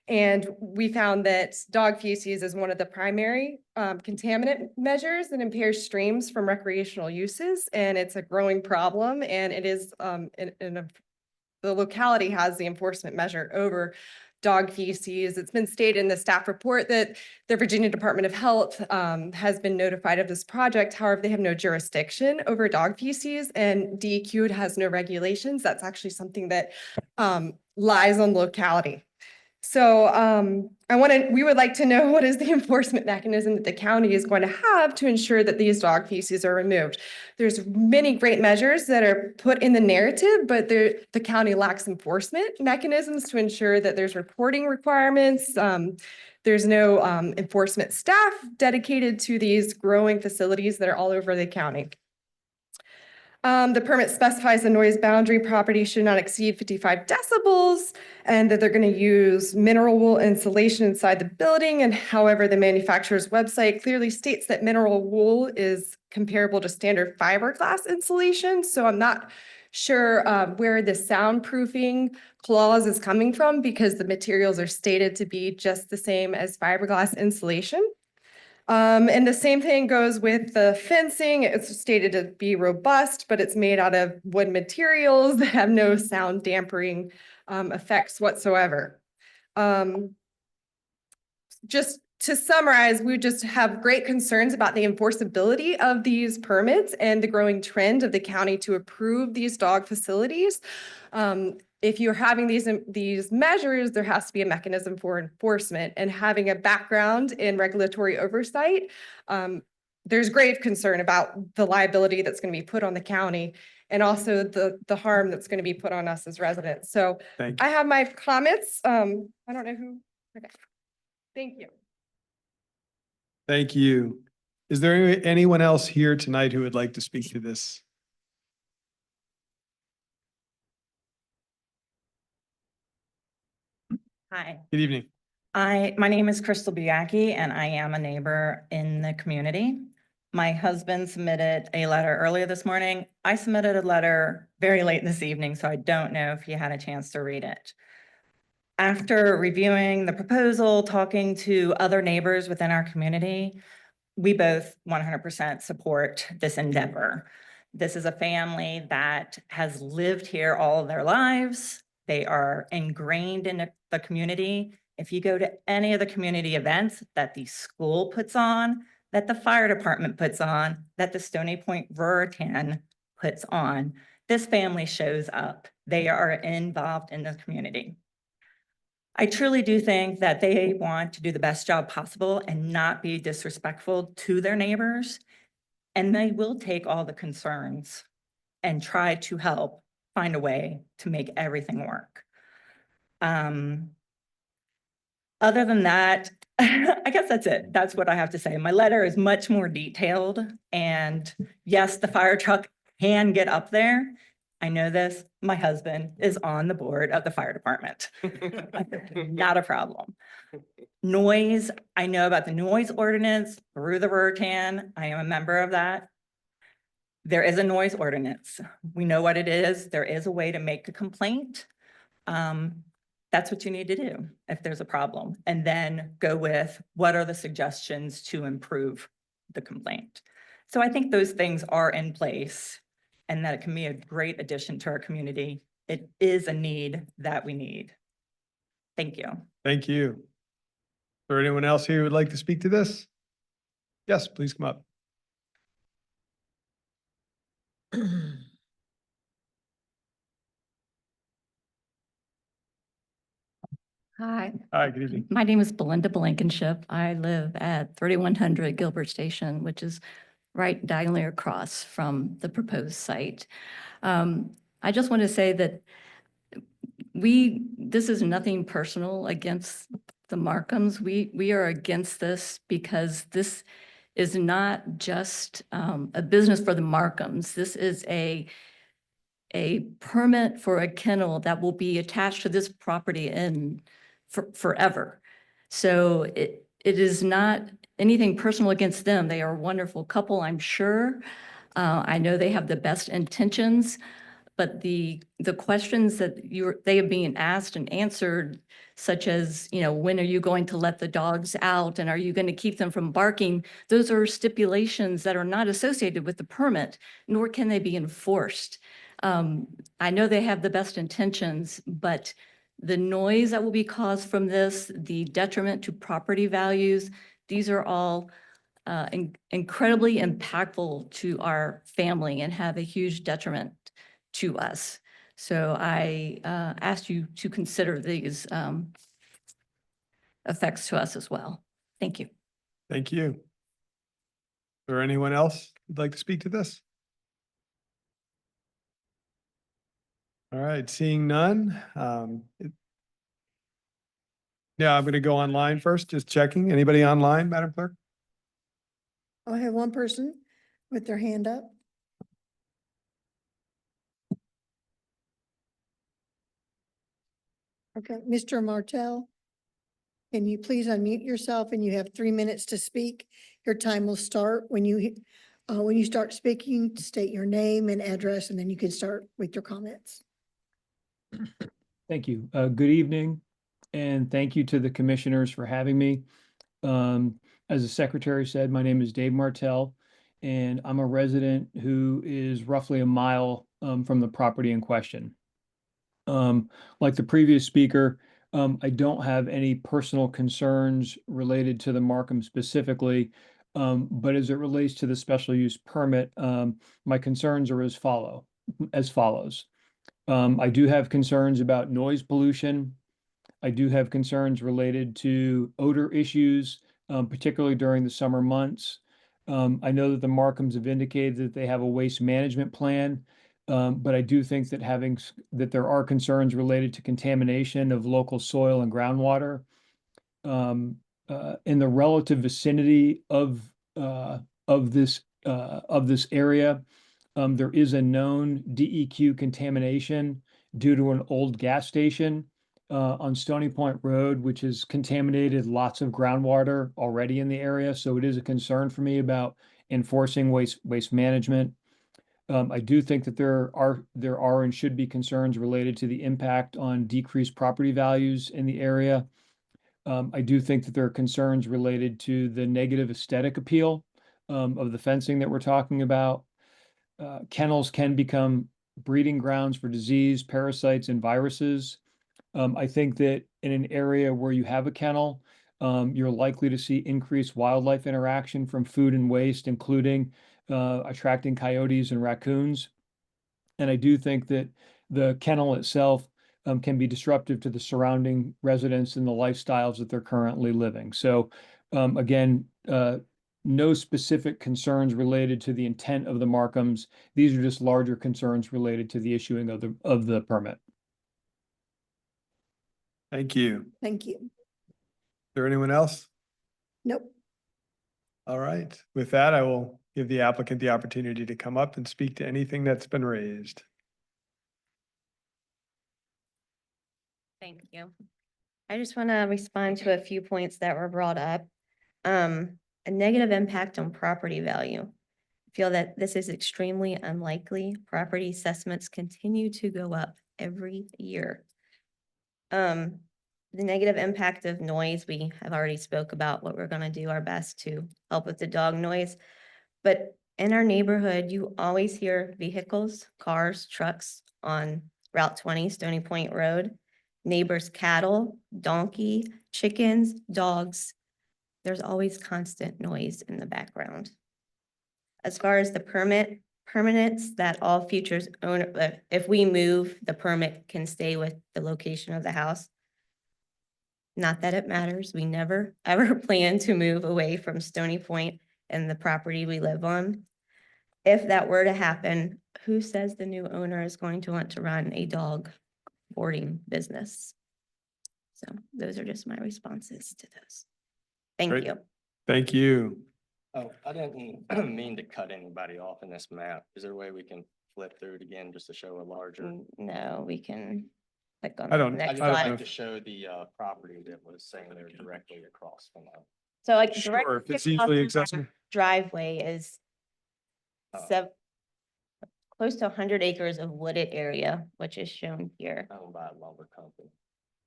And we found that dog feces is one of the primary contaminant measures that impairs streams from recreational uses. And it's a growing problem, and it is the locality has the enforcement measure over dog feces. It's been stated in the staff report that the Virginia Department of Health has been notified of this project. However, they have no jurisdiction over dog feces, and DEQ has no regulations. That's actually something that lies on locality. So we would like to know what is the enforcement mechanism that the county is going to have to ensure that these dog feces are removed. There's many great measures that are put in the narrative, but the county lacks enforcement mechanisms to ensure that there's reporting requirements. There's no enforcement staff dedicated to these growing facilities that are all over the county. The permit specifies the noise boundary property should not exceed 55 decibels, and that they're going to use mineral wool insulation inside the building. And however, the manufacturer's website clearly states that mineral wool is comparable to standard fiberglass insulation. So I'm not sure where the soundproofing clause is coming from, because the materials are stated to be just the same as fiberglass insulation. And the same thing goes with the fencing. It's stated to be robust, but it's made out of wood materials that have no sound dampening effects whatsoever. Just to summarize, we just have great concerns about the enforceability of these permits and the growing trend of the county to approve these dog facilities. If you're having these measures, there has to be a mechanism for enforcement, and having a background in regulatory oversight. There's grave concern about the liability that's going to be put on the county, and also the harm that's going to be put on us as residents. So I have my comments. I don't know who. Okay. Thank you. Thank you. Is there anyone else here tonight who would like to speak to this? Hi. Good evening. My name is Crystal Biaki, and I am a neighbor in the community. My husband submitted a letter earlier this morning. I submitted a letter very late this evening, so I don't know if he had a chance to read it. After reviewing the proposal, talking to other neighbors within our community, we both 100% support this endeavor. This is a family that has lived here all of their lives. They are ingrained in the community. If you go to any of the community events that the school puts on, that the fire department puts on, that the Stony Point Ruritan puts on, this family shows up. They are involved in the community. I truly do think that they want to do the best job possible and not be disrespectful to their neighbors. And they will take all the concerns and try to help find a way to make everything work. Other than that, I guess that's it. That's what I have to say. My letter is much more detailed. And yes, the fire truck can get up there. I know this. My husband is on the board of the fire department. Not a problem. Noise, I know about the noise ordinance through the Ruritan. I am a member of that. There is a noise ordinance. We know what it is. There is a way to make a complaint. That's what you need to do if there's a problem, and then go with what are the suggestions to improve the complaint. So I think those things are in place and that it can be a great addition to our community. It is a need that we need. Thank you. Thank you. Is there anyone else here who would like to speak to this? Yes, please come up. Hi, Hi, good evening. my name is Belinda Blankenship. I live at 3100 Gilbert Station, which is right diagonally across from the proposed site. I just want to say that this is nothing personal against the Markhams. We are against this because this is not just a business for the Markhams. This is a permit for a kennel that will be attached to this property forever. So it is not anything personal against them. They are a wonderful couple, I'm sure. I know they have the best intentions, but the questions that they are being asked and answered, such as, when are you going to let the dogs out and are you going to keep them from barking? Those are stipulations that are not associated with the permit, nor can they be enforced. I know they have the best intentions, but the noise that will be caused from this, the detriment to property values, these are all incredibly impactful to our family and have a huge detriment to us. So I ask you to consider these effects to us as well. Thank you. Thank you. Is there anyone else who'd like to speak to this? All right, seeing none. Yeah, I'm going to go online first, just checking. Anybody online, Madam Clerk? I have one person with their hand up. Okay, Mr. Martell, can you please unmute yourself, and you have 3 minutes to speak. Your time will start when you start speaking. State your name and address, and then you can start with your comments. Thank you. Good evening, and thank you to the commissioners for having me. As the secretary said, my name is Dave Martell, and I'm a resident who is roughly a mile from the property in question. Like the previous speaker, I don't have any personal concerns related to the Markham specifically, but as it relates to the special use permit, my concerns are as follows. I do have concerns about noise pollution. I do have concerns related to odor issues, particularly during the summer months. I know that the Markhams have indicated that they have a waste management plan, but I do think that there are concerns related to contamination of local soil and groundwater. In the relative vicinity of this area, there is a known DEQ contamination due to an old gas station on Stony Point Road, which has contaminated lots of groundwater already in the area. So it is a concern for me about enforcing waste management. I do think that there are and should be concerns related to the impact on decreased property values in the area. I do think that there are concerns related to the negative aesthetic appeal of the fencing that we're talking about. Kennels can become breeding grounds for disease, parasites, and viruses. I think that in an area where you have a kennel, you're likely to see increased wildlife interaction from food and waste, including attracting coyotes and raccoons. And I do think that the kennel itself can be disruptive to the surrounding residents and the lifestyles that they're currently living. So again, no specific concerns related to the intent of the Markhams. These are just larger concerns related to the issuing of the permit. Thank you. Is Thank you. there anyone else? Nope. All right. With that, I will give the applicant the opportunity to come up and speak to anything that's been raised. Thank you. I just want to respond to a few points that were brought up. A negative impact on property value. I feel that this is extremely unlikely. Property assessments continue to go up every year. The negative impact of noise, we have already spoke about what we're going to do our best to help with the dog noise. But in our neighborhood, you always hear vehicles, cars, trucks on Route 20, Stony Point Road. Neighbors' cattle, donkey, chickens, dogs. There's always constant noise in the background. As far as the permanence that all futures owner, if we move, the permit can stay with the location of the house. Not that it matters. We never, ever plan to move away from Stony Point and the property we live on. If that were to happen, who says the new owner is going to want to run a dog boarding business? So those are just my responses to those. Thank Great. you. Thank you. Oh, I didn't mean to cut anybody off in this map. Is there a way we can flip through it again just to show a larger? No, we can click on I the don't- next I just slide. like to show the property that was saying they're directly across from us. So like Sure, directly if it's across easily from our accessible. driveway is Oh. Close to 100 acres of wooded area, which is shown here. Owned by a lumber company.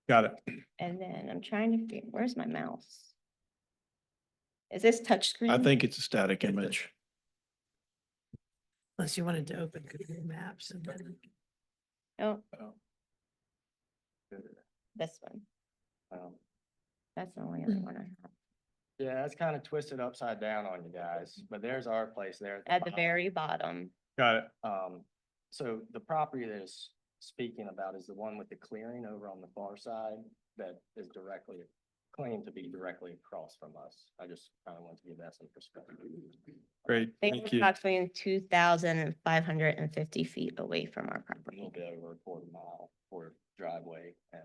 Got it. And then I'm trying to figure, where's my mouse? Is this touchscreen? I think it's a static image. Unless you wanted to open Google Maps and then. Oh, Good. this one. Um, That's the only other one I have. Yeah, it's kind of twisted upside down on you guys, but there's our place there. At the bottom. very bottom. Got it. So the property that is speaking about is the one with the clearing over on the far side that is directly claimed to be directly across from us. I just kind of want to give that some perspective. Great. They Thank are you. approximately 2,550 feet away from our A property. little bit over a quarter mile for driveway and.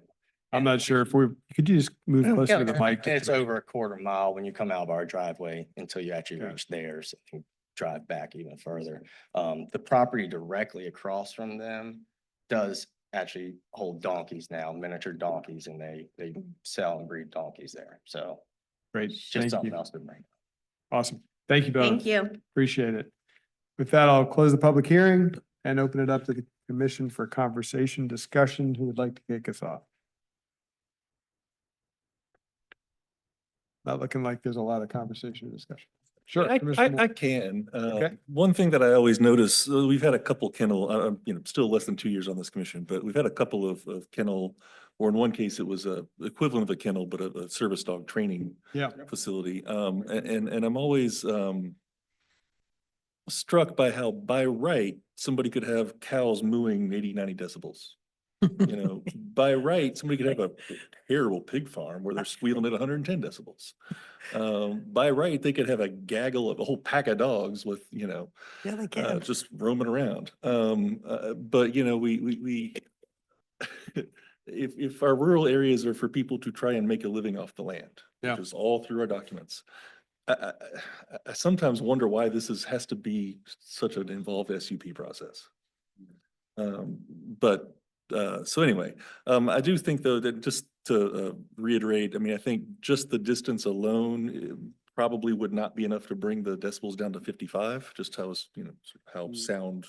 I'm not sure if could you just move closer to the mic? It's over a quarter mile when you come out of our driveway until you actually Got it. reach theirs and drive back even further. The property directly across from them does actually hold donkeys now, miniature donkeys, and they sell and breed donkeys there. So Great. just Thank something you. else to bring. Awesome. Thank you both. Thank you. Appreciate it. With that, I'll close the public hearing and open it up to the commission for conversation, discussion. Who would like to kick us off? Not looking like there's a lot of conversation or discussion. Sure. Commissioner Moore. I can. Okay. One thing that I always notice, we've had a couple kennel, still less than 2 years on this commission, but we've had a couple of kennel, or in one case, it was a equivalent of a kennel, but a service dog training Yeah. facility. And I'm always struck by how by right, somebody could have cows mooing 80, 90 decibels. By right, somebody could have a terrible pig farm where they're squealing at 110 decibels. By right, they could have a gaggle of a whole pack of dogs with, Yeah, they can. just roaming around. But we if our rural areas are for people to try and make a living off the land, Yeah. which is all through our documents. I sometimes wonder why this has to be such an involved SUP process. So anyway, I do think though that just to reiterate, I mean, I think just the distance alone probably would not be enough to bring the decibels down to 55, just how sound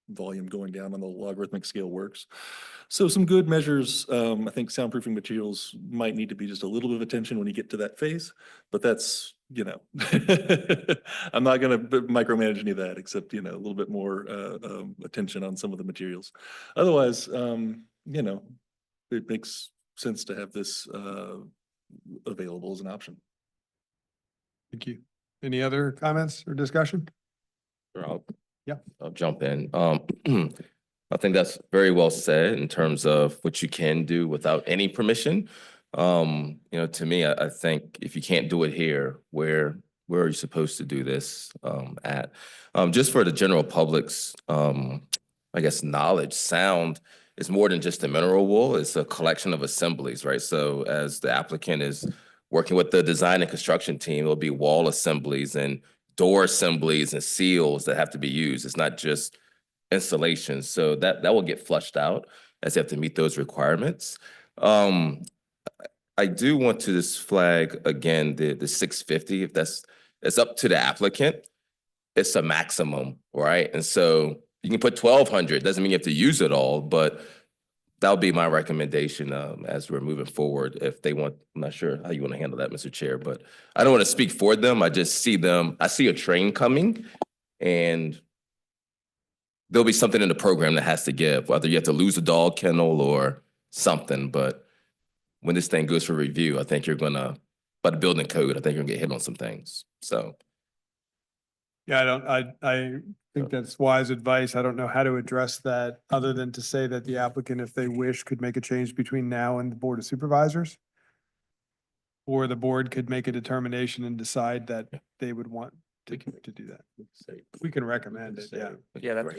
volume going down on the logarithmic scale works. So some good measures, I think soundproofing materials might need to be just a little bit of attention when you get to that phase, but that's, you know, I'm not gonna micromanage any of that, except, you know, a little bit more attention on some of the materials. Otherwise, you know, it makes sense to have this available as an option. Thank you. Any other comments or discussion? Sure, Yeah. I'll jump in. I think that's very well said in terms of what you can do without any permission. You know, to me, I think if you can't do it here, where are you supposed to do this at? Just for the general public's, I guess, knowledge, sound is more than just a mineral wool. It's a collection of assemblies, right? So as the applicant is working with the design and construction team, there'll be wall assemblies and door assemblies and seals that have to be used. It's not just installations. So that will get flushed out as they have to meet those requirements. I do want to just flag again the 650. If it's up to the applicant, it's a maximum, right? And so you can put 1,200. Doesn't mean you have to use it all, but that'll be my recommendation as we're moving forward. If they want, I'm not sure how you want to handle that, Mr. Chair, but I don't want to speak for them. I just see them. I see a train coming, and there'll be something in the program that has to give, whether you have to lose a dog kennel or something. But when this thing goes for review, I think you're gonna, by the building code, I think you're gonna get hit on some things. So. Yeah, I think that's wise advice. I don't know how to address that other than to say that the applicant, if they wish, could make a change between now and the Board of Supervisors. Or the board could make a determination and decide that they would want to do that. We can recommend it, yeah. Yeah, that's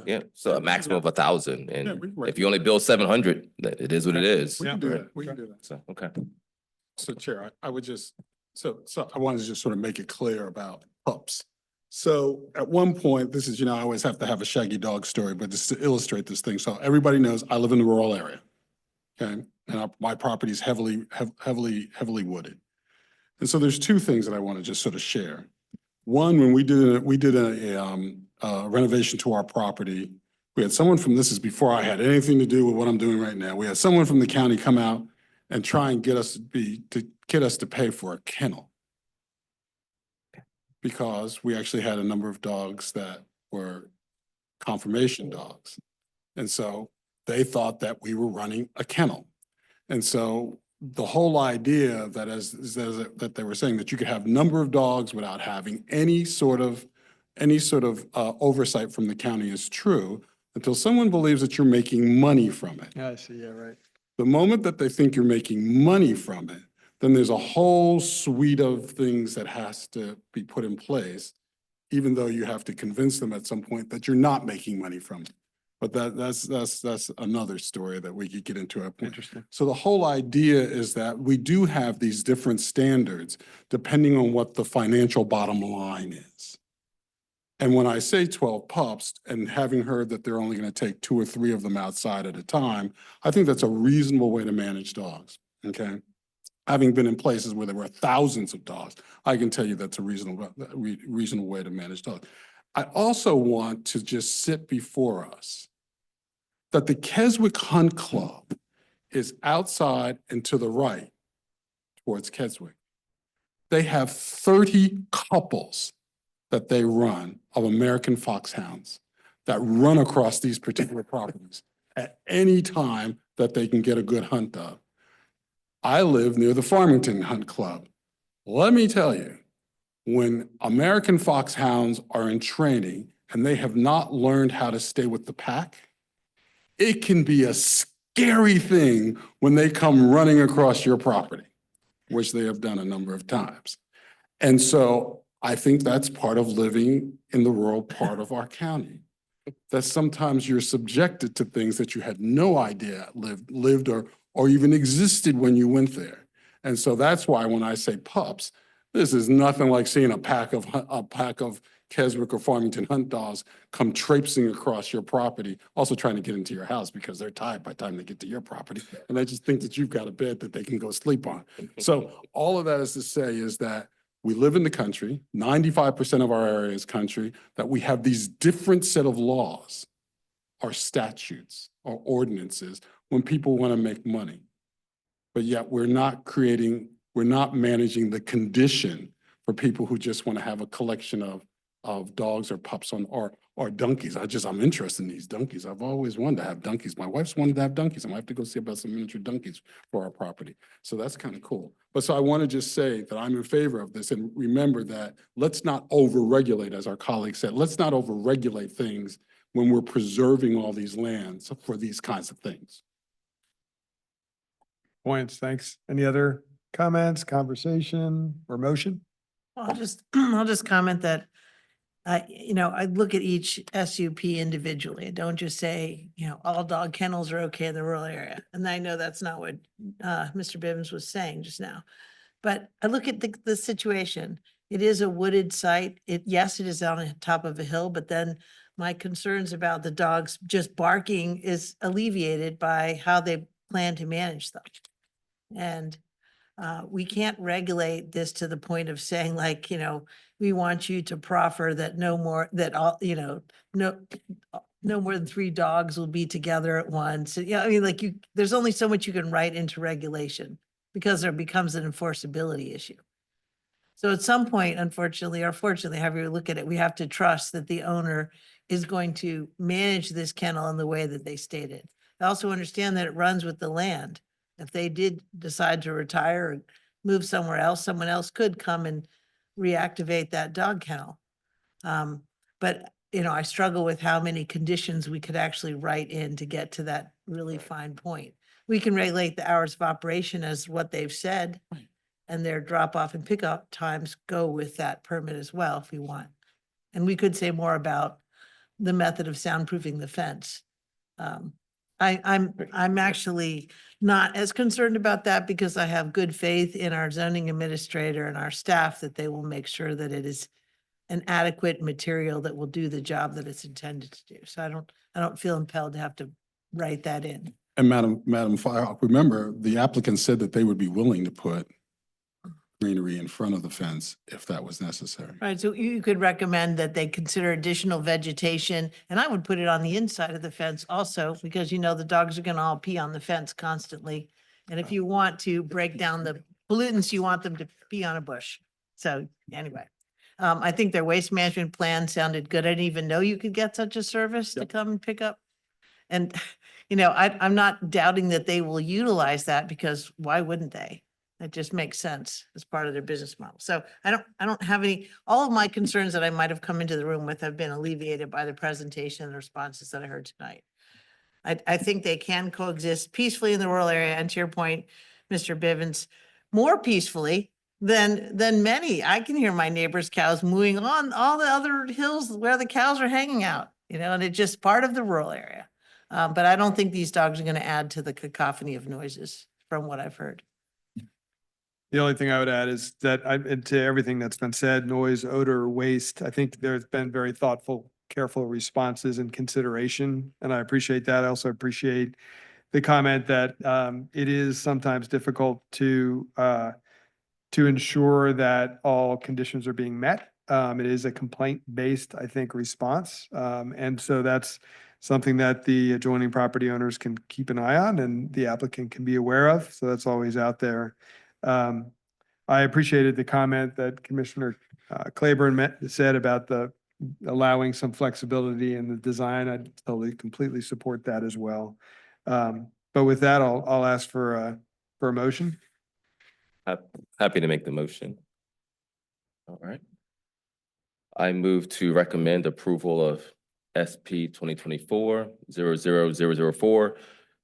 Yeah, so a maximum of 1,000, Yeah, and we can if you only build 700, it is what it is. We can do that. We can do that. So, okay. So Chair, I would just, so I wanted to just sort of make it clear about pups. So at one point, this is, you know, I always have to have a shaggy dog story, but just to illustrate this thing. So everybody knows I live in the rural area. Okay, and my property is heavily wooded. And so there's two things that I want to just sort of share. One, when we did a renovation to our property, we had someone from, this is before I had anything to do with what I'm doing right now. We had someone from the county come out and try and get us to pay for a kennel. Because we actually had a number of dogs that were conformation dogs. And so they thought that we were running a kennel. And so the whole idea that that they were saying that you could have number of dogs without having any sort of oversight from the county is true until someone believes that you're making money from it. Yeah, I see, yeah, right. The moment that they think you're making money from it, then there's a whole suite of things that has to be put in place, even though you have to convince them at some point that you're not making money from it. But that's another story that we could get into at a point. Interesting. So the whole idea is that we do have these different standards depending on what the financial bottom line is. And when I say 12 pups, and having heard that they're only going to take 2 or 3 of them outside at a time, I think that's a reasonable way to manage dogs, okay? Having been in places where there were thousands of dogs, I can tell you that's a reasonable way to manage dogs. I also want to just sit before us that the Keswick Hunt Club is outside and to the right towards Keswick. They have 30 couples that they run of American foxhounds that run across these particular properties at any time that they can get a good hunt of. I live near the Farmington Hunt Club. Let me tell you, when American foxhounds are in training and they have not learned how to stay with the pack, it can be a scary thing when they come running across your property, which they have done a number of times. And so I think that's part of living in the rural part of our county. That sometimes you're subjected to things that you had no idea lived or even existed when you went there. And so that's why when I say pups, this is nothing like seeing a pack of Keswick or Farmington Hunt dogs come traipsing across your property, also trying to get into your house because they're tired by the time they get to your property. And they just think that you've got a bed that they can go sleep on. So all of that is to say is that we live in the country, 95% of our area is country, that we have these different set of laws or statutes or ordinances when people want to make money. But yet we're not managing the condition for people who just want to have a collection of dogs or pups or donkeys. I'm interested in these donkeys. I've always wanted to have donkeys. My wife's wanted to have donkeys. I might have to go see about some miniature donkeys for our property. So that's kind of cool. But so I want to just say that I'm in favor of this, and remember that let's not over-regulate, as our colleague said. Let's not over-regulate things when we're preserving all these lands for these kinds of things. Points, thanks. Any other comments, conversation, or motion? I'll just comment that, I look at each SUP individually. I don't just say, all dog kennels are okay in the rural area. And I know that's not what Mr. Bivens was saying just now. But I look at the situation. It is a wooded site. Yes, it is on the top of a hill, but then my concerns about the dogs just barking is alleviated by how they plan to manage them. And we can't regulate this to the point of saying like, we want you to proffer that no more than 3 dogs will be together at once. There's only so much you can write into regulation because there becomes an enforceability issue. So at some point, unfortunately, or fortunately, however you look at it, we have to trust that the owner is going to manage this kennel in the way that they stated. I also understand that it runs with the land. If they did decide to retire or move somewhere else, someone else could come and reactivate that dog kennel. But I struggle with how many conditions we could actually write in to get to that really fine point. We can regulate the hours of operation as what they've said, and their drop off and pickup times go with that permit as well if we want. And we could say more about the method of soundproofing the fence. I'm actually not as concerned about that because I have good faith in our zoning administrator and our staff that they will make sure that it is an adequate material that will do the job that it's intended to do. So I don't feel impelled to have to write that in. And Madam Firehawk, remember, the applicant said that they would be willing to put greenery in front of the fence if that was necessary. Right, so you could recommend that they consider additional vegetation, and I would put it on the inside of the fence also, because the dogs are gonna all pee on the fence constantly. And if you want to break down the pollutants, you want them to pee on a bush. So anyway, I think their waste management plan sounded good. I didn't even know you could get such a service to come and pick up. And, I'm not doubting that they will utilize that because why wouldn't they? It just makes sense as part of their business model. So I don't have all of my concerns that I might have come into the room with have been alleviated by the presentation and the responses that I heard tonight. I think they can coexist peacefully in the rural area. And to your point, Mr. Bivens, more peacefully than many. I can hear my neighbor's cows mooing on all the other hills where the cows are hanging out, and it's just part of the rural area. But I don't think these dogs are going to add to the cacophony of noises from what I've heard. The only thing I would add is that to everything that's been said, noise, odor, waste, I think there's been very thoughtful, careful responses and consideration, and I appreciate that. I also appreciate the comment that it is sometimes difficult to ensure that all conditions are being met. It is a complaint-based, I think, response. And so that's something that the adjoining property owners can keep an eye on and the applicant can be aware of. So that's always out there. I appreciated the comment that Commissioner Claiborne said about allowing some flexibility in the design. I totally, completely support that as well. But with that, I'll ask for a motion. Happy to make the motion. All right. I move to recommend approval of SP 2024-00004,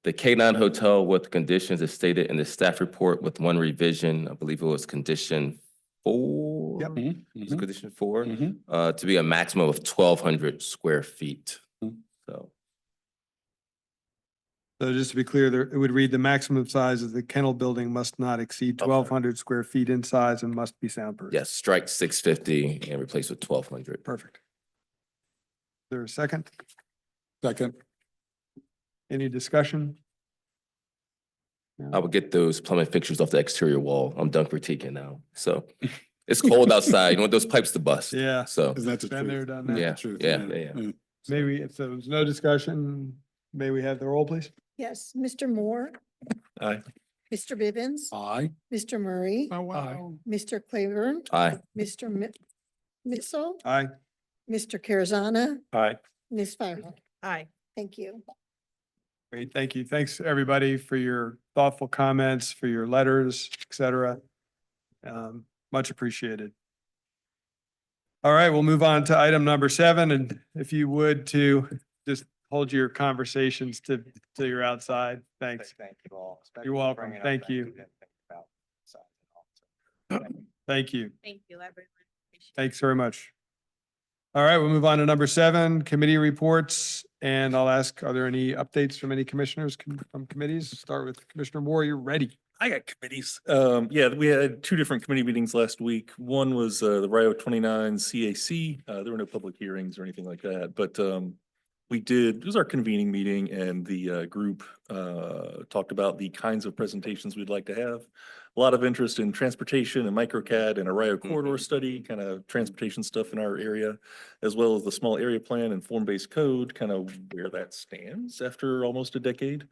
the K9 Hotel with conditions as stated in the staff report with one revision. I believe it was condition 4. Yep. It was condition 4, to be a maximum of 1,200 square feet. So just to be clear, it would read the maximum size of the kennel building must not exceed 1,200 square feet in size and must be soundproof. Yes, strike 650 and replace with 1,200. Perfect. Is there a second? Second. Any discussion? I would get those plumbing fixtures off the exterior wall. I'm done critiquing now. So It's cold outside. You want those pipes to bust. Yeah. So, Is that the Been there, truth? done Is that. the truth? Yeah. May we, if there was no discussion, may we have the roll, please? Yes, Mr. Moore, Aye. Mr. Bivens, Aye. Mr. Murray, Oh, wow. Mr. Claiborne, aye. Mr. Missile, Aye. Mr. Carazana, Aye. Ms. Firehawk. Aye. Thank you. Great, thank you. Thanks, everybody, for your thoughtful comments, for your letters, et cetera. Much appreciated. All right, we'll move on to item number 7, and if you would to just hold your conversations to your outside. Thanks. Thank you all. You're welcome. Thank you. Thank you. Thank you, everyone. Appreciate it. Thanks very much. All right, we'll move on to number 7, committee reports. And I'll ask, are there any updates from any commissioners from committees? Start with Commissioner Moore. You're ready. I got committees. Yeah, we had 2 different committee meetings last week. One was the Rio 29 CAC. There were no public hearings or anything like that, but it was our convening meeting, and the group talked about the kinds of presentations we'd like to have. A lot of interest in transportation and microcad and a Rio corridor study, kind of transportation stuff in our area, as well as the small area plan and form-based code, kind of where that stands after almost a decade.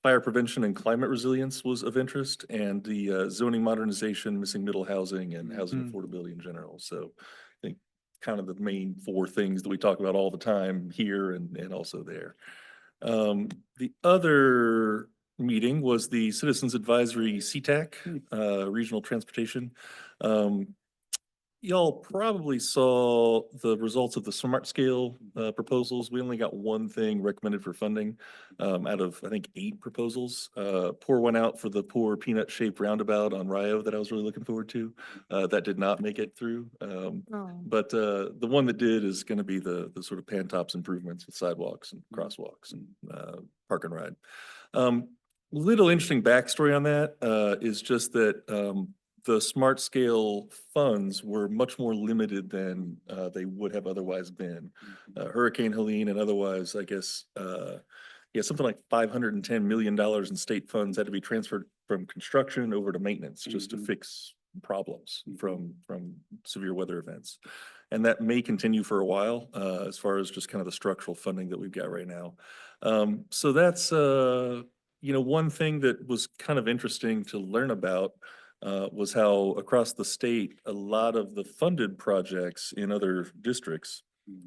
Fire prevention and climate resilience was of interest, and the zoning modernization, missing middle housing, and housing affordability in general. So I think kind of the main 4 things that we talk about all the time here and also there. The other meeting was the Citizens Advisory CTAC, Regional Transportation. Y'all probably saw the results of the Smart Scale proposals. We only got 1 thing recommended for funding out of, I think, 8 proposals. Pour one out for the poor peanut-shaped roundabout on Rio that I was really looking forward to. That did not make it through. But the one that did is going to be the sort of Pantops improvements with sidewalks and crosswalks and park and ride. Little interesting backstory on that is just that the Smart Scale funds were much more limited than they would have otherwise been. Hurricane Helene and otherwise, I guess, something like $510 million in state funds had to be transferred from construction over to maintenance just to fix problems from severe weather events. And that may continue for a while as far as just kind of the structural funding that we've got right now. So that's, one thing that was kind of interesting to learn about was how across the state, a lot of the funded projects in other districts,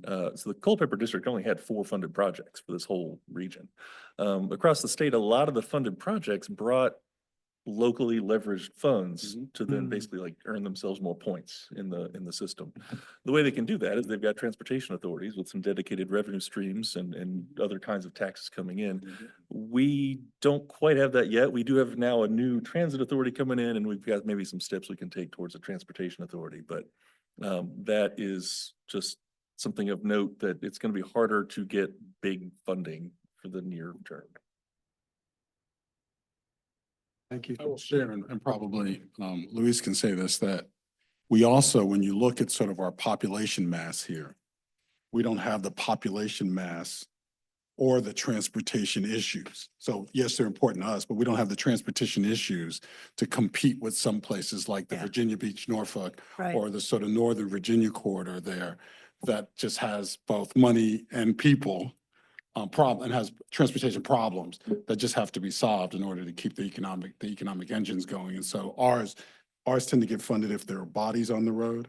so the Culpeper District only had 4 funded projects for this whole region. Across the state, a lot of the funded projects brought locally leveraged funds to then basically like earn themselves more points in the system. The way they can do that is they've got transportation authorities with some dedicated revenue streams and other kinds of taxes coming in. We don't quite have that yet. We do have now a new transit authority coming in, and we've got maybe some steps we can take towards a transportation authority, but that is just something of note that it's going to be harder to get big funding for the near term. Thank you. I will share, and probably Luis can say this, that we also, when you look at sort of our population mass here, we don't have the population mass or the transportation issues. So yes, they're important to us, but we don't have the transportation issues to compete with some places like the Virginia Beach, Norfolk, or the sort of Northern Virginia corridor there that just has both money and people and has transportation problems that just have to be solved in order to keep the economic engines going. And so ours tend to get funded if there are bodies on the road.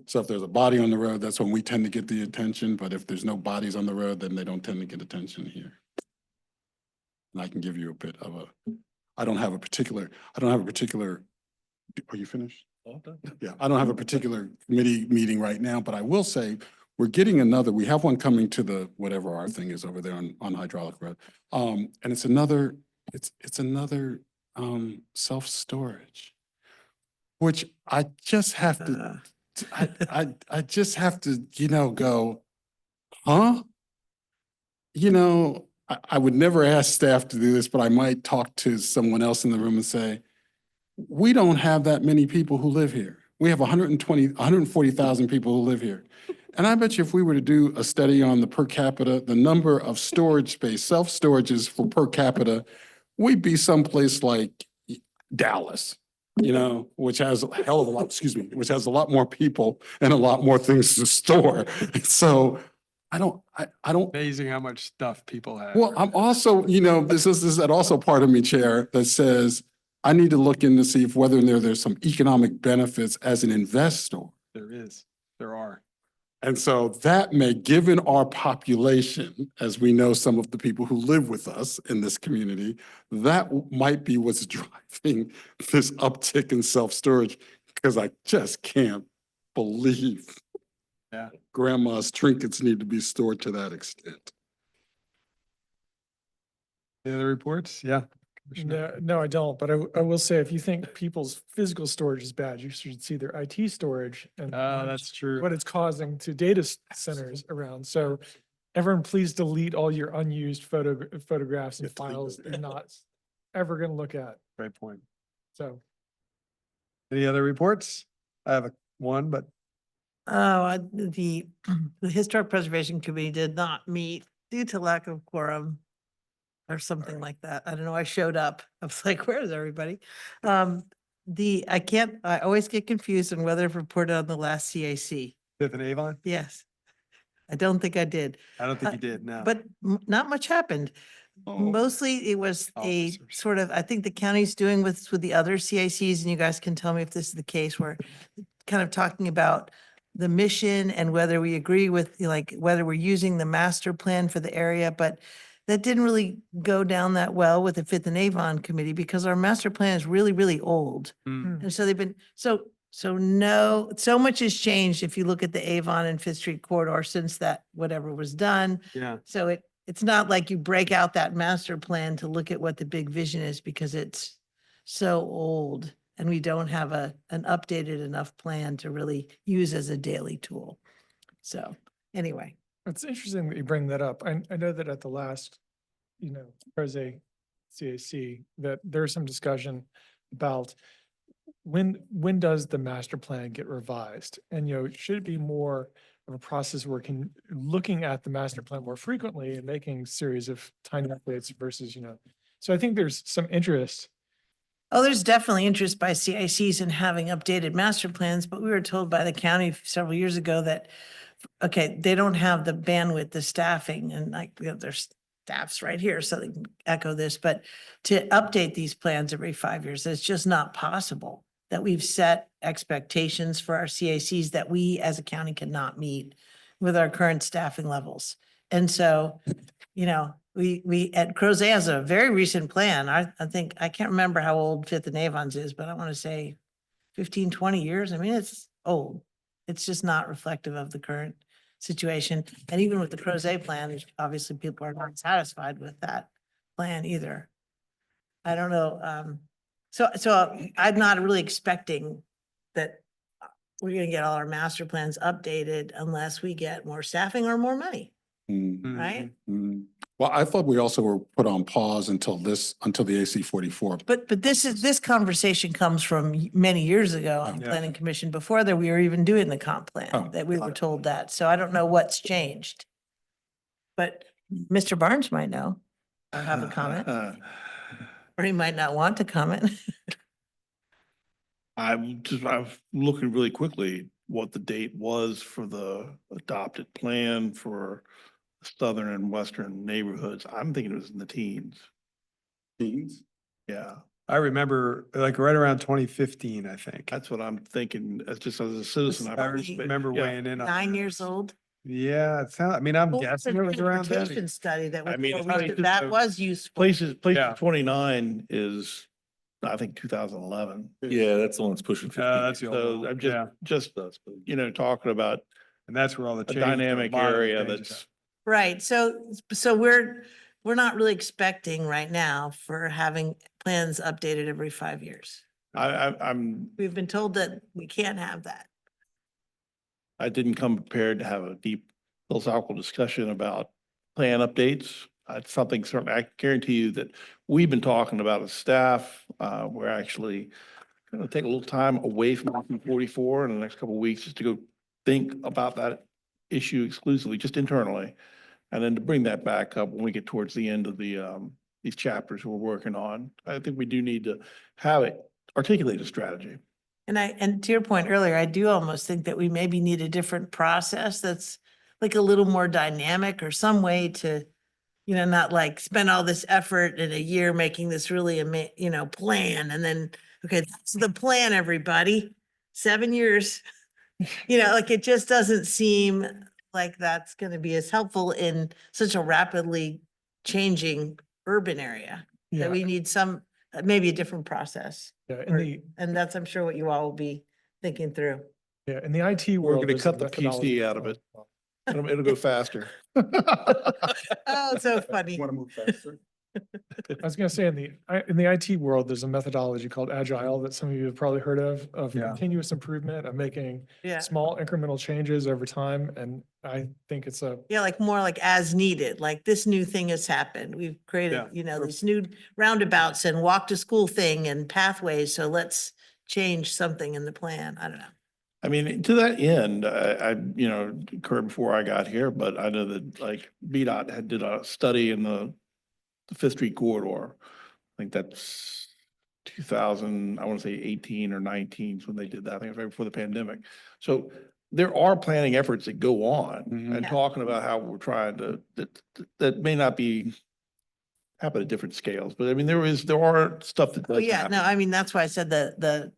So if there's a body on the road, that's when we tend to get the attention. But if there's no bodies on the road, then they don't tend to get attention here. And I can give you a bit of I don't have a particular, are you finished? All done. Yeah, I don't have a particular committee meeting right now, but I will say we're getting we have one coming to the, whatever our thing is over there on Hydraulic Road. And it's another self-storage, which I just have to, I just have to, go, huh? I would never ask staff to do this, but I might talk to someone else in the room and say, we don't have that many people who live here. We have 140,000 people who live here. And I bet you if we were to do a study on the per capita, the number of storage space, self-storages for per capita, we'd be someplace like Dallas. you know, which has a hell of a lot, excuse me, which has a lot more people and a lot more things to store. So I don't. Amazing how much stuff people have. Well, I'm also, you know, this is that also part of me, Chair, that says I need to look in to see if whether there's some economic benefits as an investor. There are. And so that may, given our population, as we know some of the people who live with us in this community, that might be what's driving this uptick in self-storage, because I just can't believe grandma's trinkets need to be stored to that extent. Any other reports? Yeah. Commissioner. No, I don't, but I will say, if you think people's physical storage is bad, you should see their IT storage and That's true. what it's causing to data centers around. So everyone, please delete all your unused photographs and files you're not ever going to look at. Great point. So Any other reports? I have one, but The Historic Preservation Committee did not meet due to lack of quorum or something like that. I don't know. I showed up. I was like, where's everybody? I always get confused on whether I've reported on the last CAC. Fifth and Avon? Yes. I don't think I did. I don't think you did, no. But not much happened. Mostly it was a sort of, I think the county's doing with the other CICs, and you guys can tell me if this is the case, where kind of talking about the mission and whether we agree with, like, whether we're using the master plan for the area, but that didn't really go down that well with the Fifth and Avon committee, because our master plan is really, really old. And so they've been, so much has changed if you look at the Avon and Fifth Street corridor since that, whatever was done. Yeah. So it's not like you break out that master plan to look at what the big vision is, because it's so old and we don't have an updated enough plan to really use as a daily tool. So anyway. it's interesting that you bring that up. I know that at the last, Prose CAC, that there's some discussion about when does the master plan get revised? And, should it be more of a process where looking at the master plan more frequently and making series of tiny updates versus, so I think there's some interest. Oh, there's definitely interest by CICs in having updated master plans, but we were told by the county several years ago that, okay, they don't have the bandwidth, the staffing, and their staff's right here, so they can echo this, but to update these plans every 5 years, it's just not possible. That we've set expectations for our CICs that we as a county cannot meet with our current staffing levels. And so, we at Crozet has a very recent plan. I think, I can't remember how old Fifth and Avon's is, but I want to say 15, 20 years. I mean, it's old. It's just not reflective of the current situation. And even with the Crozet plan, obviously people are not satisfied with that plan either. I don't know. So I'm not really expecting that we're gonna get all our master plans updated unless we get more staffing or more money, right? Well, I thought we also were put on pause until the AC 44. But this conversation comes from many years ago on Yeah. planning commission, before that we were even doing the comp plan, that we were told that. So I don't know what's changed. But Mr. Barnes might know or have a comment, or he might not want to comment. I'm looking really quickly what the date was for the adopted plan for southern and western neighborhoods. I'm thinking it was in the teens. Teens? Yeah, I remember like right around 2015, I think. that's what I'm thinking, just as a citizen. I remember weighing in on 9 that. years old. Yeah, I'm Well, guessing the it was around then. transportation Study that was, I mean, more recent, that was useful. Places Yeah. 29 is, I think, 2011. Yeah, that's the one that's pushing 50. That's the old So one. I'm Yeah. just, talking about And that's where all the a change. dynamic area that's, Right, so we're not really expecting right now for having plans updated every 5 years. I'm We've been told that we can't have that. I didn't come prepared to have a deep philosophical discussion about plan updates. It's something certainly, I guarantee you that we've been talking about as staff. We're actually going to take a little time away from 44 in the next couple of weeks just to go think about that issue exclusively, just internally. And then to bring that back up when we get towards the end of these chapters we're working on. I think we do need to have it articulate a strategy. And to your point earlier, I do almost think that we maybe need a different process that's like a little more dynamic or some way to, not like spend all this effort in a year making this really, plan and then, okay, that's the plan, everybody. 7 years. Like it just doesn't seem like that's going to be as helpful in such a rapidly changing urban area. Yeah. That we need maybe a different process. Yeah, And that's, I'm sure, what you all will be thinking through. in the IT We're world. going to there's a cut the methodology PC out of it. called- It'll go faster. Oh, so funny. Want to move faster? I was gonna say, in the IT world, there's a methodology called Agile that some of you have probably heard of Yeah. continuous improvement, of making Yeah. small incremental changes over time. And I think it's Yeah, like more like as needed, like this new thing has happened. We've created, these new roundabouts and walk to school thing and pathways. So let's change something in the plan. I don't know. I mean, to that end, I occurred before I got here, but I know that like VDOT did a study in the Fifth Street corridor. I think that's 2000, I want to say 18 or 19 is when they did that. I think it was right before the pandemic. So there are planning efforts that go on and Yeah. talking about how we're trying to, that may not be happen at different scales, but I mean, there are stuff that Oh, does yeah, happen. no, I mean, that's why I said the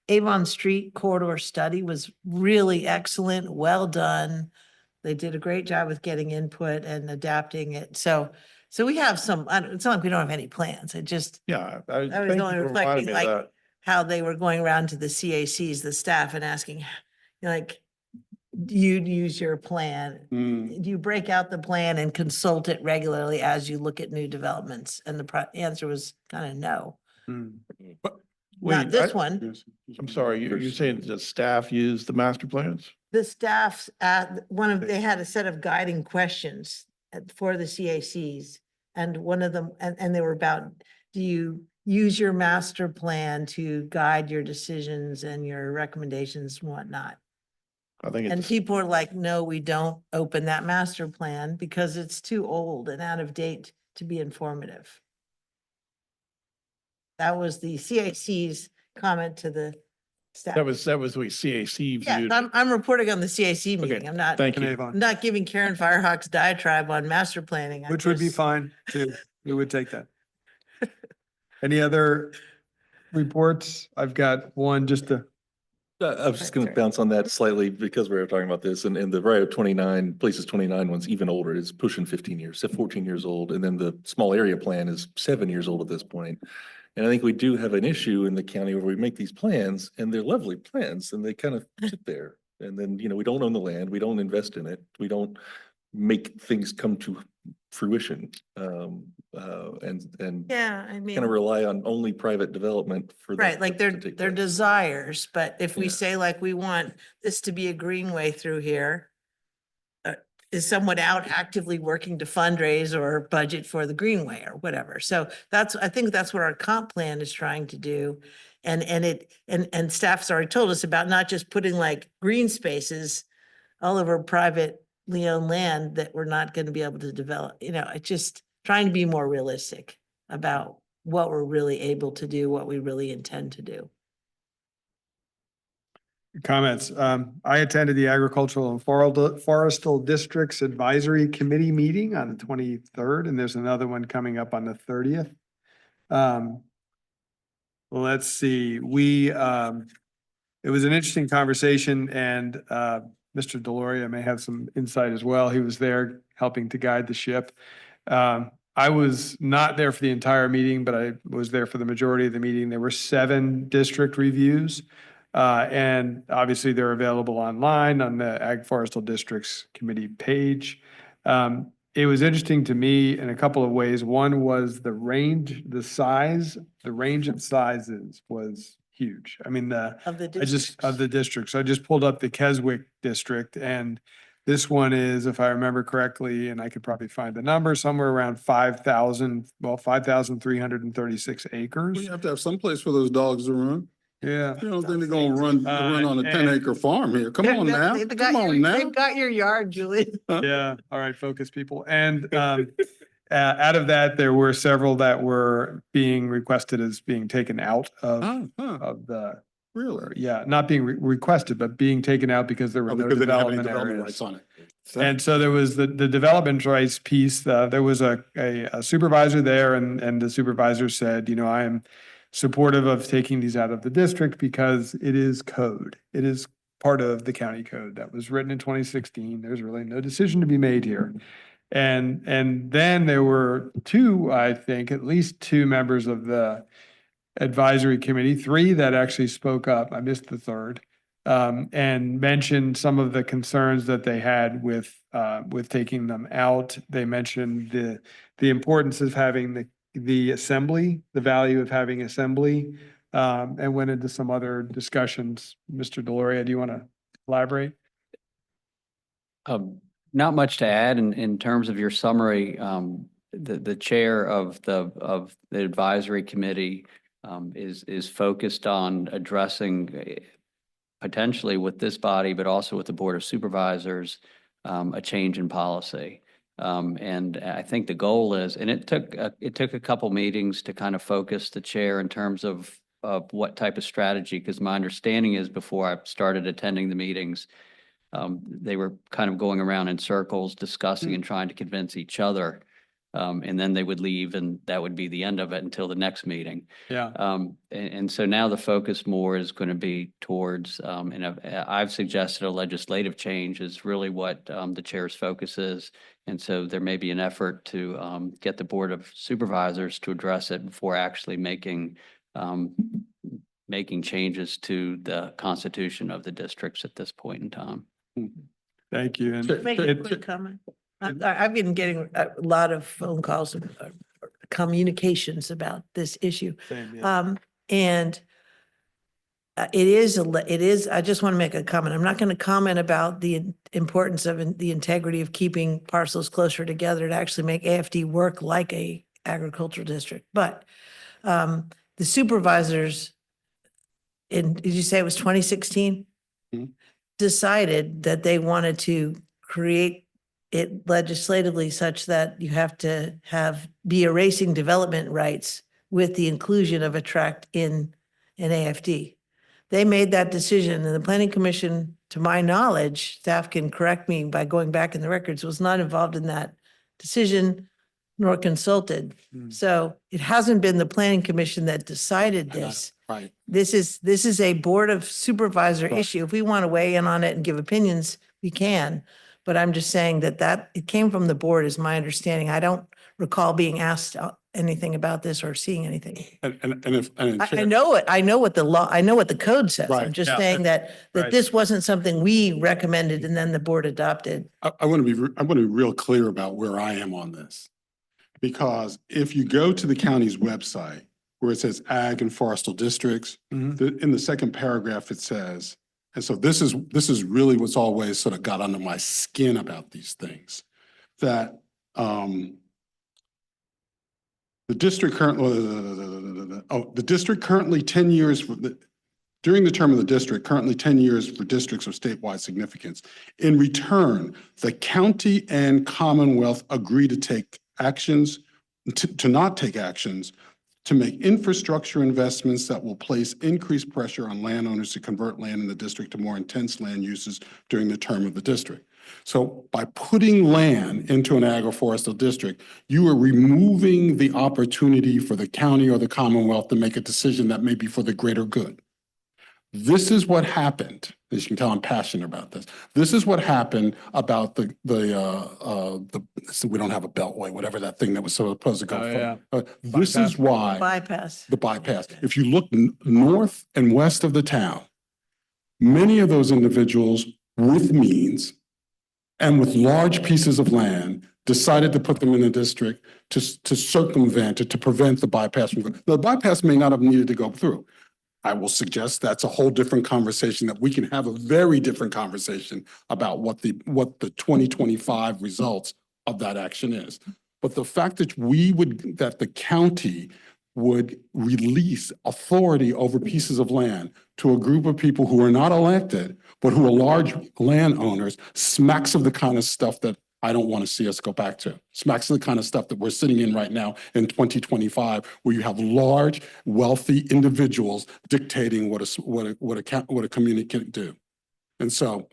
Avon Street corridor study was really excellent, well done. They did a great job with getting input and adapting it. So we have some, it's not like we don't have any plans. It just, Yeah, I was thank you only for reminding reflecting me of like that. how they were going around to the CACs, the staff, and asking, like, do you use your plan? Do you break out the plan and consult it regularly as you look at new developments? And the answer was kind of no. Not Wait, this one. I'm sorry, you're saying the staff use the master plans? The staff's they had a set of guiding questions for the CACs. And one of them, and they were about, do you use your master plan to guide your decisions and your recommendations and whatnot? I think And it's, people are like, no, we don't open that master plan because it's too old and out of date to be informative. That was the CAC's comment to the staff. that was what CAC Yeah, viewed. I'm reporting on the CAC meeting. I'm not, Thank you. I'm not giving Karen Firehawk's diatribe on master planning. I'm Which would be just- fine too. We would take that. Any other reports? I've got one just to, I was just going to Sorry. bounce on that slightly because we were talking about this and the Route 29, Places 29 one's even older. It's pushing 15 years, so 14 years old. And then the small area plan is 7 years old at this point. And I think we do have an issue in the county where we make these plans and they're lovely plans and they kind of sit there. And then, we don't own the land, we don't invest in it, we don't make things come to fruition. And Yeah, I mean. kind of rely on only private development for that. Right, like to they're take their place. desires, but if we Yeah. say like, we want this to be a greenway through here. Is someone out actively working to fundraise or budget for the greenway or whatever? So I think that's what our comp plan is trying to do. And staff's already told us about not just putting like green spaces all over privately owned land that we're not going to be able to develop, it's just trying to be more realistic about what we're really able to do, what we really intend to do. comments. I attended the Agricultural and Forestal Districts Advisory Committee meeting on the 23rd, and there's another one coming up on the 30th. Let's see, it was an interesting conversation, and Mr. Deloria may have some insight as well. He was there helping to guide the ship. I was not there for the entire meeting, but I was there for the majority of the meeting. There were 7 district reviews. And obviously they're available online on the Ag Forestal Districts Committee page. It was interesting to me in a couple of ways. One was the range of sizes was huge. I mean, Of the of the districts. I just pulled up the Keswick district, and this one is, if I remember correctly, and I could probably find the number, somewhere around 5,336 acres. We have to have some place for those dogs to run. Yeah. You don't think they're gonna run on a 10-acre farm here? Come on now, come on now. They've got your yard, Julie. Yeah, all right, focus people. And out of that, there were several that were being requested as being taken out of the, Really? yeah, not being requested, but being taken out because there were Oh, no because they didn't have any development development areas. rights on it. And so there was the development rights piece, there was a supervisor there and the supervisor said, you know, I am supportive of taking these out of the district because it is code. It is part of the county code that was written in 2016. There's really no decision to be made here. And then there were two, I think, at least two members of the advisory committee, three that actually spoke up. I missed the third. And mentioned some of the concerns that they had with taking them out. They mentioned the importance of having the assembly, the value of having assembly, and went into some other discussions. Mr. Deloria, do you want to elaborate? Not much to add in terms of your summary. The chair of the advisory committee is focused on addressing potentially with this body, but also with the Board of Supervisors, a change in policy. And I think the goal is, and it took a couple meetings to kind of focus the chair in terms of what type of strategy, because my understanding is before I started attending the meetings, they were kind of going around in circles, discussing and trying to convince each other. And then they would leave and that would be the end of it until the next meeting. Yeah. And so now the focus more is going to be towards, and I've suggested a legislative change is really what the chair's focus is. And so there may be an effort to get the Board of Supervisors to address it before actually making changes to the constitution of the districts at this point in time. Thank you. And Make a quick comment. I've been getting a lot of phone calls, communications about this issue. Same, yeah. And it is, I just want to make a comment. I'm not going to comment about the importance of the integrity of keeping parcels closer together to actually make AFD work like a agricultural district. But the supervisors did you say it was 2016? Decided that they wanted to create it legislatively such that you have to be erasing development rights with the inclusion of a tract in an AFD. They made that decision and the Planning Commission, to my knowledge, staff can correct me by going back in the records, was not involved in that decision nor consulted. So it hasn't been the Planning Commission that decided this. Right. This is a Board of Supervisor issue. If we want to weigh in on it and give opinions, we can. But I'm just saying that it came from the board is my understanding. I don't recall being asked anything about this or seeing anything. I know it. I know what the law, I know what the code says. I'm just saying that this wasn't something we recommended and then the board adopted. I want to be real clear about where I am on this. Because if you go to the county's website where it says ag and forestal districts, in the second paragraph, it says, and so this is really what's always sort of got under my skin about these things, that the district currently 10 years during the term of the district, currently 10 years for districts of statewide significance. In return, the county and Commonwealth agree to take actions, to not take actions, to make infrastructure investments that will place increased pressure on landowners to convert land in the district to more intense land uses during the term of the district. So by putting land into an agroforestal district, you are removing the opportunity for the county or the Commonwealth to make a decision that may be for the greater good. This is what happened. As you can tell, I'm passionate about this. This is what happened about we don't have a beltway, whatever that thing that was supposed to go. This is why the bypass. If you look north and west of the town, many of those individuals with means and with large pieces of land decided to put them in the district to circumvent it, to prevent the bypass from going. The bypass may not have needed to go through. I will suggest that's a whole different conversation, that we can have a very different conversation about what the 2025 results of that action is. But the fact that that the county would release authority over pieces of land to a group of people who are not elected, but who are large landowners, smacks of the kind of stuff that I don't want to see us go back to. Smacks of the kind of stuff that we're sitting in right now in 2025, where you have large, wealthy individuals dictating what a community can do. And so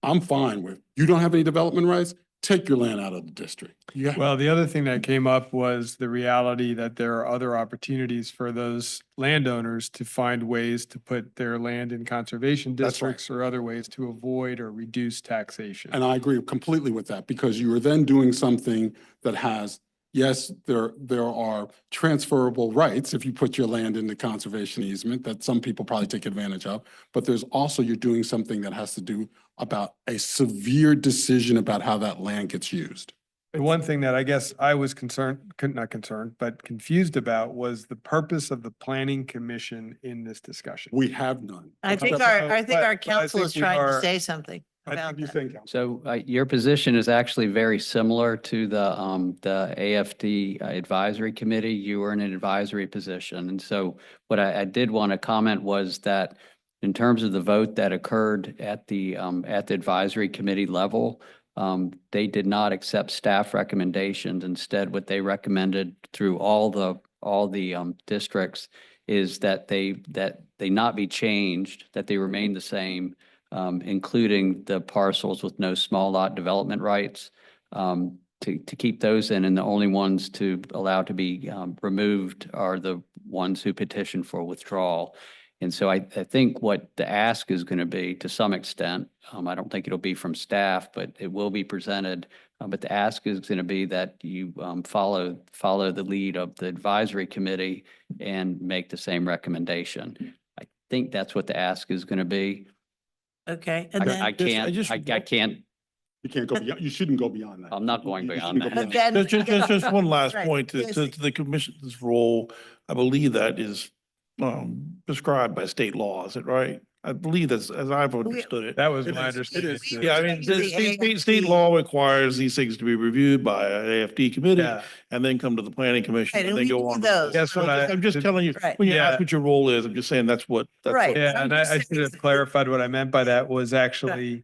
I'm fine with, you don't have any development rights, take your land out of the district. Yeah. Well, the other thing that came up was the reality that there are other opportunities for those landowners to find ways to put their land in conservation That's right. districts or other ways to avoid or reduce taxation. And I agree completely with that, because you are then doing something that has, yes, there are transferable rights if you put your land into conservation easement that some people probably take advantage of, but there's also, you're doing something that has to do about a severe decision about how that land gets used. And one thing that I guess I was not concerned, but confused about was the purpose of the planning commission in this discussion. We have none. I think our council is trying to say something about that. So your position is actually very similar to the AFD Advisory Committee. You were in an advisory position. And so what I did want to comment was that in terms of the vote that occurred at the advisory committee level, they did not accept staff recommendations. Instead, what they recommended through all the districts is that they not be changed, that they remain the same, including the parcels with no small lot development rights, to keep those in, and the only ones to allow to be removed are the ones who petition for withdrawal. And so I think what the ask is going to be, to some extent, I don't think it'll be from staff, but it will be presented. But the ask is going to be that you follow the lead of the advisory committee and make the same recommendation. I think that's what the ask is going to be. Okay, and then. I can't. You can't go beyond, you shouldn't go beyond that. I'm not going You beyond shouldn't go that. beyond that. Just one last Right. point to the commission's role. I believe that is prescribed by state law, is it right? I believe that's, as I've understood it. That was It my is. understanding. It is. Yeah, I mean, The state law requires these things to be reviewed by an AFD committee Yeah. and then come to the planning commission Right, and and then we go do on. those. That's what I'm just telling you, Right. when you Yeah. ask what your role is, I'm just saying that's what. Right. Yeah, I'm and I just should saying- have clarified what I meant by that was actually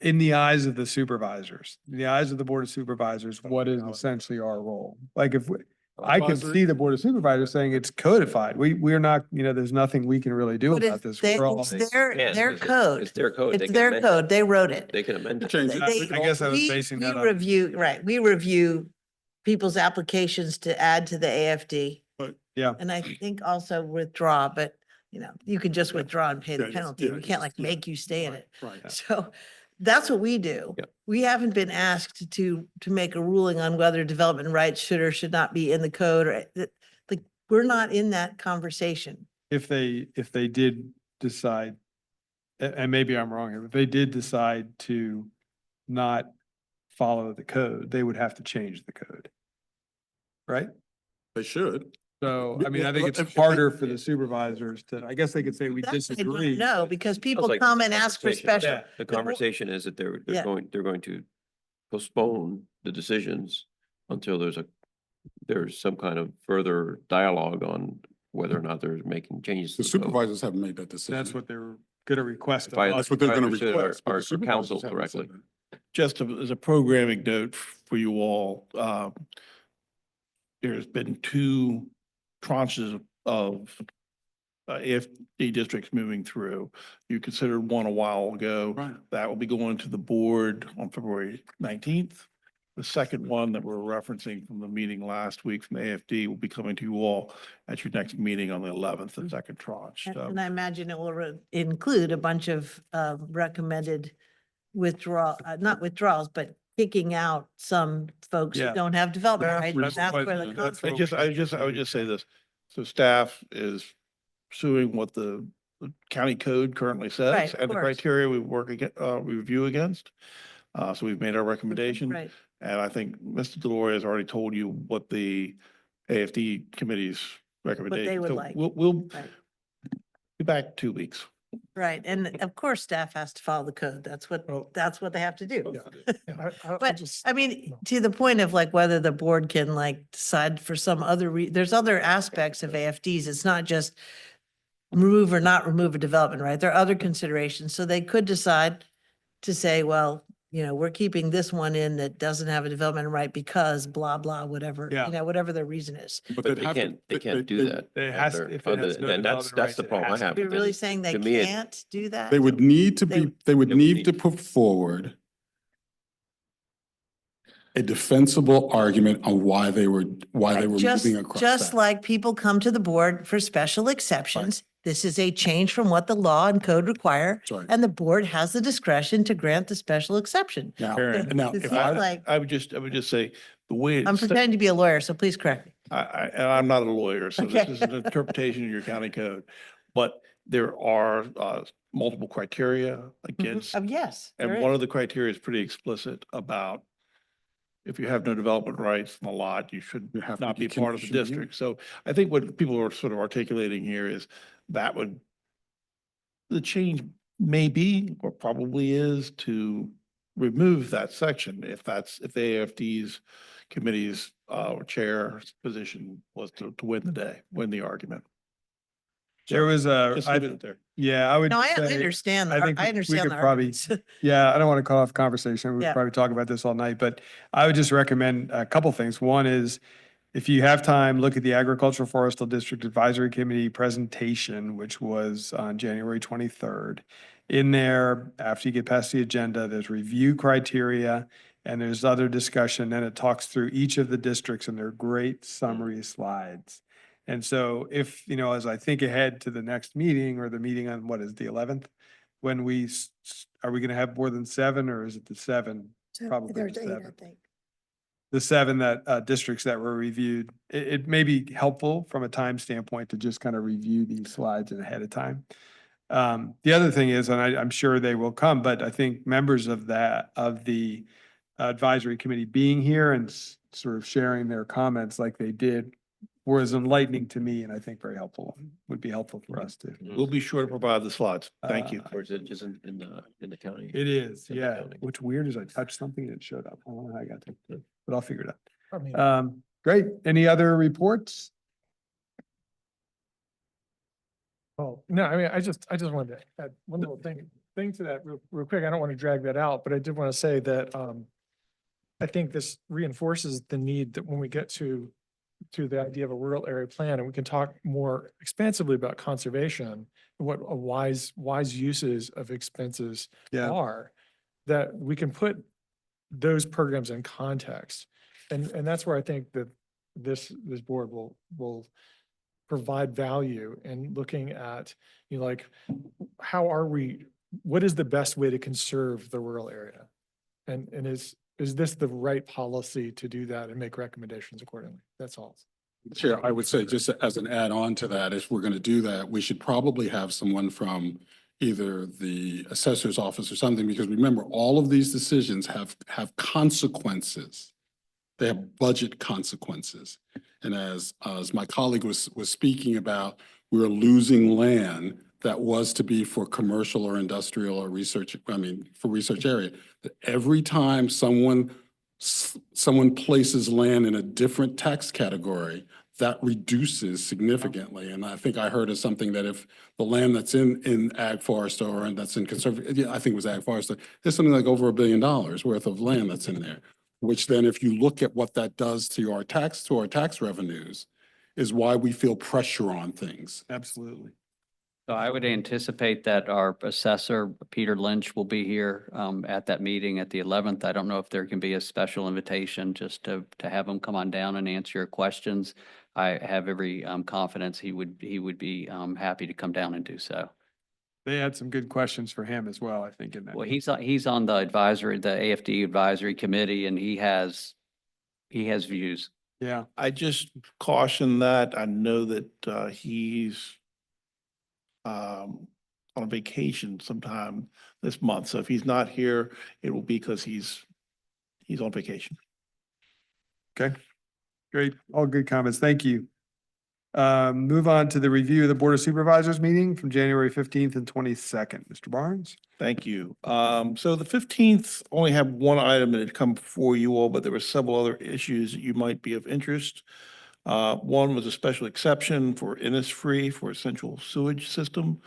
in the eyes of the supervisors, in the eyes of the board of supervisors, what is essentially our role? Like if I could Advisory. see the board of supervisors saying it's codified. We're not, there's nothing we can really do But about it's this. their, We're all- it's their code. It's their code. They It's can their amend it. code. They wrote it. They can amend it. Change it. I guess I was basing that We on. review, right, we review people's applications to add to the AFD. Yeah. And I think also withdraw, but you can just withdraw and pay the Yeah, penalty. yeah, We can't just- make you stay in it. Right. So that's what we do. Yeah. We haven't been asked to make a ruling on whether development rights should or should not be in the code or like, we're not in that conversation. If they did decide, and maybe I'm wrong here, if they did decide to not follow the code, they would have to change the code. Right? They should. So, I mean, I think Well, it's if- harder for the supervisors to, I guess they could say we That I don't disagree. know, because people like come and ask for conversation. special. Yeah. The conversation is that Yeah. they're going to postpone the decisions until there's some kind of further dialogue on whether or not they're making changes. The to code. supervisors haven't made that decision. That's what they were gonna request. If I- of us. That's what they're I gonna understood our- request. but the our supervisors council haven't correctly. said that. Just as a programming note for you all, there's been two tranches of AFD districts moving through. You considered one a while ago. Right. That will be going to the board on February 19th. The second one that we're referencing from the meeting last week from the AFD will be coming to you all at your next meeting on the 11th, the second tranche. So And I imagine it will include a bunch of recommended not withdrawals, but kicking out some folks who Yeah. don't have development That's rights. what- That's where the that's conflict. what I would just say this. So staff is pursuing what the county code currently Right, says of and the course. criteria we we review against. So we've made our recommendation. Right. And I think Mr. Deloria has already told you what the AFD committee's recommendation. would So like. We'll Right. be back in 2 weeks. Right. And of course, staff has to follow the code. That's what they have to do. I'll But just- I mean, to the point of like whether the board can like decide for some other, there's other aspects of AFDs. It's not just remove or not remove a development, right? There are other considerations. So they could decide to say, well, you know, we're keeping this one in that doesn't have a development right because blah, blah, whatever, Yeah. you know, whatever their reason is. But they'd they have to- can't do that. It has, under- if it under- has no and that's development the rights, it problem I has to have. We're with really it. saying they To me, it- can't do that? They would need to They- be, they would They would need to need- put forward a defensible argument on why they were Just, moving across just that. like people come to the board for special exceptions. This is a change from what the law and code require. Sorry. And the board has the discretion to grant the special exception. Now, Karen, now, It if seems I, like, I would just say the way I'm it's, pretending to be a lawyer, so please correct me. and I'm not a lawyer, so this Okay. is an interpretation of your county code. But there are multiple criteria against, Yes. and there one is. of the criteria is pretty explicit about if you have no development rights in the lot, you should You have to not be be part of the conditional use. district. So I think what people are sort of articulating here is that would, the change may be, or probably is, to remove that section if if the AFD's committee's or chair's position was to win the day, win the argument. there was a, Just I, leave it at there. yeah, I would No, I say, understand, I think I we understand could the probably, arguments. yeah, I don't want to cut off conversation. We'd Yeah. probably talk about this all night, but I would just recommend a couple things. One is if you have time, look at the Agricultural Forestal District Advisory Committee presentation, which was on January 23rd. In there, after you get past the agenda, there's review criteria and there's other discussion, and it talks through each of the districts, and they're great summary slides. And so if, you know, as I think ahead to the next meeting or the meeting on what is the 11th, when are we going to have more than 7 or is it the 7? So Probably there's the 8, 7. I think. The 7 that districts that were reviewed, it may be helpful from a time standpoint to just kind of review these slides ahead of time. The other thing is, and I'm sure they will come, but I think members of the advisory committee being here and sort of sharing their comments like they did was enlightening to me, and I think very helpful, would be helpful for us too. We'll be sure to provide the slides. Thank you. Or is it just in the county? It is, In the yeah. county. What's weird is I touched something and it showed up. I don't know how I got to, but I'll figure it I mean, out. Great. Any other reports? oh, no, I mean, I just wanted to add one little thing to that real quick. I don't want to drag that out, but I did want to say that, I think this reinforces the need that when we get to the idea of a rural area plan, and we can talk more expansively about conservation, and what a wise uses of expenses Yeah. are, that we can put those programs in context. And that's where I think that this board will provide value in looking at, you know, like, what is the best way to conserve the rural area? And is this the right policy to do that and make recommendations accordingly? That's all. Chair, I would say just as an add-on to that, if we're going to do that, we should probably have someone from either the assessor's office or something, because remember, all of these decisions have consequences. They have budget consequences. And as my colleague was speaking about, we're losing land that was to be for commercial or industrial or research, for research area. That every time someone places land in a different tax category, that reduces significantly. And I think I heard of something that if the land that's in ag forest or that's in conservative, yeah, I think it was ag forest, there's something like over $1 billion worth of land that's in there. Which then if you look at what that does to our tax revenues, is why we feel pressure on things. Absolutely. So I would anticipate that our assessor, Peter Lynch, will be here at that meeting at the 11th. I don't know if there can be a special invitation just to have him come on down and answer your questions. I have every confidence he would be happy to come down and do so. They had some good questions for him as well, I think, in that. Well, he's on the AFD advisory committee, and he has views. Yeah. I just caution that. I know that he's on a vacation sometime this month. So if he's not here, it will be because he's on vacation. Okay, great. All good comments. Thank you. Move on to the review of the Board of Supervisors meeting from January 15th and 22nd. Mr. Barnes? Thank you. So the 15th only had one item that had come before you all, but there were several other issues that you might be of interest. One was a special exception for Innisfree for a central sewage system.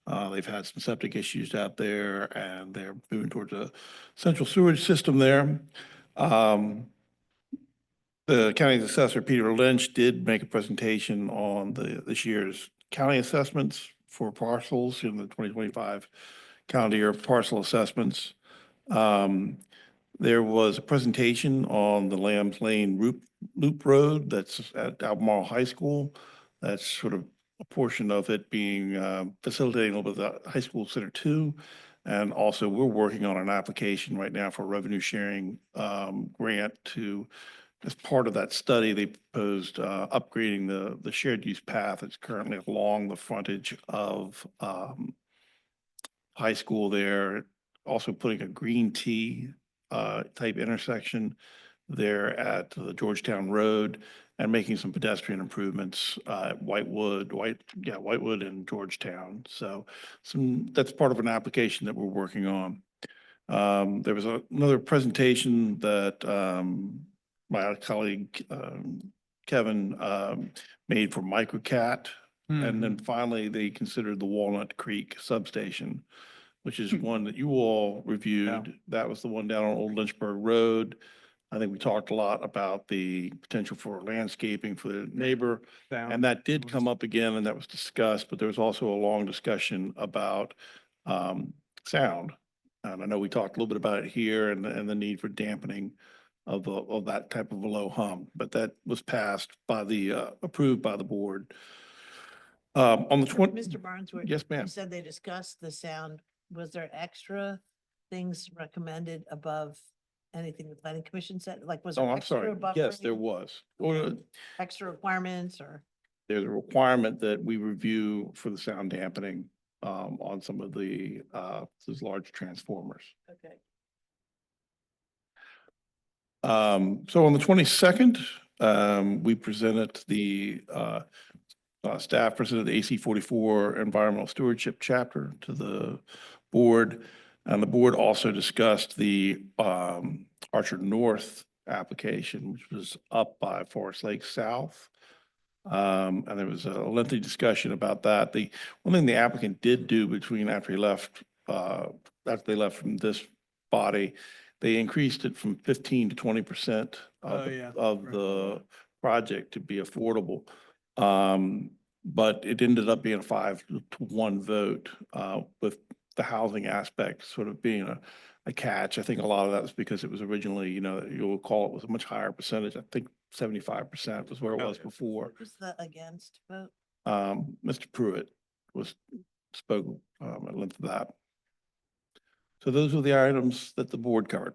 They've had some septic issues out there and they're moving towards a central sewage system there. The county assessor, Peter Lynch, did make a presentation on this year's county assessments for parcels in the 2025 calendar year parcel assessments. There was a presentation on the Lambs Lane Loop Road that's at Albemarle High School. That's sort of a portion of it being facilitating a little bit of the High School Center 2. And also, we're working on an application right now for a revenue sharing grant to, as part of that study, they proposed upgrading the shared use path that's currently along the frontage of high school there. Also putting a green T type intersection there at the Georgetown Road and making some pedestrian improvements at Whitewood and Georgetown. So that's part of an application that we're working on. There was another presentation that my colleague Kevin made for Microcat. And then finally, they considered the Walnut Creek substation, which is one that you all reviewed. That was the one down on Old Lynchburg Road. I think we talked a lot about the potential for landscaping for the neighbor. And that did come up again and that was discussed, but there was also a long discussion about sound. And I know we talked a little bit about it here and the need for dampening of that type of a low hum, but that was passed by approved by the board. On the Mr. Barnes, yes, ma'am. you said they discussed the sound. Was there extra things recommended above anything the planning commission said? Like, was there Oh, I'm extra sorry. Yes, there buffering, was. Or extra requirements or? there's a requirement that we review for the sound dampening on some of those large transformers. Okay. So on the 22nd, we presented staff presented the AC 44 environmental stewardship chapter to the board. And the board also discussed the Archer North application, which was up by Forest Lake South. And there was a lengthy discussion about that. The one thing the applicant did do after they left from this body, they increased it from 15 to 20% of the project to be affordable. But it ended up being a 5-1 vote with the housing aspect sort of being a catch. I think a lot of that was because it was originally, you'll recall it was a much higher percentage. I think 75% was where it was before. What was the against vote? Mr. Pruitt spoke at length of that. So those were the items that the board covered.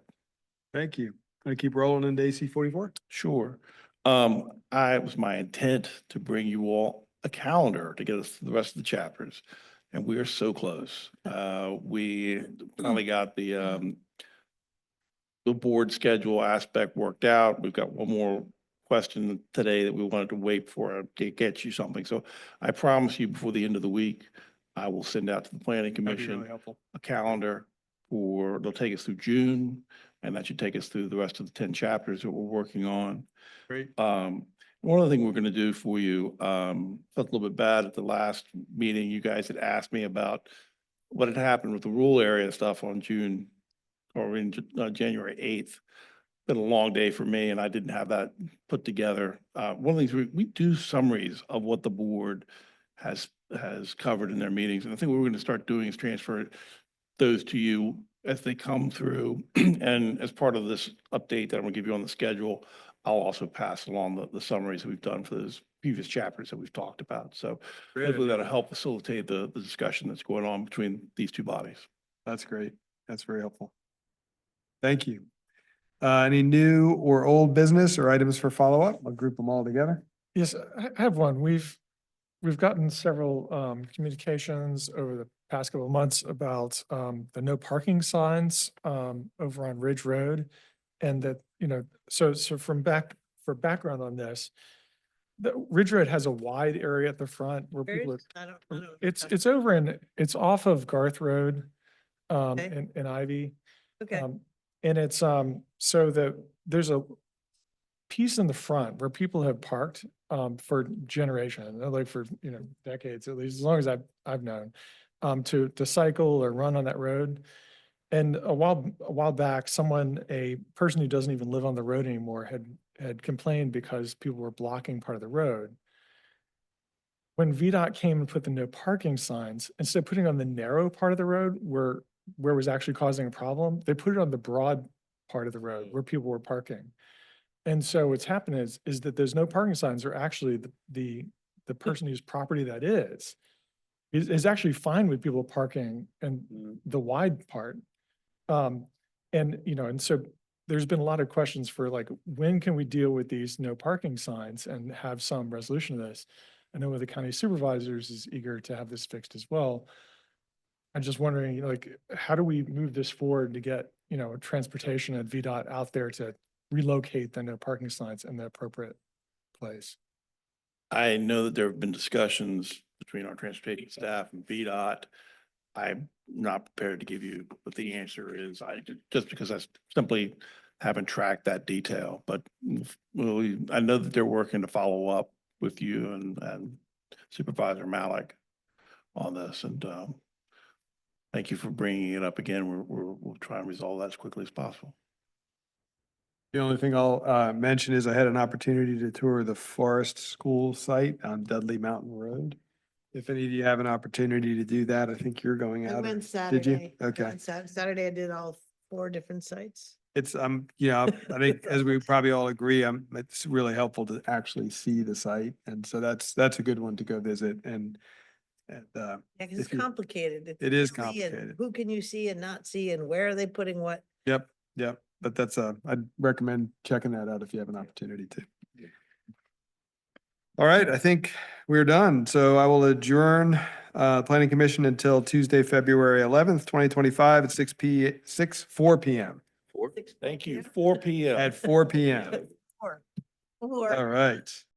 Thank you. Gonna keep rolling into AC 44? Sure. It was my intent to bring you all a calendar to get us through the rest of the chapters. And we are so close. We finally got the board schedule aspect worked out. We've got one more question today that we wanted to wait for to get you something. So I promise you before the end of the week, I will send out to the planning commission a calendar they'll take us through June, and that should take us through the rest of the 10 chapters that we're working on. Great. One other thing we're going to do for you, felt a little bit bad at the last meeting. You guys had asked me about what had happened with the rural area stuff on January 8th. Been a long day for me and I didn't have that put together. One of the things we do summaries of what the board has covered in their meetings. And I think what we're going to start doing is transfer those to you as they come through. And as part of this update that I'm going to give you on the schedule, I'll also pass along the summaries that we've done for those previous chapters that we've talked about. So hopefully that'll help facilitate the discussion that's going on between these two bodies. That's great. That's very helpful. Thank you. Any new or old business or items for follow-up? I'll group them all together. Yes, I have one. We've gotten several communications over the past couple of months about the no parking signs over on Ridge Road. And that, so for background on this, the Ridge Road has a wide area at the front where people are, it's off of Garth Road and Ivy. Okay. And it's so there's a piece in the front where people have parked for generations, like for decades, at least as long as I've known. to cycle or run on that road. And a while back, a person who doesn't even live on the road anymore had complained because people were blocking part of the road. When VDOT came and put the no parking signs, instead of putting on the narrow part of the road where it was actually causing a problem, they put it on the broad part of the road where people were parking. And so what's happened is that those no parking signs are actually the person whose property that is actually fine with people parking in the wide part. And so there's been a lot of questions for like, when can we deal with these no parking signs and have some resolution of this? I know the county supervisors is eager to have this fixed as well. I'm just wondering, like, how do we move this forward to get, transportation at VDOT out there to relocate the no parking signs in the appropriate place? I know that there have been discussions between our transportation staff and VDOT. I'm not prepared to give you what the answer is. Just because I simply haven't tracked that detail, but I know that they're working to follow up with you and Supervisor Malik on this. And thank you for bringing it up again. We'll try and resolve that as quickly as possible. The only thing I'll mention is I had an opportunity to tour the Forest School site on Dudley Mountain Road. If any of you have an opportunity to do that, I think you're going I out. went Did you? Saturday. Okay. Saturday I did all 4 different sites. It's, I think as we probably all agree, it's really helpful to actually see the site. And so that's a good one to go visit and, Yeah, because if it's you- complicated. It's it is busy and complicated. Who can you see and not see and where are they putting what? Yep. But I'd recommend checking that out if you have an opportunity to. All right, I think we're done. So I will adjourn Planning Commission until Tuesday, February 11th, 2025 at 4 p.m. Thank you. 4 p.m. At 4 p.m. Four. All right.